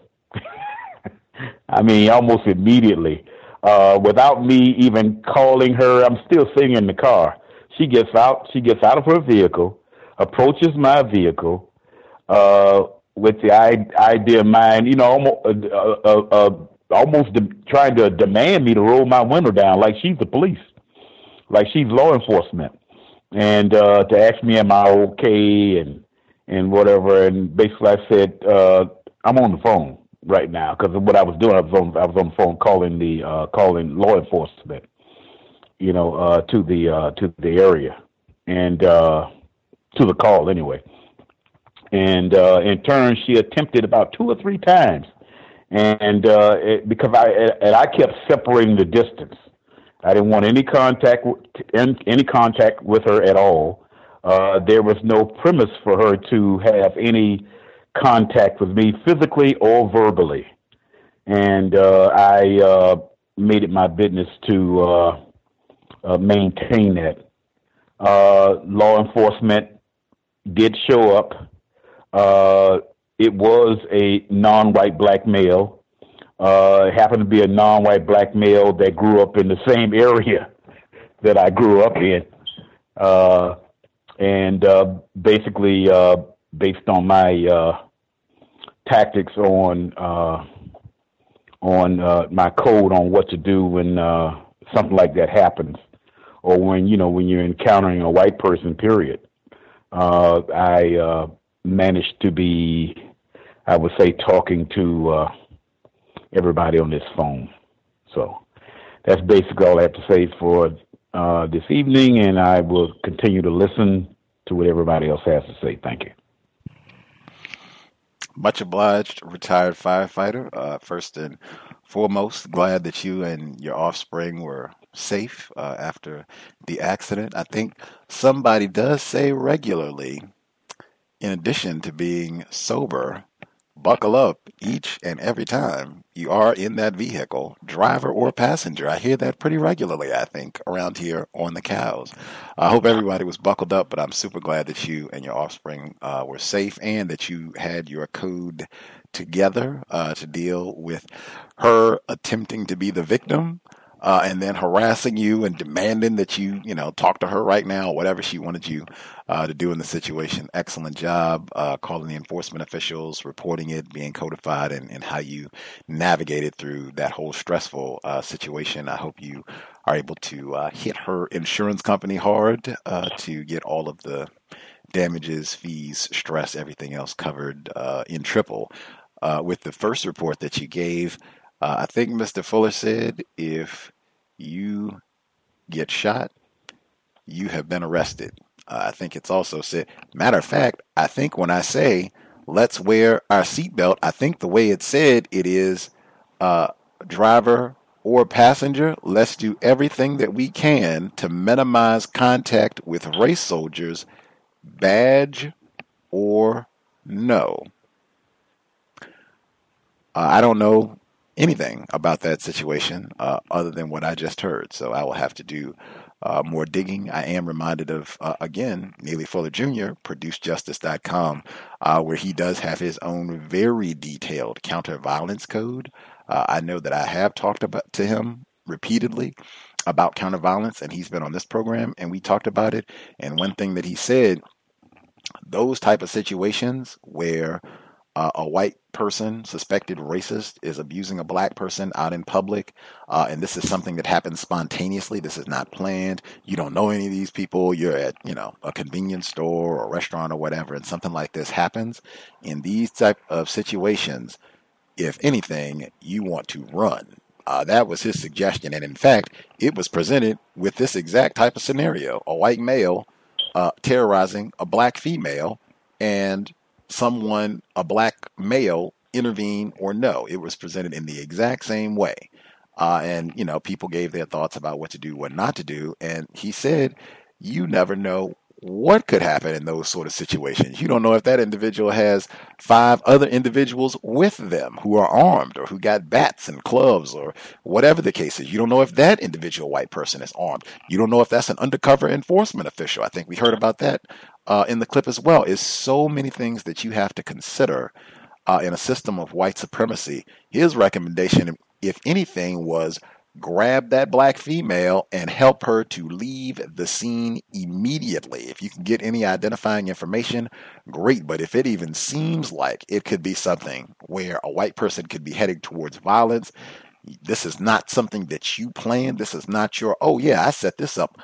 I mean, almost immediately, without me even calling her. I'm still sitting in the car. She gets out. She gets out of her vehicle, approaches my vehicle, with the idea of mine, almost trying to demand me to roll my window down, like she's the police, like she's law enforcement, and to ask me, am I okay, and whatever. And basically, I said, I'm on the phone right now, because what I was doing, I was on the phone calling law enforcement, to the area, and to the call anyway. And in turn, she attempted about 2 or 3 times, and because I kept separating the distance. I didn't want any contact with her at all. There was no premise for her to have any contact with me physically or verbally, and I made it my business to maintain that. Law enforcement did show up. It was a non-white black male. It happened to be a non-white black male that grew up in the same area that I grew up in. And basically, based on my tactics on my code on what to do when something like that happens, or when you're encountering a white person, period. I managed to be, I would say, talking to everybody on this phone. So that's basically all I have to say for this evening, and I will continue to listen to what everybody else has to say. Thank you. Much obliged, retired firefighter. First and foremost, glad that you and your offspring were safe after the accident. I think somebody does say regularly, in addition to being sober, buckle up each and every time you are in that vehicle, driver or passenger. I hear that pretty regularly, I think, around here on the cows. I hope everybody was buckled up, but I'm super glad that you and your offspring were safe, and that you had your code together to deal with her attempting to be the victim, and then harassing you and demanding that you talk to her right now, or whatever she wanted you to do in the situation. Excellent job calling the enforcement officials, reporting it, being codified, and how you navigated through that whole stressful situation. I hope you are able to hit her insurance company hard to get all of the damages, fees, stress, everything else covered in triple. With the first report that you gave, I think Mr. Fuller said, if you get shot, you have been arrested. I think it's also said, matter of fact, I think when I say, let's wear our seatbelt, I think the way it's said, it is driver or passenger, let's do everything that we can to minimize contact with race soldiers, badge or no. I don't know anything about that situation other than what I just heard, so I will have to do more digging. I am reminded of, again, Neely Fuller Jr., ProduceJustice.com, where he does have his own very detailed counter-violence code. I know that I have talked to him repeatedly about counter-violence, and he's been on this program, and we talked about it. And one thing that he said, those type of situations where a white person, suspected racist, is abusing a black person out in public, and this is something that happens spontaneously. This is not planned. You don't know any of these people. You're at, a convenience store or a restaurant or whatever, and something like this happens. In these type of situations, if anything, you want to run. That was his suggestion, and in fact, it was presented with this exact type of scenario: a white male terrorizing a black female, and someone, a black male, intervene or no. It was presented in the exact same way. And people gave their thoughts about what to do, what not to do. And he said, you never know what could happen in those sort of situations. You don't know if that individual has 5 other individuals with them who are armed or who got bats and clubs or whatever the case is. You don't know if that individual white person is armed. You don't know if that's an undercover enforcement official. I think we heard about that in the clip as well. It's so many things that you have to consider in a system of white supremacy. His recommendation, if anything, was grab that black female and help her to leave the scene immediately. If you can get any identifying information, great. But if it even seems like it could be something where a white person could be heading towards violence, this is not something that you planned. This is not your, oh yeah, I set this up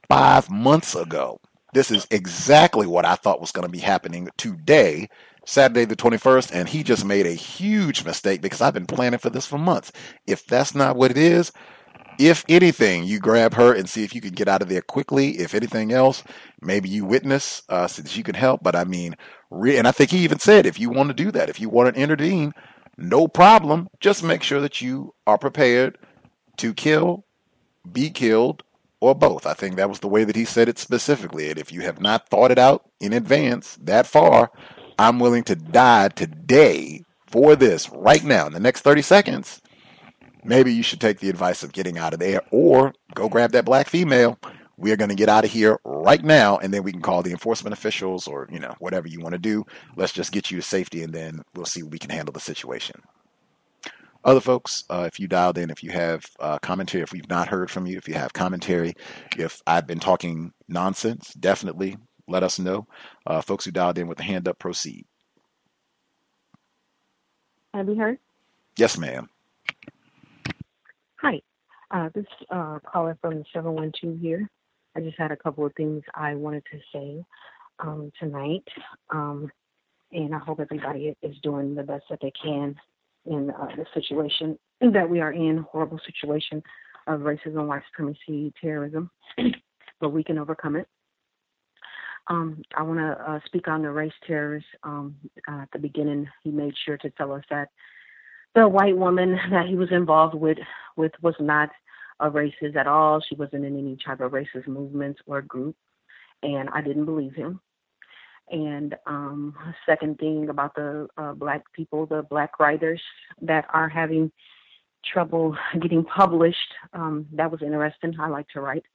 5 months ago. This is exactly what I thought was going to be happening today, Saturday the 21st, and he just made a huge mistake because I've been planning for this for months. If that's not what it is, if anything, you grab her and see if you can get out of there quickly. If anything else, maybe you witness so that you can help. But I mean, and I think he even said, if you want to do that, if you want to intervene, no problem. Just make sure that you are prepared to kill, be killed, or both. I think that was the way that he said it specifically. And if you have not thought it out in advance that far, I'm willing to die today for this right now in the next 30 seconds. Maybe you should take the advice of getting out of there or go grab that black female. We are going to get out of here right now, and then we can call the enforcement officials or, whatever you want to do. Let's just get you to safety, and then we'll see if we can handle the situation. Other folks, if you dialed in, if you have commentary, if we've not heard from you, if you have commentary, if I've been talking nonsense, definitely let us know. Folks who dialed in with the hand up, proceed. Can I be heard? Yes, ma'am. Hi. This caller from 712 here. I just had a couple of things I wanted to say tonight. And I hope everybody is doing the best that they can in the situation that we are in, horrible situation of racism, white supremacy, terrorism, but we can overcome it. I want to speak on the race terrorists. At the beginning, he made sure to tell us that the white woman that he was involved with was not a racist at all. She wasn't in any type of racist movement or group, and I didn't believe him. And second thing about the black people, the black writers that are having trouble getting published, that was interesting. I like to write.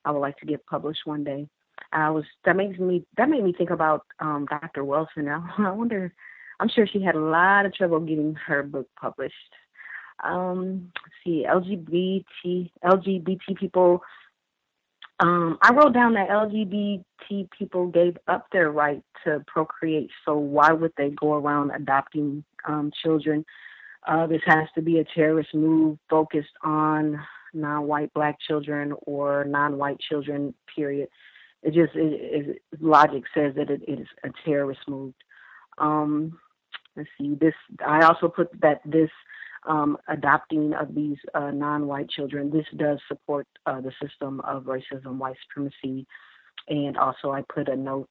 I would like to get published one day. That made me think about Dr. Wilson. I wonder, I'm sure she had a lot of trouble getting her book published. Let's see, LGBT people. I wrote down that LGBT people gave up their right to procreate, so why would they go around adopting children? This has to be a terrorist move focused on non-white black children or non-white children, period. Logic says that it is a terrorist move. Let's see, I also put that this adopting of these non-white children, this does support the system of racism, white supremacy. And also I put a note,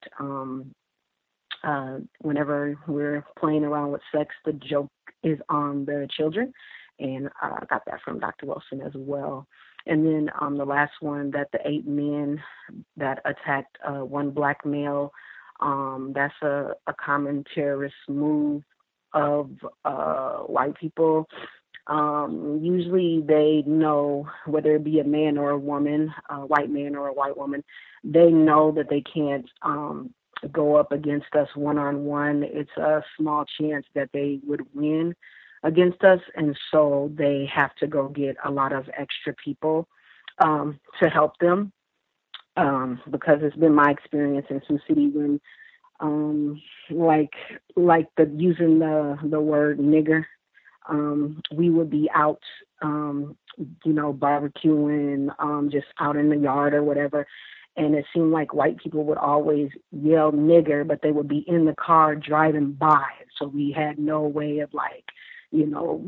whenever we're playing around with sex, the joke is on the children. And I got that from Dr. Wilson as well. And then the last one, that the 8 men that attacked one black male, that's a common terrorist move of white people. Usually they know, whether it be a man or a woman, a white man or a white woman, they know that they can't go up against us one-on-one. It's a small chance that they would win against us, and so they have to go get a lot of extra people to help them, because it's been my experience in Sioux City when using the word nigger, we would be out barbecuing, just out in the yard or whatever, and it seemed like white people would always yell nigger, but they would be in the car driving by, so we had no way of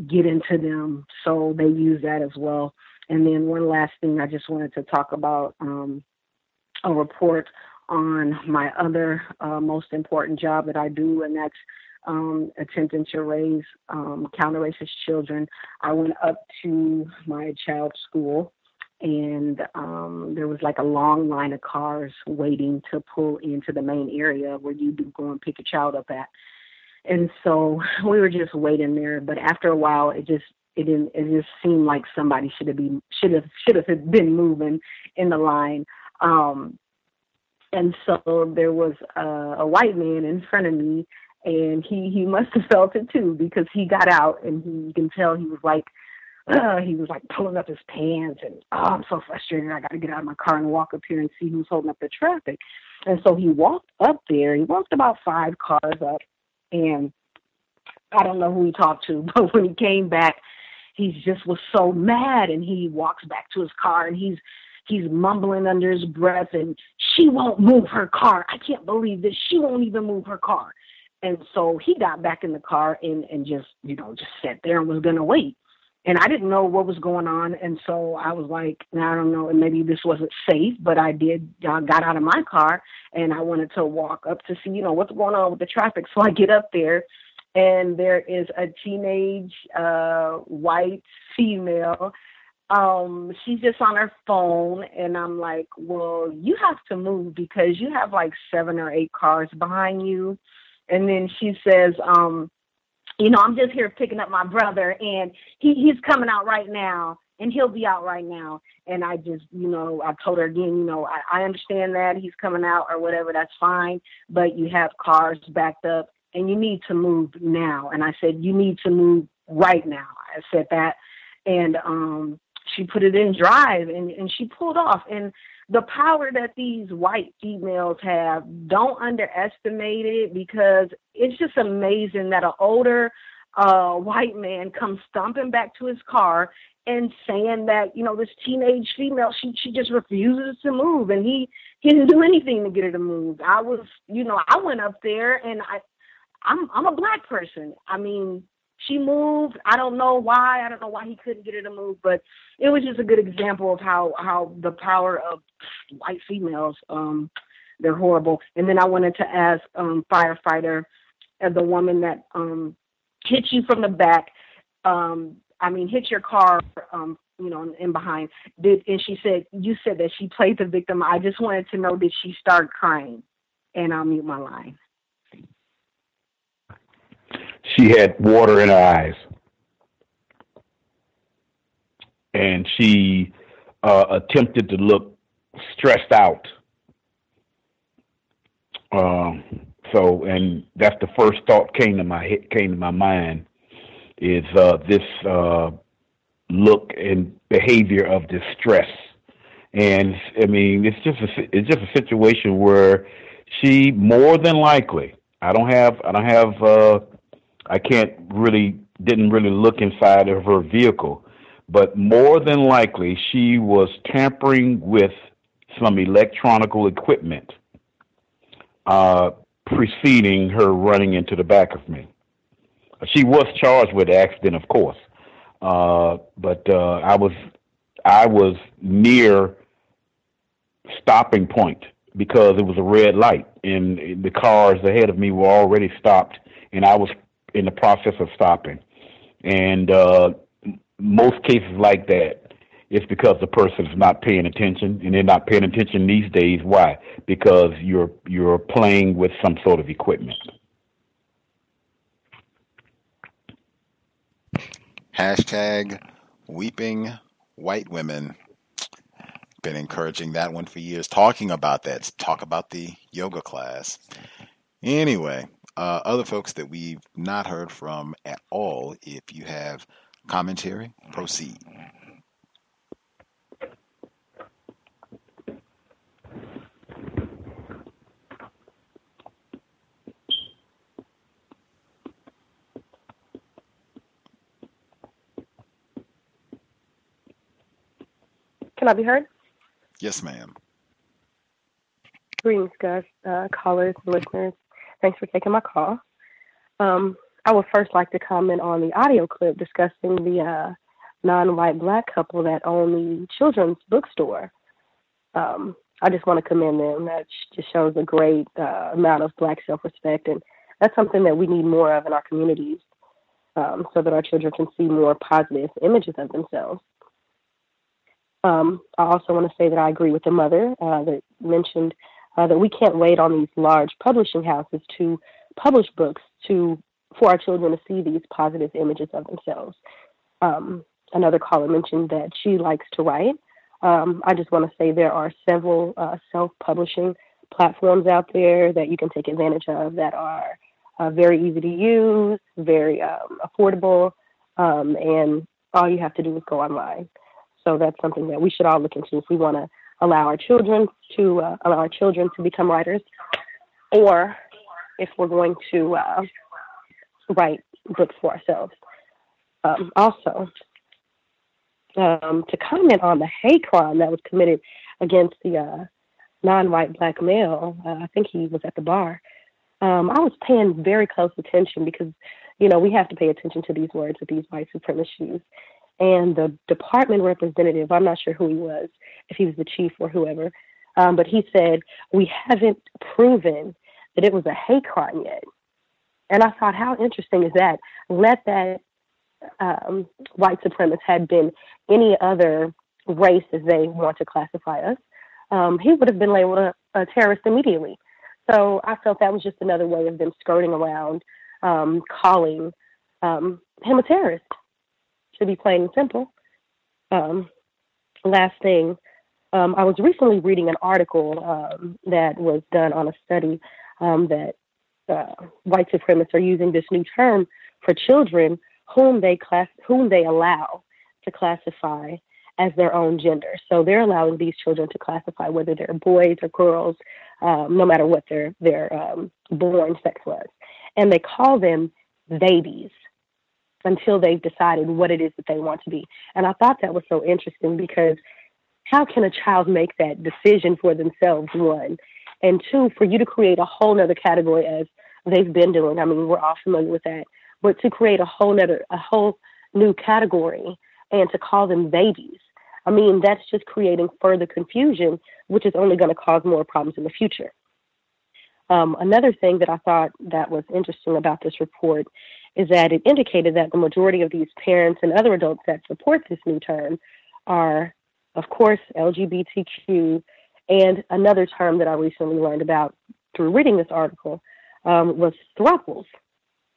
getting to them, so they use that as well. And then one last thing, I just wanted to talk about a report on my other most important job that I do, and that's attempting to raise counter-racist children. I went up to my child's school, and there was like a long line of cars waiting to pull into the main area where you do go and pick a child up at. And so we were just waiting there. But after a while, it just seemed like somebody should have been moving in the line. And so there was a white man in front of me, and he must have felt it too, because he got out, and you can tell he was like pulling up his pants, and I'm so frustrated. I got to get out of my car and walk up here and see who's holding up the traffic. And so he walked up there. He walked about 5 cars up, and I don't know who he talked to, but when he came back, he just was so mad, and he walks back to his car, and he's mumbling under his breath, and she won't move her car. I can't believe this. She won't even move her car. And so he got back in the car and just sat there and was going to wait. And I didn't know what was going on. And so I was like, I don't know, and maybe this wasn't safe, but I got out of my car, and I wanted to walk up to see, what's going on with the traffic. So I get up there, and there is a teenage white female. She's just on her phone, and I'm like, well, you have to move because you have like 7 or 8 cars behind you. And then she says, I'm just here picking up my brother, and he's coming out right now, and he'll be out right now. And I just, I told her again, I understand that he's coming out or whatever, that's fine, but you have cars backed up, and you need to move now. And I said, you need to move right now. I said that, and she put it in drive, and she pulled off. And the power that these white females have, don't underestimate it, because it's just amazing that an older white man comes stomping back to his car and saying that, this teenage female, she just refuses to move, and he didn't do anything to get her to move. I went up there, and I'm a black person. I mean, she moved. I don't know why. I don't know why he couldn't get her to move, but it was just a good example of how the power of white females, they're horrible. And then I wanted to ask firefighter, the woman that hit you from the back, hit your car, in behind. And she said, you said that she played the victim. I just wanted to know, did she start crying? And I'll mute my line. She had water in her eyes, and she attempted to look stressed out. And that's the first thought came to my mind is this look and behavior of distress. And I mean, it's just a situation where she more than likely, didn't really look inside of her vehicle, but more than likely she was tampering with some electronical equipment preceding her running into the back of me. She was charged with the accident, of course, but I was near stopping point because it was a red light, and the cars ahead of me were already stopped, and I was in the process of stopping. And most cases like that, it's because the person is not paying attention, and they're not paying attention these days. Why? Because you're playing with some sort of equipment. Hashtag weeping white women. Been encouraging that one for years, talking about that. Talk about the yoga class. Anyway, other folks that we've not heard from at all, if you have commentary, proceed. Can I be heard? Yes, ma'am. Greetings, Gus, callers, listeners. Thanks for taking my call. I would first like to comment on the audio clip discussing the non-white black couple that own the children's bookstore. I just want to commend them. That just shows a great amount of black self-respect, and that's something that we need more of in our communities, so that our children can see more positive images of themselves. I also want to say that I agree with the mother that mentioned that we can't wait on these large publishing houses to publish books for our children to see these positive images of themselves. Another caller mentioned that she likes to write. I just want to say there are several self-publishing platforms out there that you can take advantage of that are very easy to use, very affordable, and all you have to do is go online. So that's something that we should all look into if we want to allow our children to become writers, or if we're going to write books for ourselves. Also, to comment on the hate crime that was committed against the non-white black male, I think he was at the bar. I was paying very close attention because, we have to pay attention to these words that these white supremacists use. And the department representative, I'm not sure who he was, if he was the chief or whoever, but he said, we haven't proven that it was a hate crime yet. And I thought, how interesting is that? Let that white supremacist had been any other race as they want to classify us, he would have been labeled a terrorist immediately. So I felt that was just another way of them skirting around calling him a terrorist, to be plain and simple. Last thing, I was recently reading an article that was done on a study that white supremacists are using this new term for children whom they allow to classify as their own gender. So they're allowing these children to classify whether they're boys or girls, no matter what their born sex was. And they call them babies until they've decided what it is that they want to be. And I thought that was so interesting because how can a child make that decision for themselves, one? And two, for you to create a whole nother category as they've been doing. I mean, we're all familiar with that. But to create a whole new category and to call them babies, I mean, that's just creating further confusion, which is only going to cause more problems in the future. Another thing that I thought that was interesting about this report is that it indicated that the majority of these parents and other adults that support this new term are, of course, LGBTQ, and another term that I recently learned about through reading this article was throuples.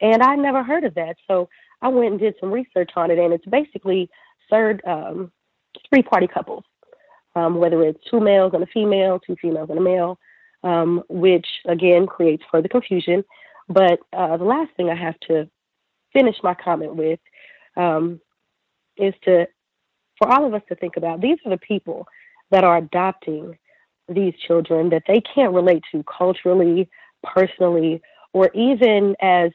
And I never heard of that, so I went and did some research on it, and it's basically three-party couples, whether it's two males and a female, two females and a male, which, again, creates further confusion. But the last thing I have to finish my comment with is for all of us to think about, these are the people that are adopting these children that they can't relate to culturally, personally, or even as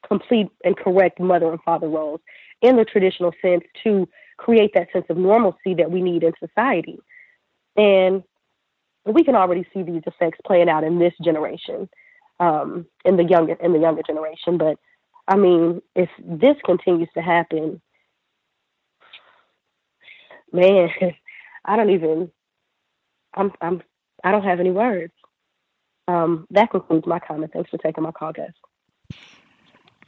complete and correct mother and father roles in the traditional sense to create that sense of normalcy that we need in society. And we can already see these effects playing out in this generation, in the younger generation. But I mean, if this continues to happen, man, I don't have any words. That concludes my comment. Thanks for taking my call, Gus.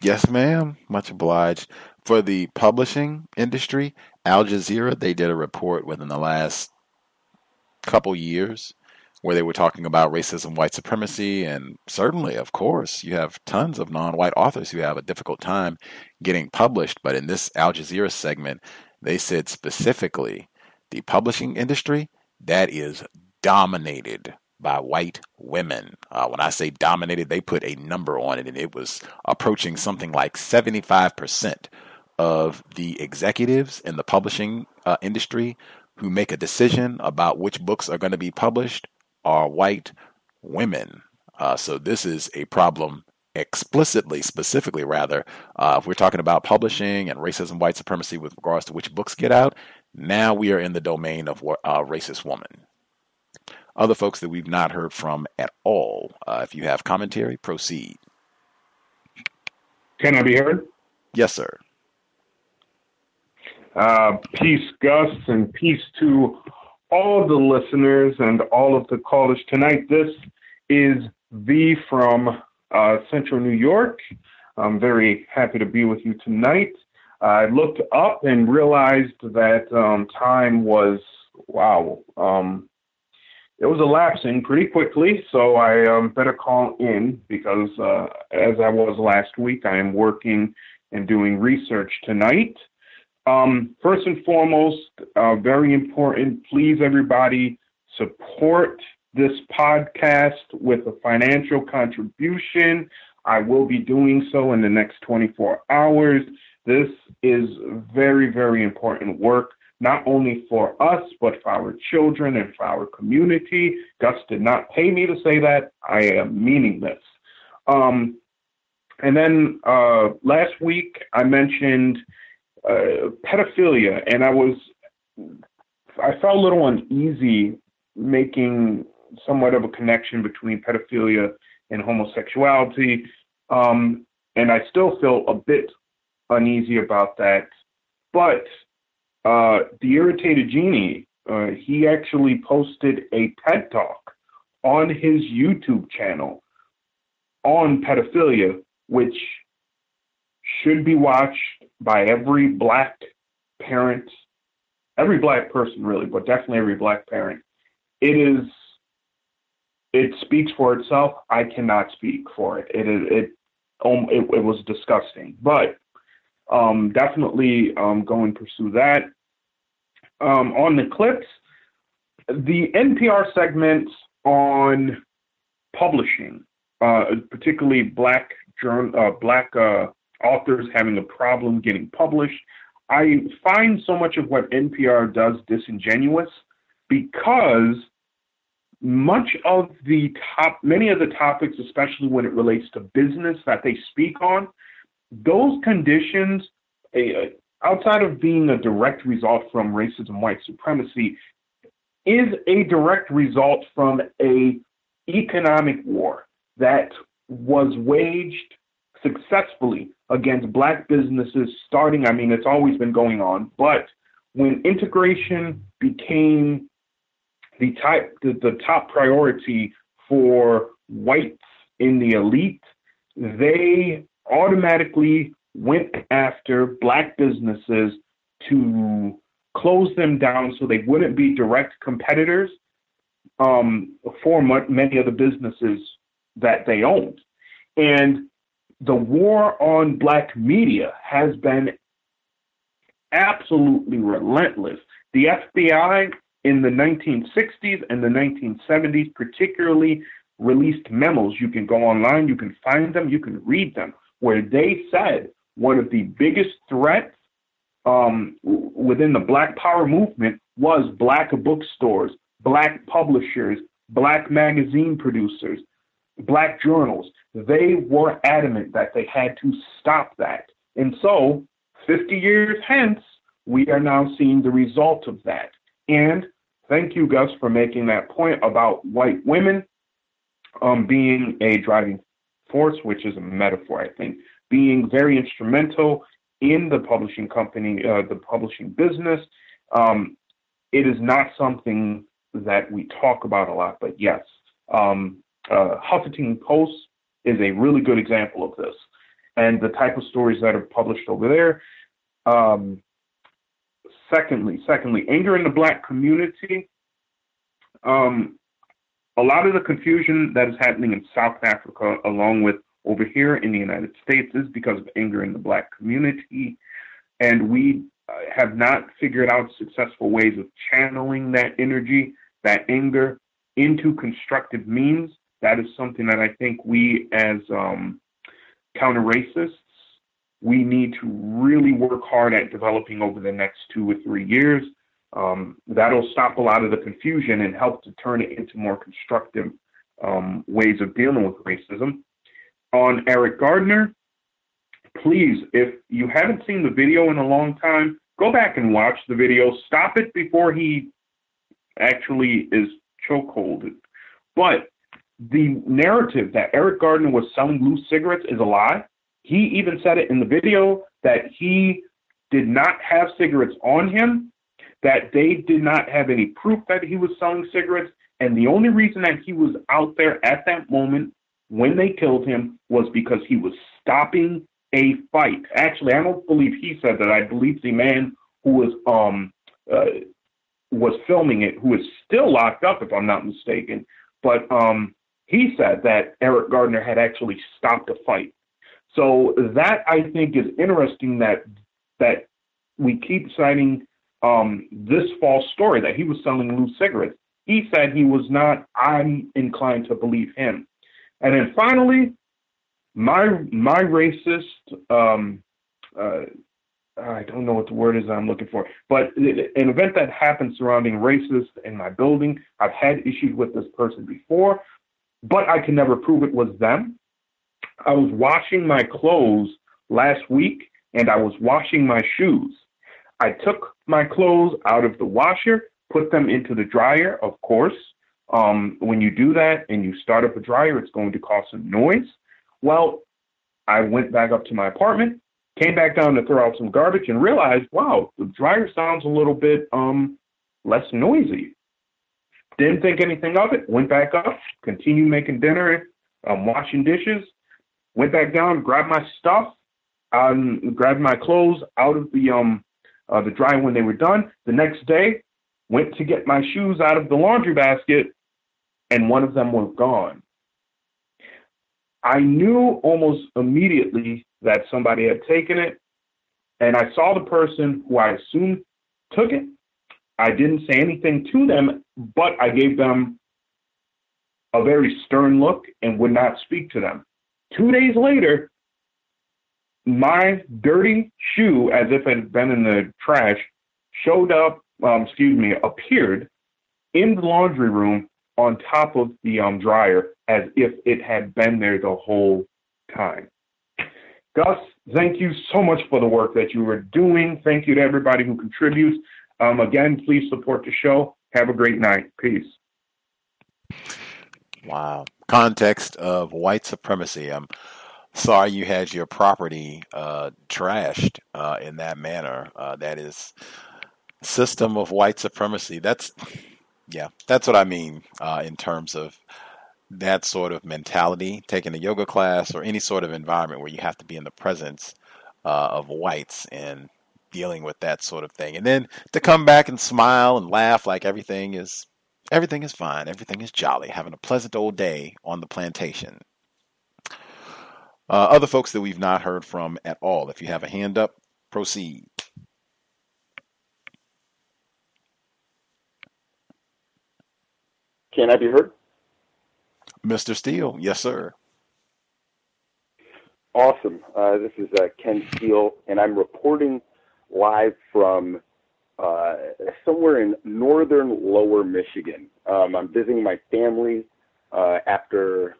Yes, ma'am. Much obliged. For the publishing industry, Al Jazeera, they did a report within the last couple years where they were talking about racism, white supremacy, and certainly, of course, you have tons of non-white authors who have a difficult time getting published. But in this Al Jazeera segment, they said specifically the publishing industry, that is dominated by white women. When I say dominated, they put a number on it, and it was approaching something like 75% of the executives in the publishing industry who make a decision about which books are going to be published are white women. So this is a problem specifically, if we're talking about publishing and racism, white supremacy with regards to which books get out, now we are in the domain of racist woman. Other folks that we've not heard from at all. If you have commentary, proceed. Can I be heard? Yes, sir. Peace, Gus, and peace to all the listeners and all of the callers tonight. This is V from Central New York. I'm very happy to be with you tonight. I looked up and realized that time was Wow. It was elapsing pretty quickly, so I better call in because as I was last week, I am working and doing research tonight. First and foremost, very important, please everybody support this podcast with a financial contribution. I will be doing so in the next 24 hours. This is very, very important work, not only for us, but for our children and for our community. Gus did not pay me to say that. I am meaning this. And then last week I mentioned pedophilia, and I felt a little uneasy making somewhat of a connection between pedophilia and homosexuality, and I still feel a bit uneasy about that. But the Irritated Genie, he actually posted a TED Talk on his YouTube channel on pedophilia, which should be watched by every black parent, every black person really, but definitely every black parent. It speaks for itself. I cannot speak for it. It was disgusting, but definitely go and pursue that. On the clips, the NPR segments on publishing, particularly black authors having a problem getting published. I find so much of what NPR does disingenuous because many of the topics, especially when it relates to business that they speak on, those conditions, outside of being a direct result from racism, white supremacy, is a direct result from a economic war that was waged successfully against black businesses starting, it's always been going on, but when integration became the top priority for whites in the elite, they automatically went after black businesses to close them down so they wouldn't be direct competitors for many of the businesses that they owned. And the war on black media has been absolutely relentless. The FBI in the 1960s and the 1970s particularly released memos. You can go online, you can find them, you can read them, where they said one of the biggest threats within the Black Power movement was black bookstores, black publishers, black magazine producers, black journals. They were adamant that they had to stop that. And so 50 years hence, we are now seeing the result of that. And thank you, Gus, for making that point about white women being a driving force, which is a metaphor, I think, being very instrumental in the publishing company, the publishing business. It is not something that we talk about a lot, but yes, Huffington Post is a really good example of this, and the type of stories that are published over there. Secondly, anger in the black community. A lot of the confusion that is happening in South Africa, along with over here in the United States, is because of anger in the black community, and we have not figured out successful ways of channeling that energy, that anger, into constructive means. That is something that I think we as counter-racists, we need to really work hard at developing over the next 2 or 3 years. That'll stop a lot of the confusion and help to turn it into more constructive ways of dealing with racism. On Eric Gardner, please, if you haven't seen the video in a long time, go back and watch the video. Stop it before he actually is chokeholded. But the narrative that Eric Gardner was selling loose cigarettes is a lie. He even said it in the video that he did not have cigarettes on him, that they did not have any proof that he was selling cigarettes, and the only reason that he was out there at that moment when they killed him was because he was stopping a fight. Actually, I don't believe he said that. I believe the man who was was filming it, who is still locked up, if I'm not mistaken. But he said that Eric Gardner had actually stopped a fight. So that, I think, is interesting that we keep citing this false story that he was selling loose cigarettes. He said he was not. I'm inclined to believe him. And then finally, my racist, I don't know what the word is I'm looking for, but an event that happened surrounding racist in my building. I've had issues with this person before, but I can never prove it was them. I was washing my clothes last week, and I was washing my shoes. I took my clothes out of the washer, put them into the dryer, of course. When you do that and you start up a dryer, it's going to cause some noise. Well, I went back up to my apartment, came back down to throw out some garbage, and realized, wow, the dryer sounds a little bit less noisy. Didn't think anything of it, went back up, continued making dinner, washing dishes, went back down, grabbed my stuff, grabbed my clothes out of the dryer when they were done. The next day, went to get my shoes out of the laundry basket, and one of them was gone. I knew almost immediately that somebody had taken it, and I saw the person who I assumed took it. I didn't say anything to them, but I gave them a very stern look and would not speak to them. 2 days later, my dirty shoe, as if it had been in the trash, appeared in the laundry room on top of the dryer as if it had been there the whole time. Gus, thank you so much for the work that you are doing. Thank you to everybody who contributes. Again, please support the show. Have a great night. Peace. Wow. Context of white supremacy. I'm sorry you had your property trashed in that manner. That is system of white supremacy. That's what I mean in terms of that sort of mentality, taking a yoga class or any sort of environment where you have to be in the presence of whites and dealing with that sort of thing. And then to come back and smile and laugh like everything is fine, everything is jolly, having a pleasant old day on the plantation. Other folks that we've not heard from at all, if you have a hand up, proceed. Can I be heard? Mr. Steele, yes, sir. Awesome. This is Ken Steele, and I'm reporting live from somewhere in northern lower Michigan. I'm visiting my family after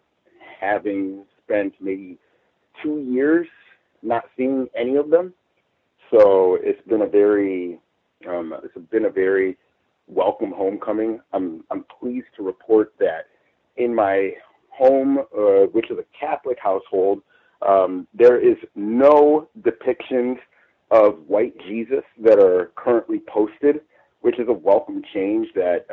having spent maybe 2 years not seeing any of them. So it's been a very welcome homecoming. I'm pleased to report that in my home, which is a Catholic household, there is no depictions of white Jesus that are currently posted, which is a welcome change that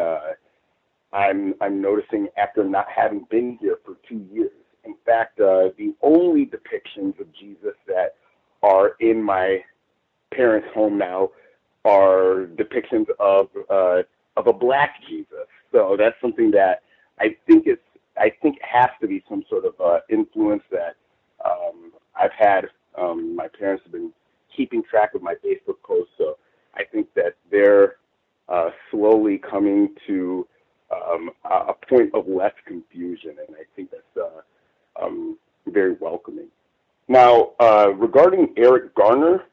I'm noticing after not having been here for 2 years. In fact, the only depictions of Jesus that are in my parents' home now are depictions of a black Jesus. So that's something that I think has to be some sort of influence that I've had. My parents have been keeping track of my Facebook posts, so I think that they're slowly coming to a point of less confusion, and I think that's very welcoming. Now, regarding Eric Garner,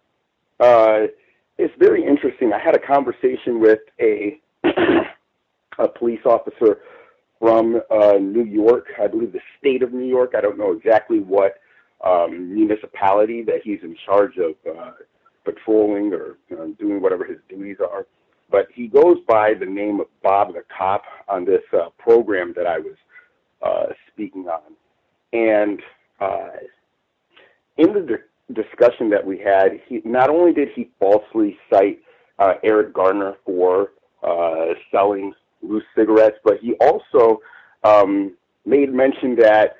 it's very interesting. I had a conversation with a police officer from New York, I believe the state of New York. I don't know exactly what municipality that he's in charge of patrolling or doing whatever his duties are. But he goes by the name of Bob the Cop on this program that I was speaking on. And in the discussion that we had, not only did he falsely cite Eric Garner for selling loose cigarettes, but he also made mention that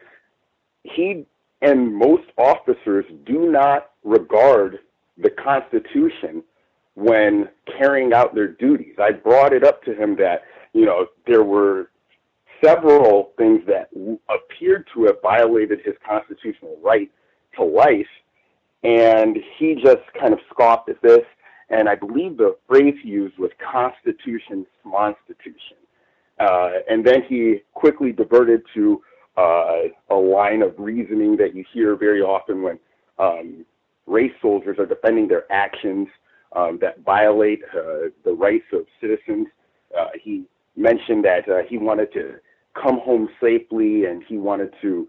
he and most officers do not regard the Constitution when carrying out their duties. I brought it up to him that, there were several things that appeared to have violated his constitutional right to life, and he just kind of scoffed at this. And I believe the phrase he used was Constitution Smonstitution. And then he quickly diverted to a line of reasoning that you hear very often when race soldiers are defending their actions that violate the rights of citizens. He mentioned that he wanted to come home safely and he wanted to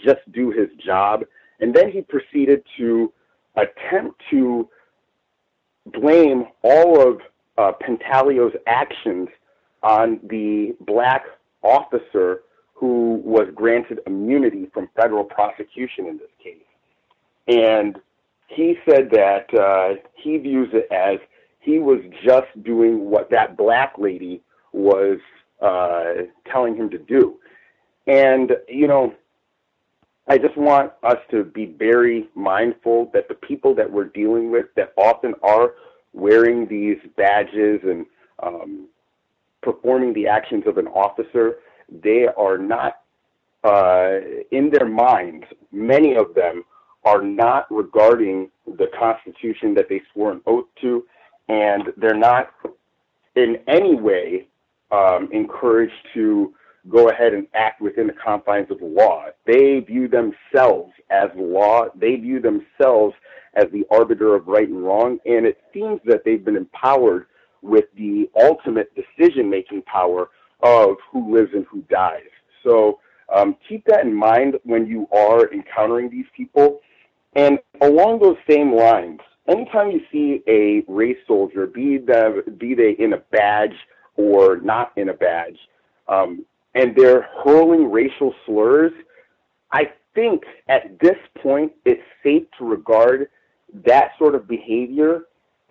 just do his job. And then he proceeded to attempt to blame all of Pantaleo's actions on the black officer who was granted immunity from federal prosecution in this case. And he said that he views it as he was just doing what that black lady was telling him to do. And, I just want us to be very mindful that the people that we're dealing with that often are wearing these badges and performing the actions of an officer, they are not, in their minds, many of them are not regarding the Constitution that they swore an oath to, and they're not in any way encouraged to go ahead and act within the confines of the law. They view themselves as the law. They view themselves as the arbiter of right and wrong, and it seems that they've been empowered with the ultimate decision-making power of who lives and who dies. So keep that in mind when you are encountering these people. And along those same lines, anytime you see a race soldier, be they in a badge or not in a badge, and they're hurling racial slurs, I think at this point it's safe to regard that sort of behavior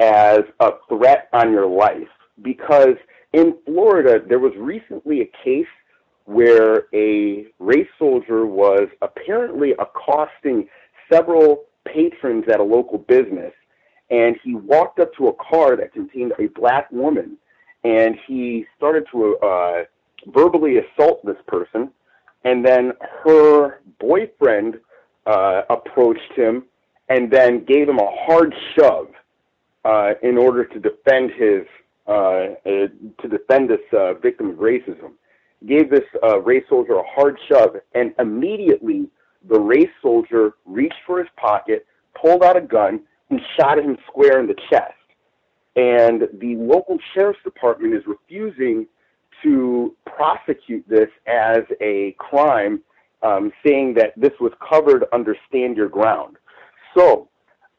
as a threat on your life. Because in Florida, there was recently a case where a race soldier was apparently accosting several patrons at a local business, and he walked up to a car that contained a black woman, and he started to verbally assault this person, and then her boyfriend approached him and then gave him a hard shove in order to defend this victim of racism. Gave this race soldier a hard shove, and immediately the race soldier reached for his pocket, pulled out a gun, and shot him square in the chest. And the local sheriff's department is refusing to prosecute this as a crime, saying that this was covered under Stand Your Ground. So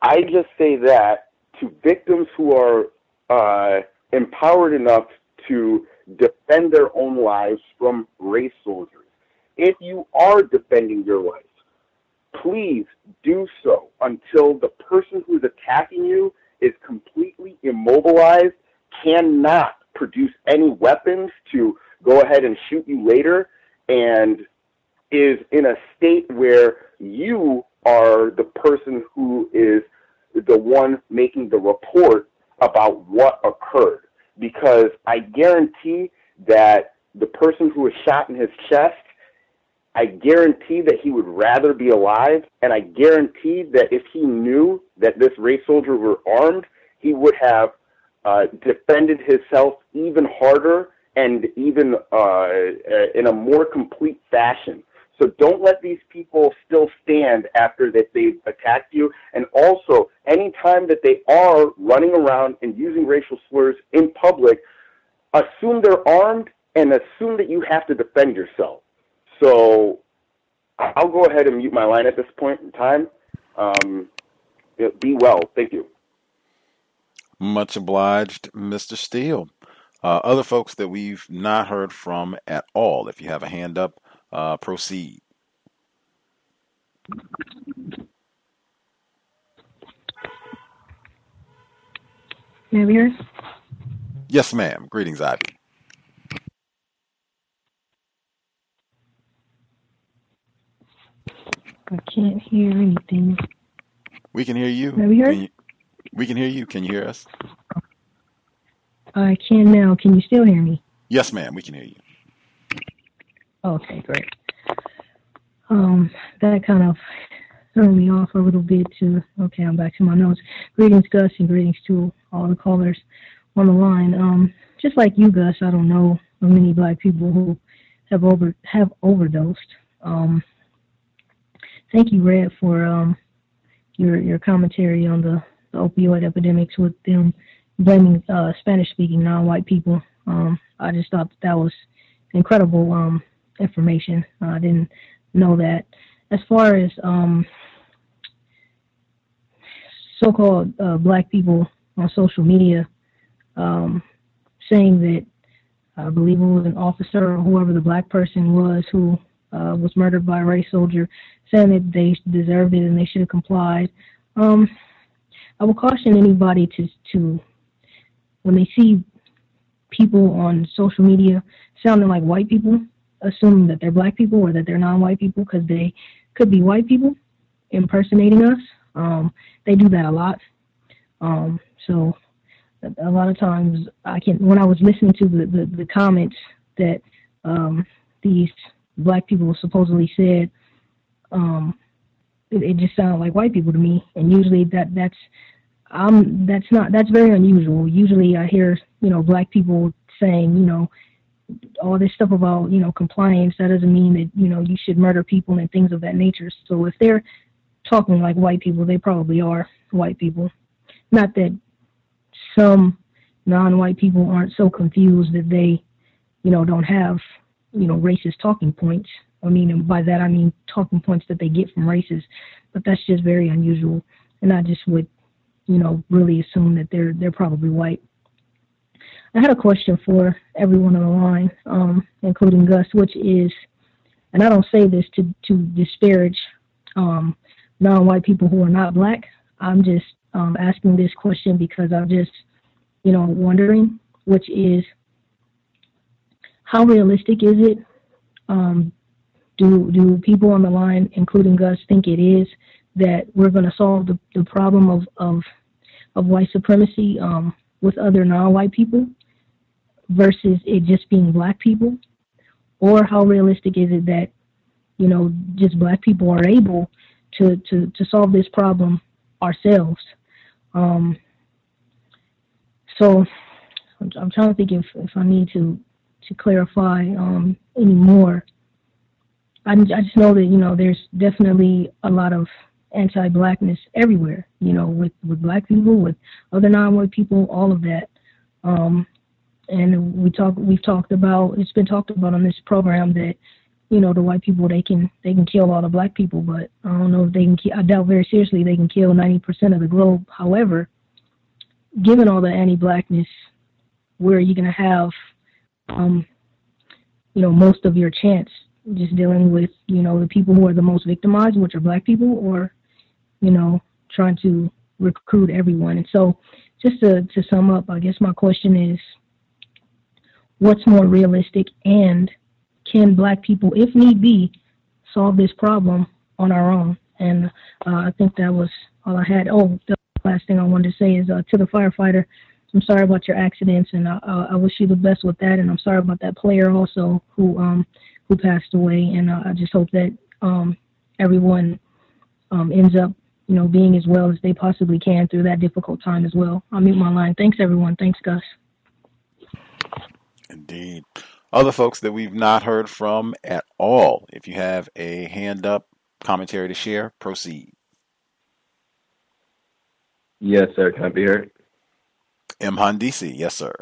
I just say that to victims who are empowered enough to defend their own lives from race soldiers, if you are defending your life, please do so until the person who's attacking you is completely immobilized, cannot produce any weapons to go ahead and shoot you later, and is in a state where you are the person who is the one making the report about what occurred. Because I guarantee that the person who was shot in his chest, I guarantee that he would rather be alive, and I guarantee that if he knew that this race soldier were armed, he would have defended himself even harder and even in a more complete fashion. So don't let these people still stand after that they've attacked you. And also, anytime that they are running around and using racial slurs in public, assume they're armed and assume that you have to defend yourself. So I'll go ahead and mute my line at this point in time. Be well. Thank you. Much obliged, Mr. Steele. Other folks that we've not heard from at all, if you have a hand up, proceed. Can you hear us? Yes, ma'am. Greetings, Ivy. I can't hear anything. We can hear you. Can you hear? We can hear you. Can you hear us? I can now. Can you still hear me? Yes, ma'am. We can hear you. Okay, great. That kind of threw me off a little bit to, okay, I'm back to my notes. Greetings, Gus, and greetings to all the callers on the line. Just like you, Gus, I don't know of many black people who have overdosed. Thank you, Red, for your commentary on the opioid epidemics with them blaming Spanish-speaking non-white people. I just thought that was incredible information. I didn't know that. As far as so-called black people on social media saying that, I believe it was an officer or whoever the black person was who was murdered by a race soldier, saying that they deserved it and they should have complied. I will caution anybody to when they see people on social media sounding like white people, assuming that they're black people or that they're non-white people, because they could be white people impersonating us. They do that a lot. So a lot of times when I was listening to the comments that these black people supposedly said, it just sounded like white people to me. And usually that's very unusual. Usually I hear, black people saying, all this stuff about, compliance. That doesn't mean that, you should murder people and things of that nature. So if they're talking like white people, they probably are white people. Not that some non-white people aren't so confused that they, don't have, racist talking points. I mean, and by that I mean talking points that they get from races. But that's just very unusual. And I just would, really assume that they're probably white. I had a question for everyone on the line, including Gus, which is, and I don't say this to disparage non-white people who are not black. I'm just asking this question because I'm just, wondering, which is, how realistic is it? Do people on the line, including Gus, think it is that we're going to solve the problem of white supremacy with other non-white people versus it just being black people? Or how realistic is it that, just black people are able to solve this problem ourselves? So I'm trying to think if I need to clarify any more. I just know that, there's definitely a lot of anti-blackness everywhere, with black people, with other non-white people, all of that. And we've talked about, it's been talked about on this program that, the white people, they can kill all the black people, but I don't know if they can, I doubt very seriously they can kill 90% of the globe. However, given all the anti-blackness, where you're going to have, most of your chance just dealing with, the people who are the most victimized, which are black people, or, trying to recruit everyone. And so just to sum up, I guess my question is, what's more realistic, and can black people, if need be, solve this problem on our own? And I think that was all I had. Oh, the last thing I wanted to say is to the firefighter, I'm sorry about your accidents, and I wish you the best with that. And I'm sorry about that player also who passed away. And I just hope that everyone ends up, being as well as they possibly can through that difficult time as well. I'll mute my line. Thanks, everyone. Thanks, Gus. Indeed. Other folks that we've not heard from at all, if you have a hand up, commentary to share, proceed. Yes, sir. Can I be heard? M. Handisi, yes, sir.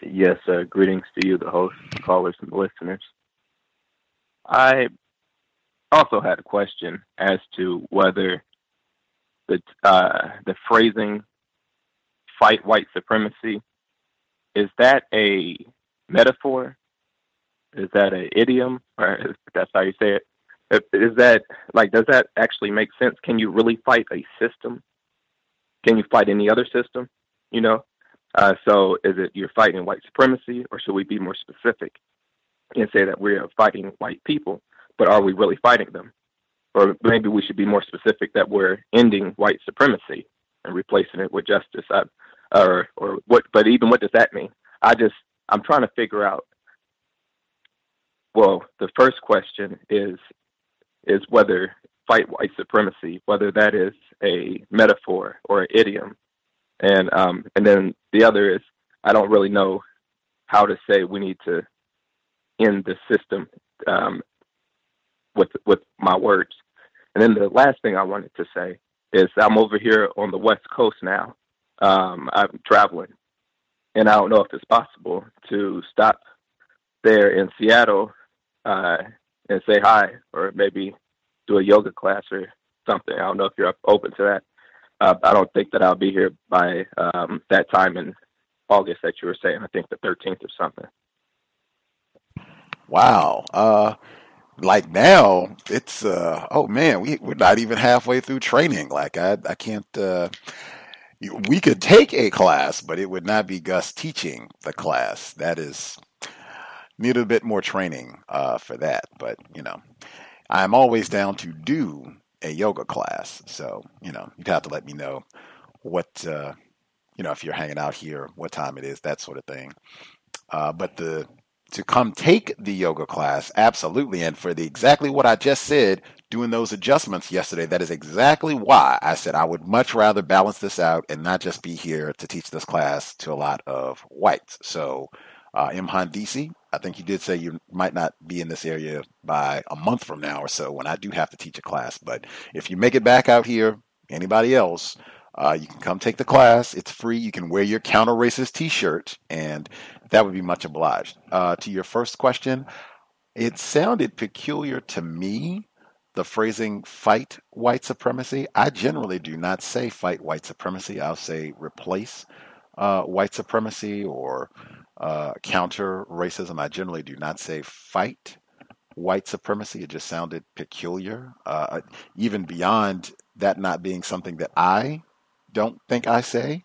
Yes, sir. Greetings to you, the host, callers, and listeners. I also had a question as to whether the phrasing "fight white supremacy" is that a metaphor? Is that an idiom, or if that's how you say it? Is that does that actually make sense? Can you really fight a system? Can you fight any other system? So is it you're fighting white supremacy, or should we be more specific and say that we are fighting white people, but are we really fighting them? Or maybe we should be more specific that we're ending white supremacy and replacing it with justice. or what? But even what does that mean? I'm trying to figure out. Well, the first question is whether fight white supremacy, whether that is a metaphor or an idiom, and then the other is I don't really know how to say we need to end the system with my words. And then the last thing I wanted to say is I'm over here on the West Coast now. I'm traveling, and I don't know if it's possible to stop there in Seattle and say hi, or maybe do a yoga class or something. I don't know if you're open to that. I don't think that I'll be here by that time in August that you were saying. I think the 13th or something. Wow. Like now, it's oh man, we're not even halfway through training. Like I can't. We could take a class, but it would not be Gus teaching the class. That is need a bit more training for that. But I'm always down to do a yoga class. So you'd have to let me know what if you're hanging out here, what time it is, that sort of thing. But to come take the yoga class, absolutely. And for exactly what I just said, doing those adjustments yesterday, that is exactly why I said I would much rather balance this out and not just be here to teach this class to a lot of whites. So, Imhan DC, I think you did say you might not be in this area by a month from now or so when I do have to teach a class. But if you make it back out here, anybody else, you can come take the class. It's free. You can wear your counter-racist T-shirt, and that would be much obliged. To your first question, it sounded peculiar to me, the phrasing "fight white supremacy." I generally do not say "fight white supremacy." I'll say "replace white supremacy" or "counter racism." I generally do not say "fight white supremacy." It just sounded peculiar, even beyond that not being something that I don't think I say.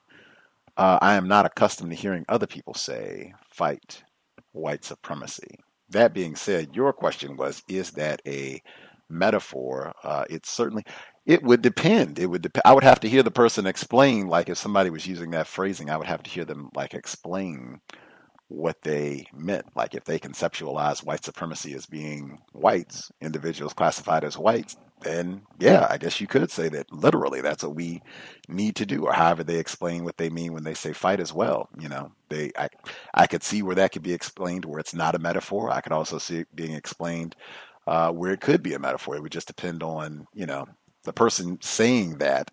I am not accustomed to hearing other people say "fight white supremacy." That being said, your question was, is that a metaphor? It would depend. I would have to hear the person explain, like if somebody was using that phrasing, I would have to hear them like explain what they meant. Like if they conceptualize white supremacy as being whites, individuals classified as whites, then yeah, I guess you could say that literally that's what we need to do, or however they explain what they mean when they say fight as well. I could see where that could be explained where it's not a metaphor. I could also see it being explained where it could be a metaphor. It would just depend on, the person saying that.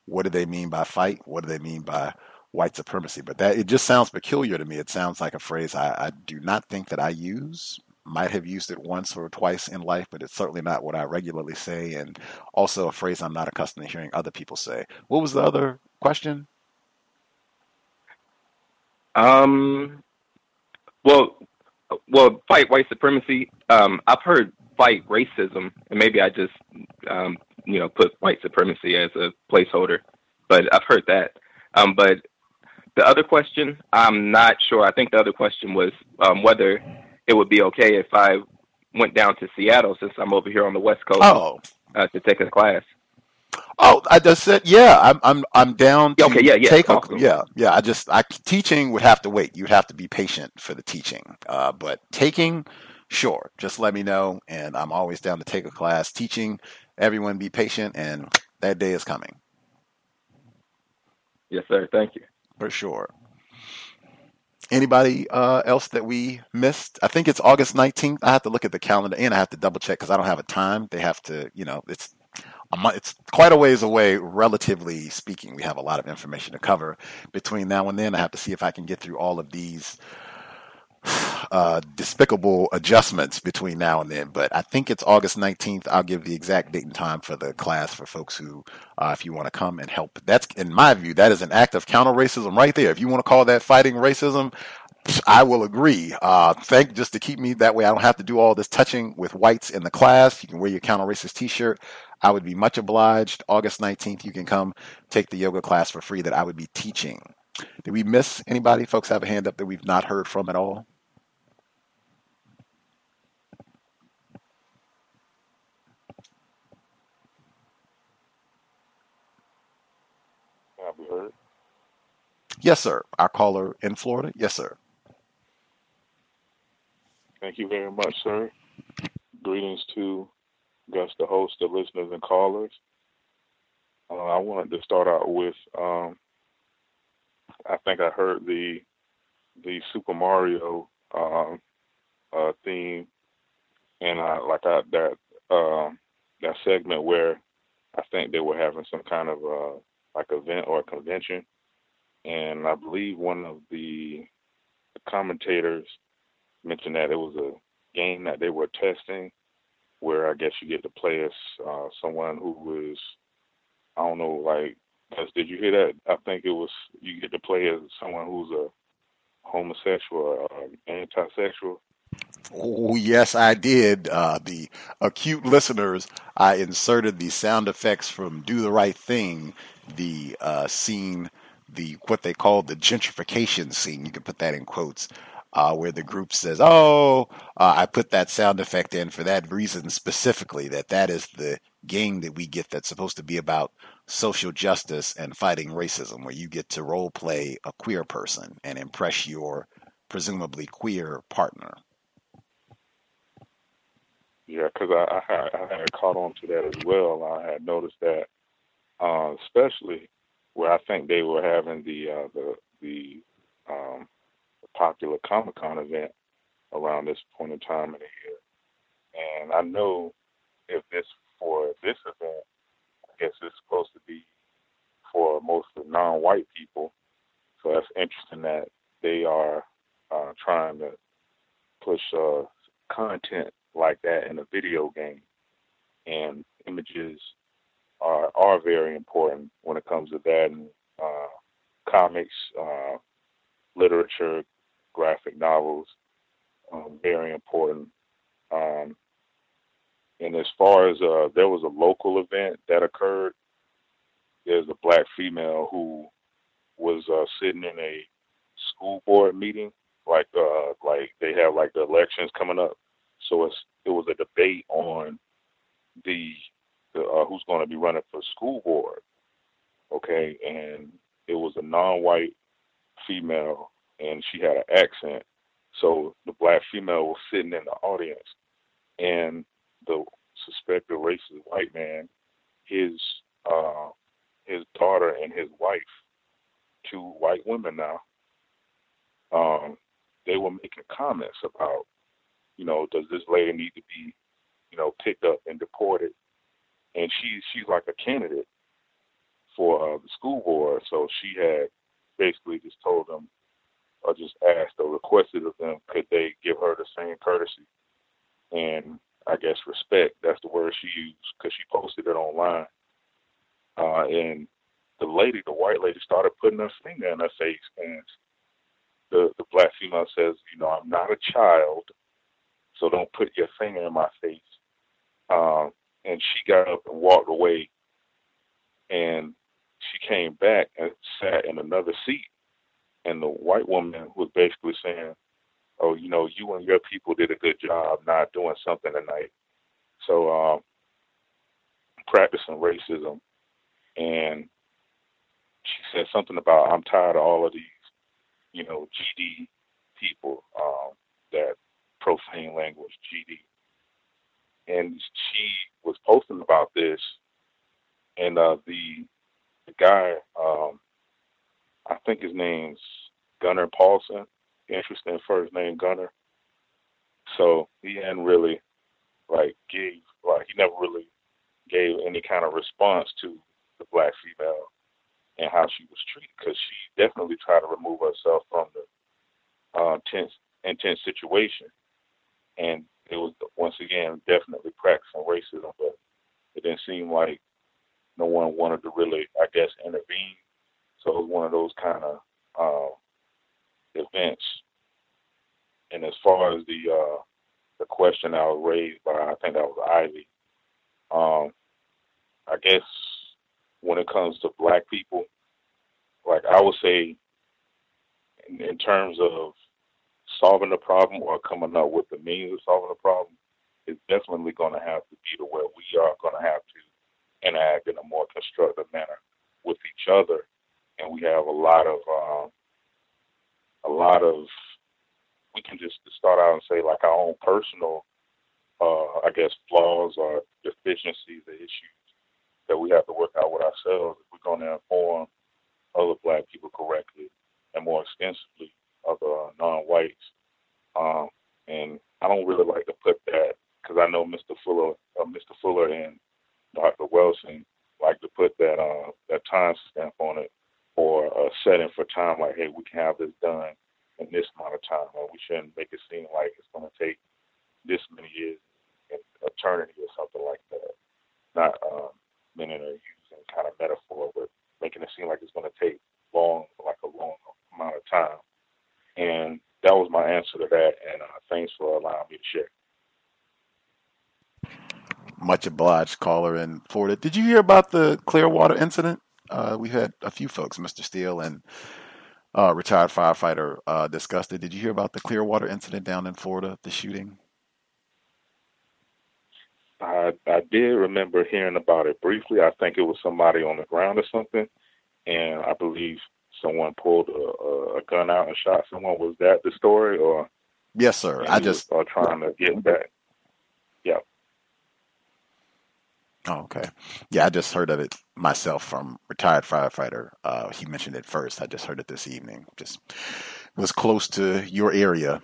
What do they mean by fight? What do they mean by white supremacy? But it just sounds peculiar to me. It sounds like a phrase I do not think that I use. Might have used it once or twice in life, but it's certainly not what I regularly say, and also a phrase I'm not accustomed to hearing other people say. What was the other question? Well, fight white supremacy. I've heard fight racism, and maybe I just put white supremacy as a placeholder, but I've heard that. But the other question, I'm not sure. I think the other question was whether it would be okay if I went down to Seattle, since I'm over here on the West Coast, to take a class. Oh, I just said, yeah, I'm down to take awesome. Teaching would have to wait. You'd have to be patient for the teaching. But taking, sure, just let me know, and I'm always down to take a class. Teaching, everyone be patient, and that day is coming. Yes, sir. Thank you. For sure. Anybody else that we missed? I think it's August 19th. I have to look at the calendar, and I have to double check because I don't have a time. They have to, it's quite a ways away, relatively speaking. We have a lot of information to cover between now and then. I have to see if I can get through all of these despicable adjustments between now and then. But I think it's August 19th. I'll give the exact date and time for the class for folks who, if you want to come and help. That's, in my view, that is an act of counter-racism right there. If you want to call that fighting racism, I will agree. Just to keep me that way, I don't have to do all this touching with whites in the class. You can wear your counter-racist T-shirt. I would be much obliged. August 19th, you can come take the yoga class for free that I would be teaching. Did we miss anybody? Folks have a hand up that we've not heard from at all? Yes, sir. Our caller in Florida. Yes, sir. Thank you very much, sir. Greetings to Gus, the host, the listeners, and callers. I wanted to start out with, I think I heard the Super Mario theme, and that segment where I think they were having some kind of like event or a convention, and I believe one of the commentators mentioned that it was a game that they were testing, where I guess you get to play as someone who is, I don't know, like, did you hear that? I think it was you get to play as someone who's a homosexual or anti-sexual. Oh, yes, I did. The acute listeners, I inserted the sound effects from Do the Right Thing, the scene, what they call the gentrification scene. You can put that in quotes, where the group says, I put that sound effect in for that reason specifically, that is the game that we get that's supposed to be about social justice and fighting racism, where you get to role play a queer person and impress your presumably queer partner. Yeah, because I had caught on to that as well. I had noticed that, especially where I think they were having the popular Comic-Con event around this point in time in the year. And I know for this event, I guess it's supposed to be for mostly non-white people. So that's interesting that they are trying to push content like that in a video game. And images are very important when it comes to that. And comics, literature, graphic novels, very important. And as far as there was a local event that occurred, there's a black female who was sitting in a school board meeting, like they have like the elections coming up. So it was a debate on the who's going to be running for school board, okay? And it was a non-white female, and she had an accent. So the black female was sitting in the audience, and the suspected racist white man, his daughter and his wife, two white women now, they were making comments about, does this lady need to be, picked up and deported? And she's like a candidate for the school board. So she had basically just told them, or just asked or requested of them, could they give her the same courtesy and, I guess, respect. That's the word she used, because she posted it online. And the white lady, started putting her finger in her face, and the black female says, I'm not a child, so don't put your finger in my face. And she got up and walked away, and she came back and sat in another seat. And the white woman was basically saying, oh, you and your people did a good job not doing something tonight. So practicing racism. And she said something about, I'm tired of all of these, GD people, that profane language, GD. And she was posting about this, and the guy, I think his name's Gunnar Paulson, interesting first name, Gunnar. So he hadn't really, he never really gave any kind of response to the black female and how she was treated, because she definitely tried to remove herself from the intense situation. And it was, once again, definitely practicing racism, but it didn't seem like no one wanted to really, I guess, intervene. So it was one of those kind of events. And as far as the question that was raised by, I think that was Ivy, I guess when it comes to black people, I would say in terms of solving the problem or coming up with the means of solving the problem, it's definitely going to have to be to where we are going to have to interact in a more constructive manner with each other and we have a lot of we can just start out and say like our own personal, I guess, flaws or deficiencies or issues that we have to work out with ourselves if we're going to inform other Black people correctly and more extensively other non-whites. And I don't really like to put that because I know Mr. Fuller and Dr. Wilson like to put that time stamp on it or a setting for time, like, hey, we can have this done in this amount of time, or we shouldn't make it seem like it's going to take this many years, in eternity or something like that. Not meaning to use any kind of metaphor, but making it seem like it's going to take a long amount of time. And that was my answer to that, and thanks for allowing me to share. Much obliged, caller in Florida. Did you hear about the Clearwater incident? We had a few folks, Mr. Steele and retired firefighter, discussed it. Did you hear about the Clearwater incident down in Florida, the shooting? I did remember hearing about it briefly. I think it was somebody on the ground or something, and I believe someone pulled a gun out and shot someone. Was that the story? Or yes, sir. I just trying to get back. Yeah. Oh, okay. Yeah, I just heard of it myself from retired firefighter. He mentioned it first. I just heard it this evening. Just was close to your area.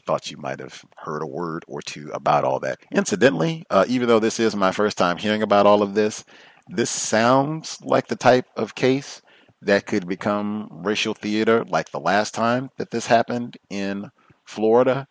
Thought you might have heard a word or two about all that. Incidentally, even though this is my first time hearing about all of this, this sounds like the type of case that could become racial theater like the last time that this happened in Florida.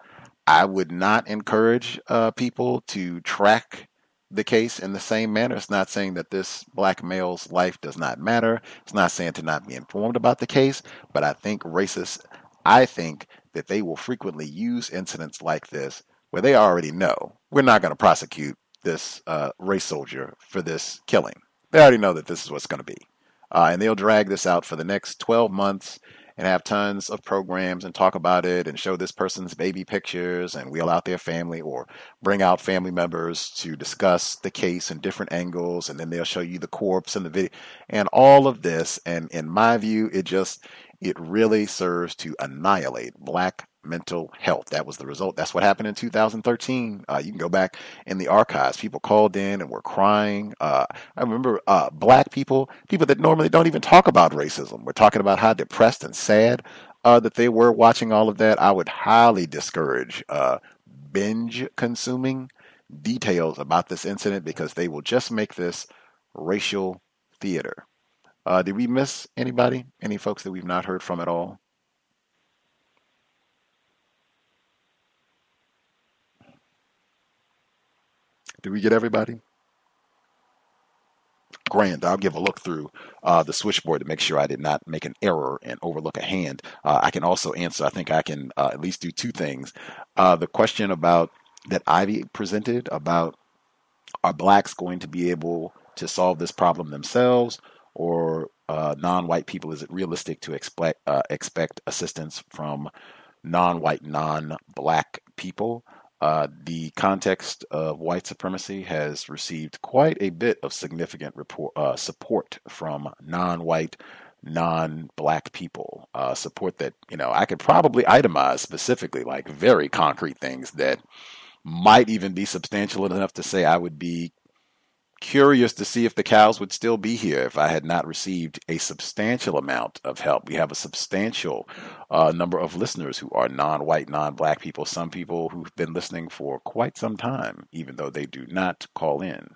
I would not encourage people to track the case in the same manner. It's not saying that this Black male's life does not matter. It's not saying to not be informed about the case, but I think that they will frequently use incidents like this where they already know we're not going to prosecute this race soldier for this killing. They already know that this is what's going to be. And they'll drag this out for the next 12 months and have tons of programs and talk about it and show this person's baby pictures and wheel out their family or bring out family members to discuss the case in different angles. And then they'll show you the corpse and the video and all of this. And in my view, it really serves to annihilate Black mental health. That was the result. That's what happened in 2013. You can go back in the archives. People called in and were crying. I remember Black people that normally don't even talk about racism, were talking about how depressed and sad that they were watching all of that. I would highly discourage binge consuming details about this incident because they will just make this racial theater. Did we miss anybody? Any folks that we've not heard from at all? Did we get everybody? Grand. I'll give a look through the switchboard to make sure I did not make an error and overlook a hand. I can also answer. I think I can at least do two things. The question about that Ivy presented about are Blacks going to be able to solve this problem themselves, or non-white people? Is it realistic to expect assistance from non-white, non-Black people? The context of white supremacy has received quite a bit of significant support from non-white, non-Black people. Support that, I could probably itemize specifically, like very concrete things that might even be substantial enough to say I would be curious to see if the cows would still be here if I had not received a substantial amount of help. We have a substantial number of listeners who are non-white, non-Black people, some people who've been listening for quite some time, even though they do not call in.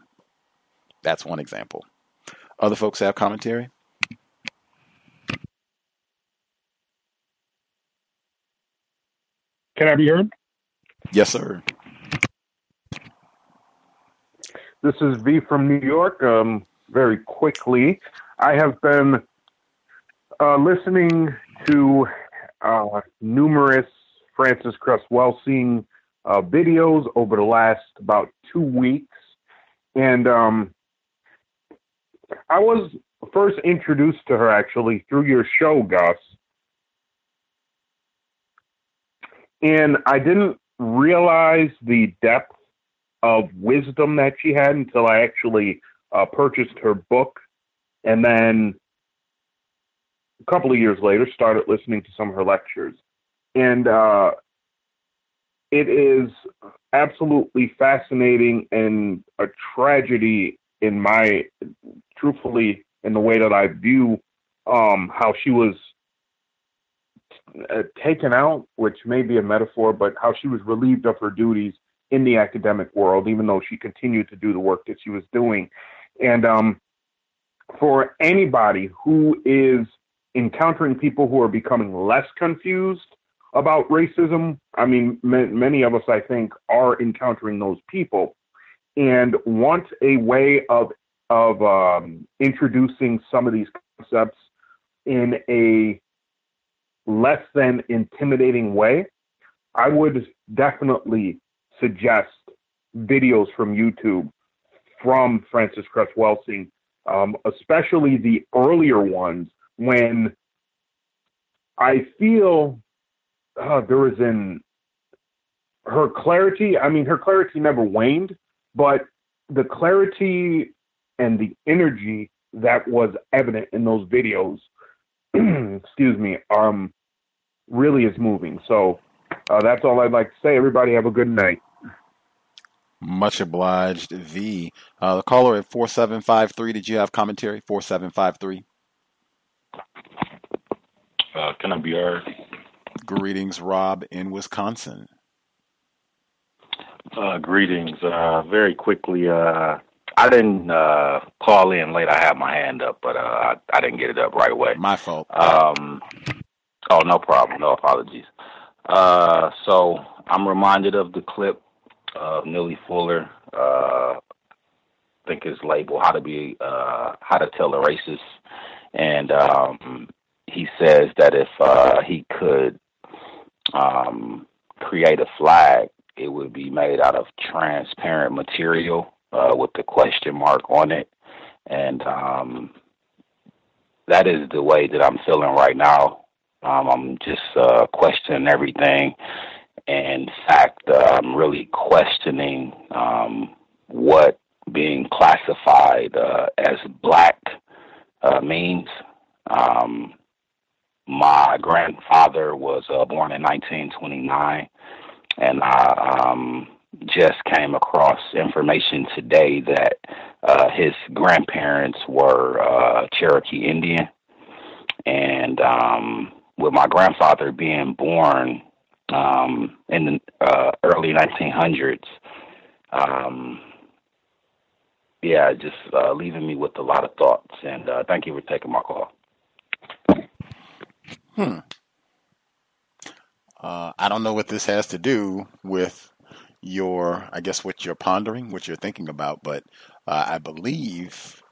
That's one example. Other folks have commentary? Can I be heard? Yes, sir. This is V from New York. Very quickly, I have been listening to numerous Frances Cress Welsing videos over the last about 2 weeks. And I was first introduced to her actually through your show, Gus. And I didn't realize the depth of wisdom that she had until I actually purchased her book. And then a couple of years later, started listening to some of her lectures. And it is absolutely fascinating and a tragedy truthfully, in the way that I view how she was taken out, which may be a metaphor, but how she was relieved of her duties in the academic world, even though she continued to do the work that she was doing. And for anybody who is encountering people who are becoming less confused about racism, I mean, many of us, I think, are encountering those people and want a way of introducing some of these concepts in a less than intimidating way, I would definitely suggest videos from YouTube from Frances Cress Welsing, especially the earlier ones, when I feel there was her clarity. I mean, her clarity never waned, but the clarity and the energy that was evident in those videos, excuse me, really is moving. So that's all I'd like to say. Everybody have a good night. Much obliged, V. The caller at 4753, did you have commentary? 4753. Can I be heard? Greetings, Rob in Wisconsin. Greetings. Very quickly, I didn't call in late. I had my hand up, but I didn't get it up right away. My fault. Oh, no problem. No apologies. So I'm reminded of the clip of Neely Fuller. I think it's labeled "How to Tell a Racist," and he says that if he could create a flag, it would be made out of transparent material with the question mark on it. And that is the way that I'm feeling right now. I'm just questioning everything. In fact, I'm really questioning what being classified as black means. My grandfather was born in 1929, and I just came across information today that his grandparents were Cherokee Indian. And with my grandfather being born in the early 1900s, just leaving me with a lot of thoughts. And thank you for taking my call. I don't know what this has to do with what you're pondering, what you're thinking about, but I believe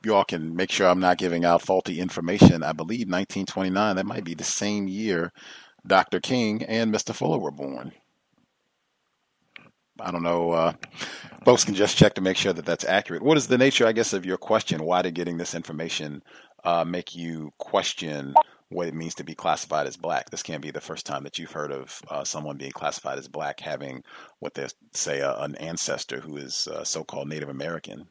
you all can make sure I'm not giving out faulty information. I believe 1929, that might be the same year Dr. King and Mr. Fuller were born. I don't know. Folks can just check to make sure that that's accurate. What is the nature, I guess, of your question? Why did getting this information make you question what it means to be classified as black? This can't be the first time that you've heard of someone being classified as black having what they say an ancestor who is so-called Native American.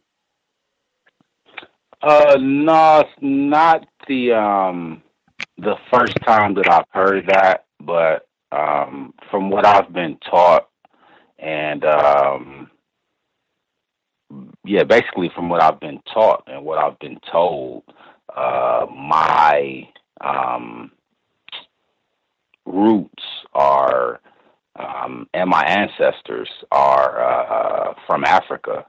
No, it's not the first time that I've heard that, but from what I've been taught, and basically from what I've been taught and what I've been told, my roots are and my ancestors are from Africa,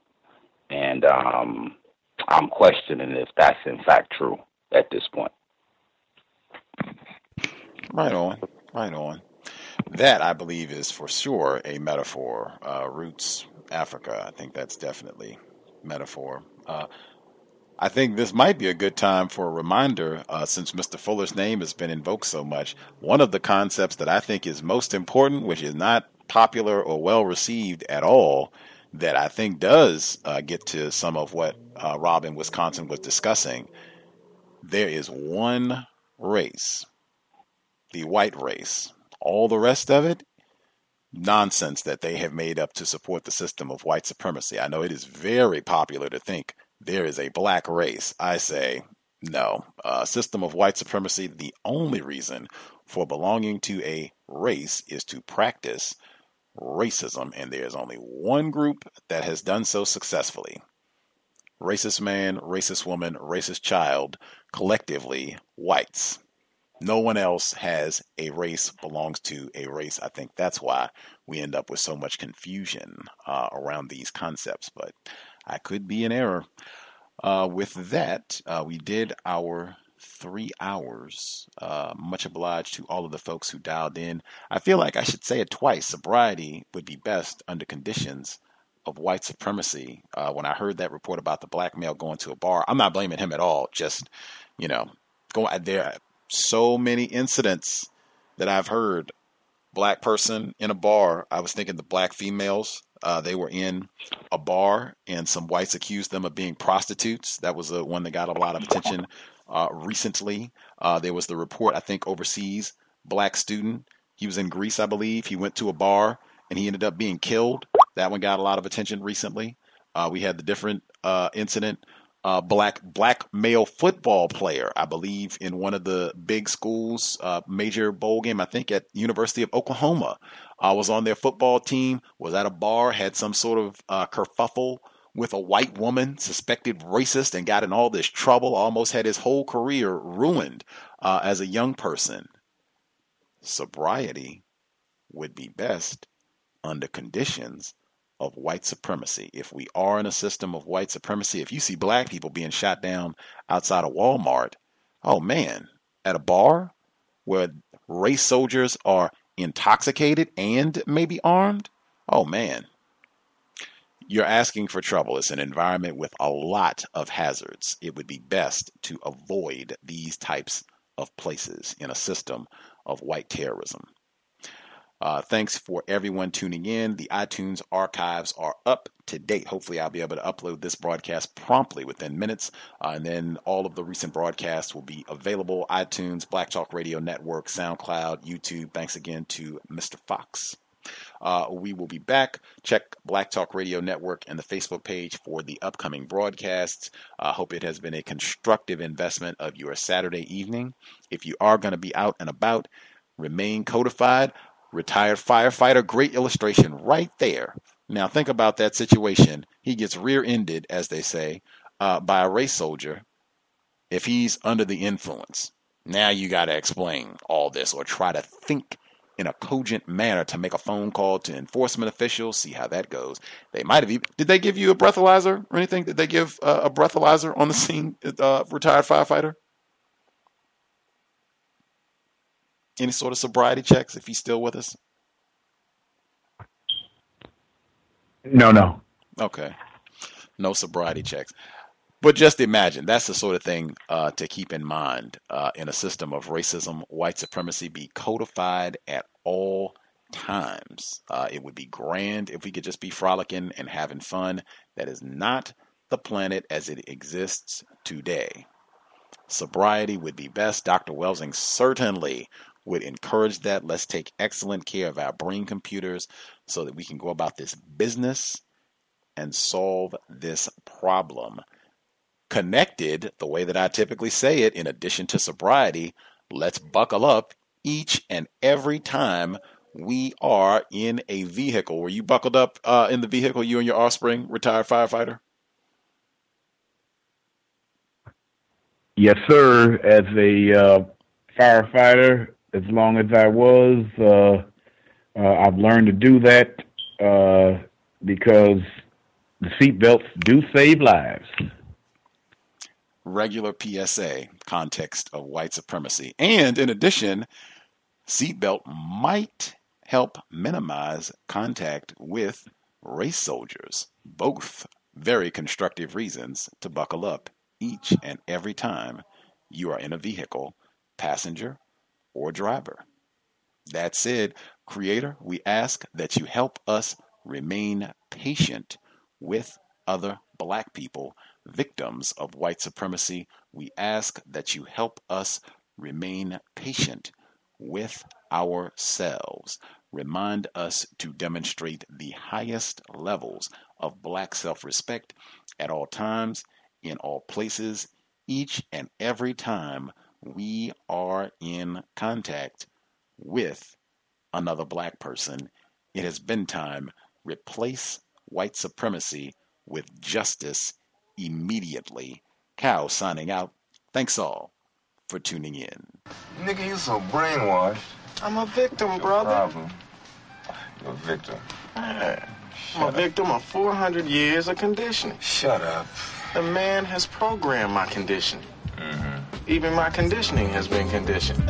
and I'm questioning if that's in fact true at this point. Right on. That, I believe, is for sure a metaphor. Roots, Africa. I think that's definitely metaphor. I think this might be a good time for a reminder, since Mr. Fuller's name has been invoked so much. One of the concepts that I think is most important, which is not popular or well received at all, that I think does get to some of what Rob in Wisconsin was discussing. There is one race, the white race. All the rest of it, nonsense that they have made up to support the system of white supremacy. I know it is very popular to think there is a black race. I say No. System of white supremacy, the only reason for belonging to a race is to practice racism, and there's only one group that has done so successfully. Racist man, racist woman, racist child, collectively whites. No one else has a race, belongs to a race. I think that's why we end up with so much confusion around these concepts, but I could be in error. With that, we did our 3 hours. Much obliged to all of the folks who dialed in. I feel like I should say it twice. Sobriety would be best under conditions of white supremacy. When I heard that report about the black male going to a bar, I'm not blaming him at all. Just, there are so many incidents that I've heard. Black person in a bar. I was thinking the black females. They were in a bar and some whites accused them of being prostitutes. That was one that got a lot of attention recently. There was the report, I think, overseas, black student. He was in Greece, I believe. He went to a bar and he ended up being killed. That one got a lot of attention recently. We had the different incident. Black male football player, I believe, in one of the big schools, major bowl game, I think at University of Oklahoma, was on their football team, was at a bar, had some sort of kerfuffle with a white woman, suspected racist, and got in all this trouble, almost had his whole career ruined as a young person. Sobriety would be best under conditions of white supremacy. If we are in a system of white supremacy, if you see black people being shot down outside of Walmart, oh man, at a bar where race soldiers are intoxicated and maybe armed, oh man, you're asking for trouble. It's an environment with a lot of hazards. It would be best to avoid these types of places in a system of white terrorism. Thanks for everyone tuning in. The iTunes archives are up to date. Hopefully I'll be able to upload this broadcast promptly within minutes. And then all of the recent broadcasts will be available. iTunes, Black Talk Radio Network, SoundCloud, YouTube. Thanks again to Mr. Fox. We will be back. Check Black Talk Radio Network and the Facebook page for the upcoming broadcasts. I hope it has been a constructive investment of your Saturday evening. If you are going to be out and about, remain codified. Retired firefighter, great illustration right there. Now think about that situation. He gets rear-ended, as they say, by a race soldier if he's under the influence. Now you got to explain all this or try to think in a cogent manner to make a phone call to enforcement officials, see how that goes. They might have even, did they give you a breathalyzer or anything? Did they give a breathalyzer on the scene, retired firefighter? Any sort of sobriety checks if he's still with us? No. Okay. No sobriety checks. But just imagine, that's the sort of thing to keep in mind in a system of racism, white supremacy. Be codified at all times. It would be grand if we could just be frolicking and having fun. That is not the planet as it exists today. Sobriety would be best. Dr. Welsing certainly would encourage that. Let's take excellent care of our brain computers so that we can go about this business and solve this problem. Connected, the way that I typically say it, in addition to sobriety, let's buckle up each and every time we are in a vehicle. Were you buckled up in the vehicle, you and your offspring, retired firefighter? Yes, sir. As a firefighter, as long as I was, I've learned to do that because the seatbelts do save lives. Regular PSA, context of white supremacy. And in addition, seatbelt might help minimize contact with race soldiers. Both very constructive reasons to buckle up each and every time you are in a vehicle, passenger or driver. That said, Creator, we ask that you help us remain patient with other black people, victims of white supremacy. We ask that you help us remain patient with ourselves. Remind us to demonstrate the highest levels of black self-respect at all times, in all places, each and every time we are in contact with another black person. It has been time. Replace white supremacy with justice immediately. Cow signing out. Thanks all for tuning in. Nigga, you so brainwashed. I'm a victim, brother. Problem. You're a victim. I'm a victim of 400 years of conditioning. Shut up. The man has programmed my conditioning. Mm-hmm. Even my conditioning has been conditioned.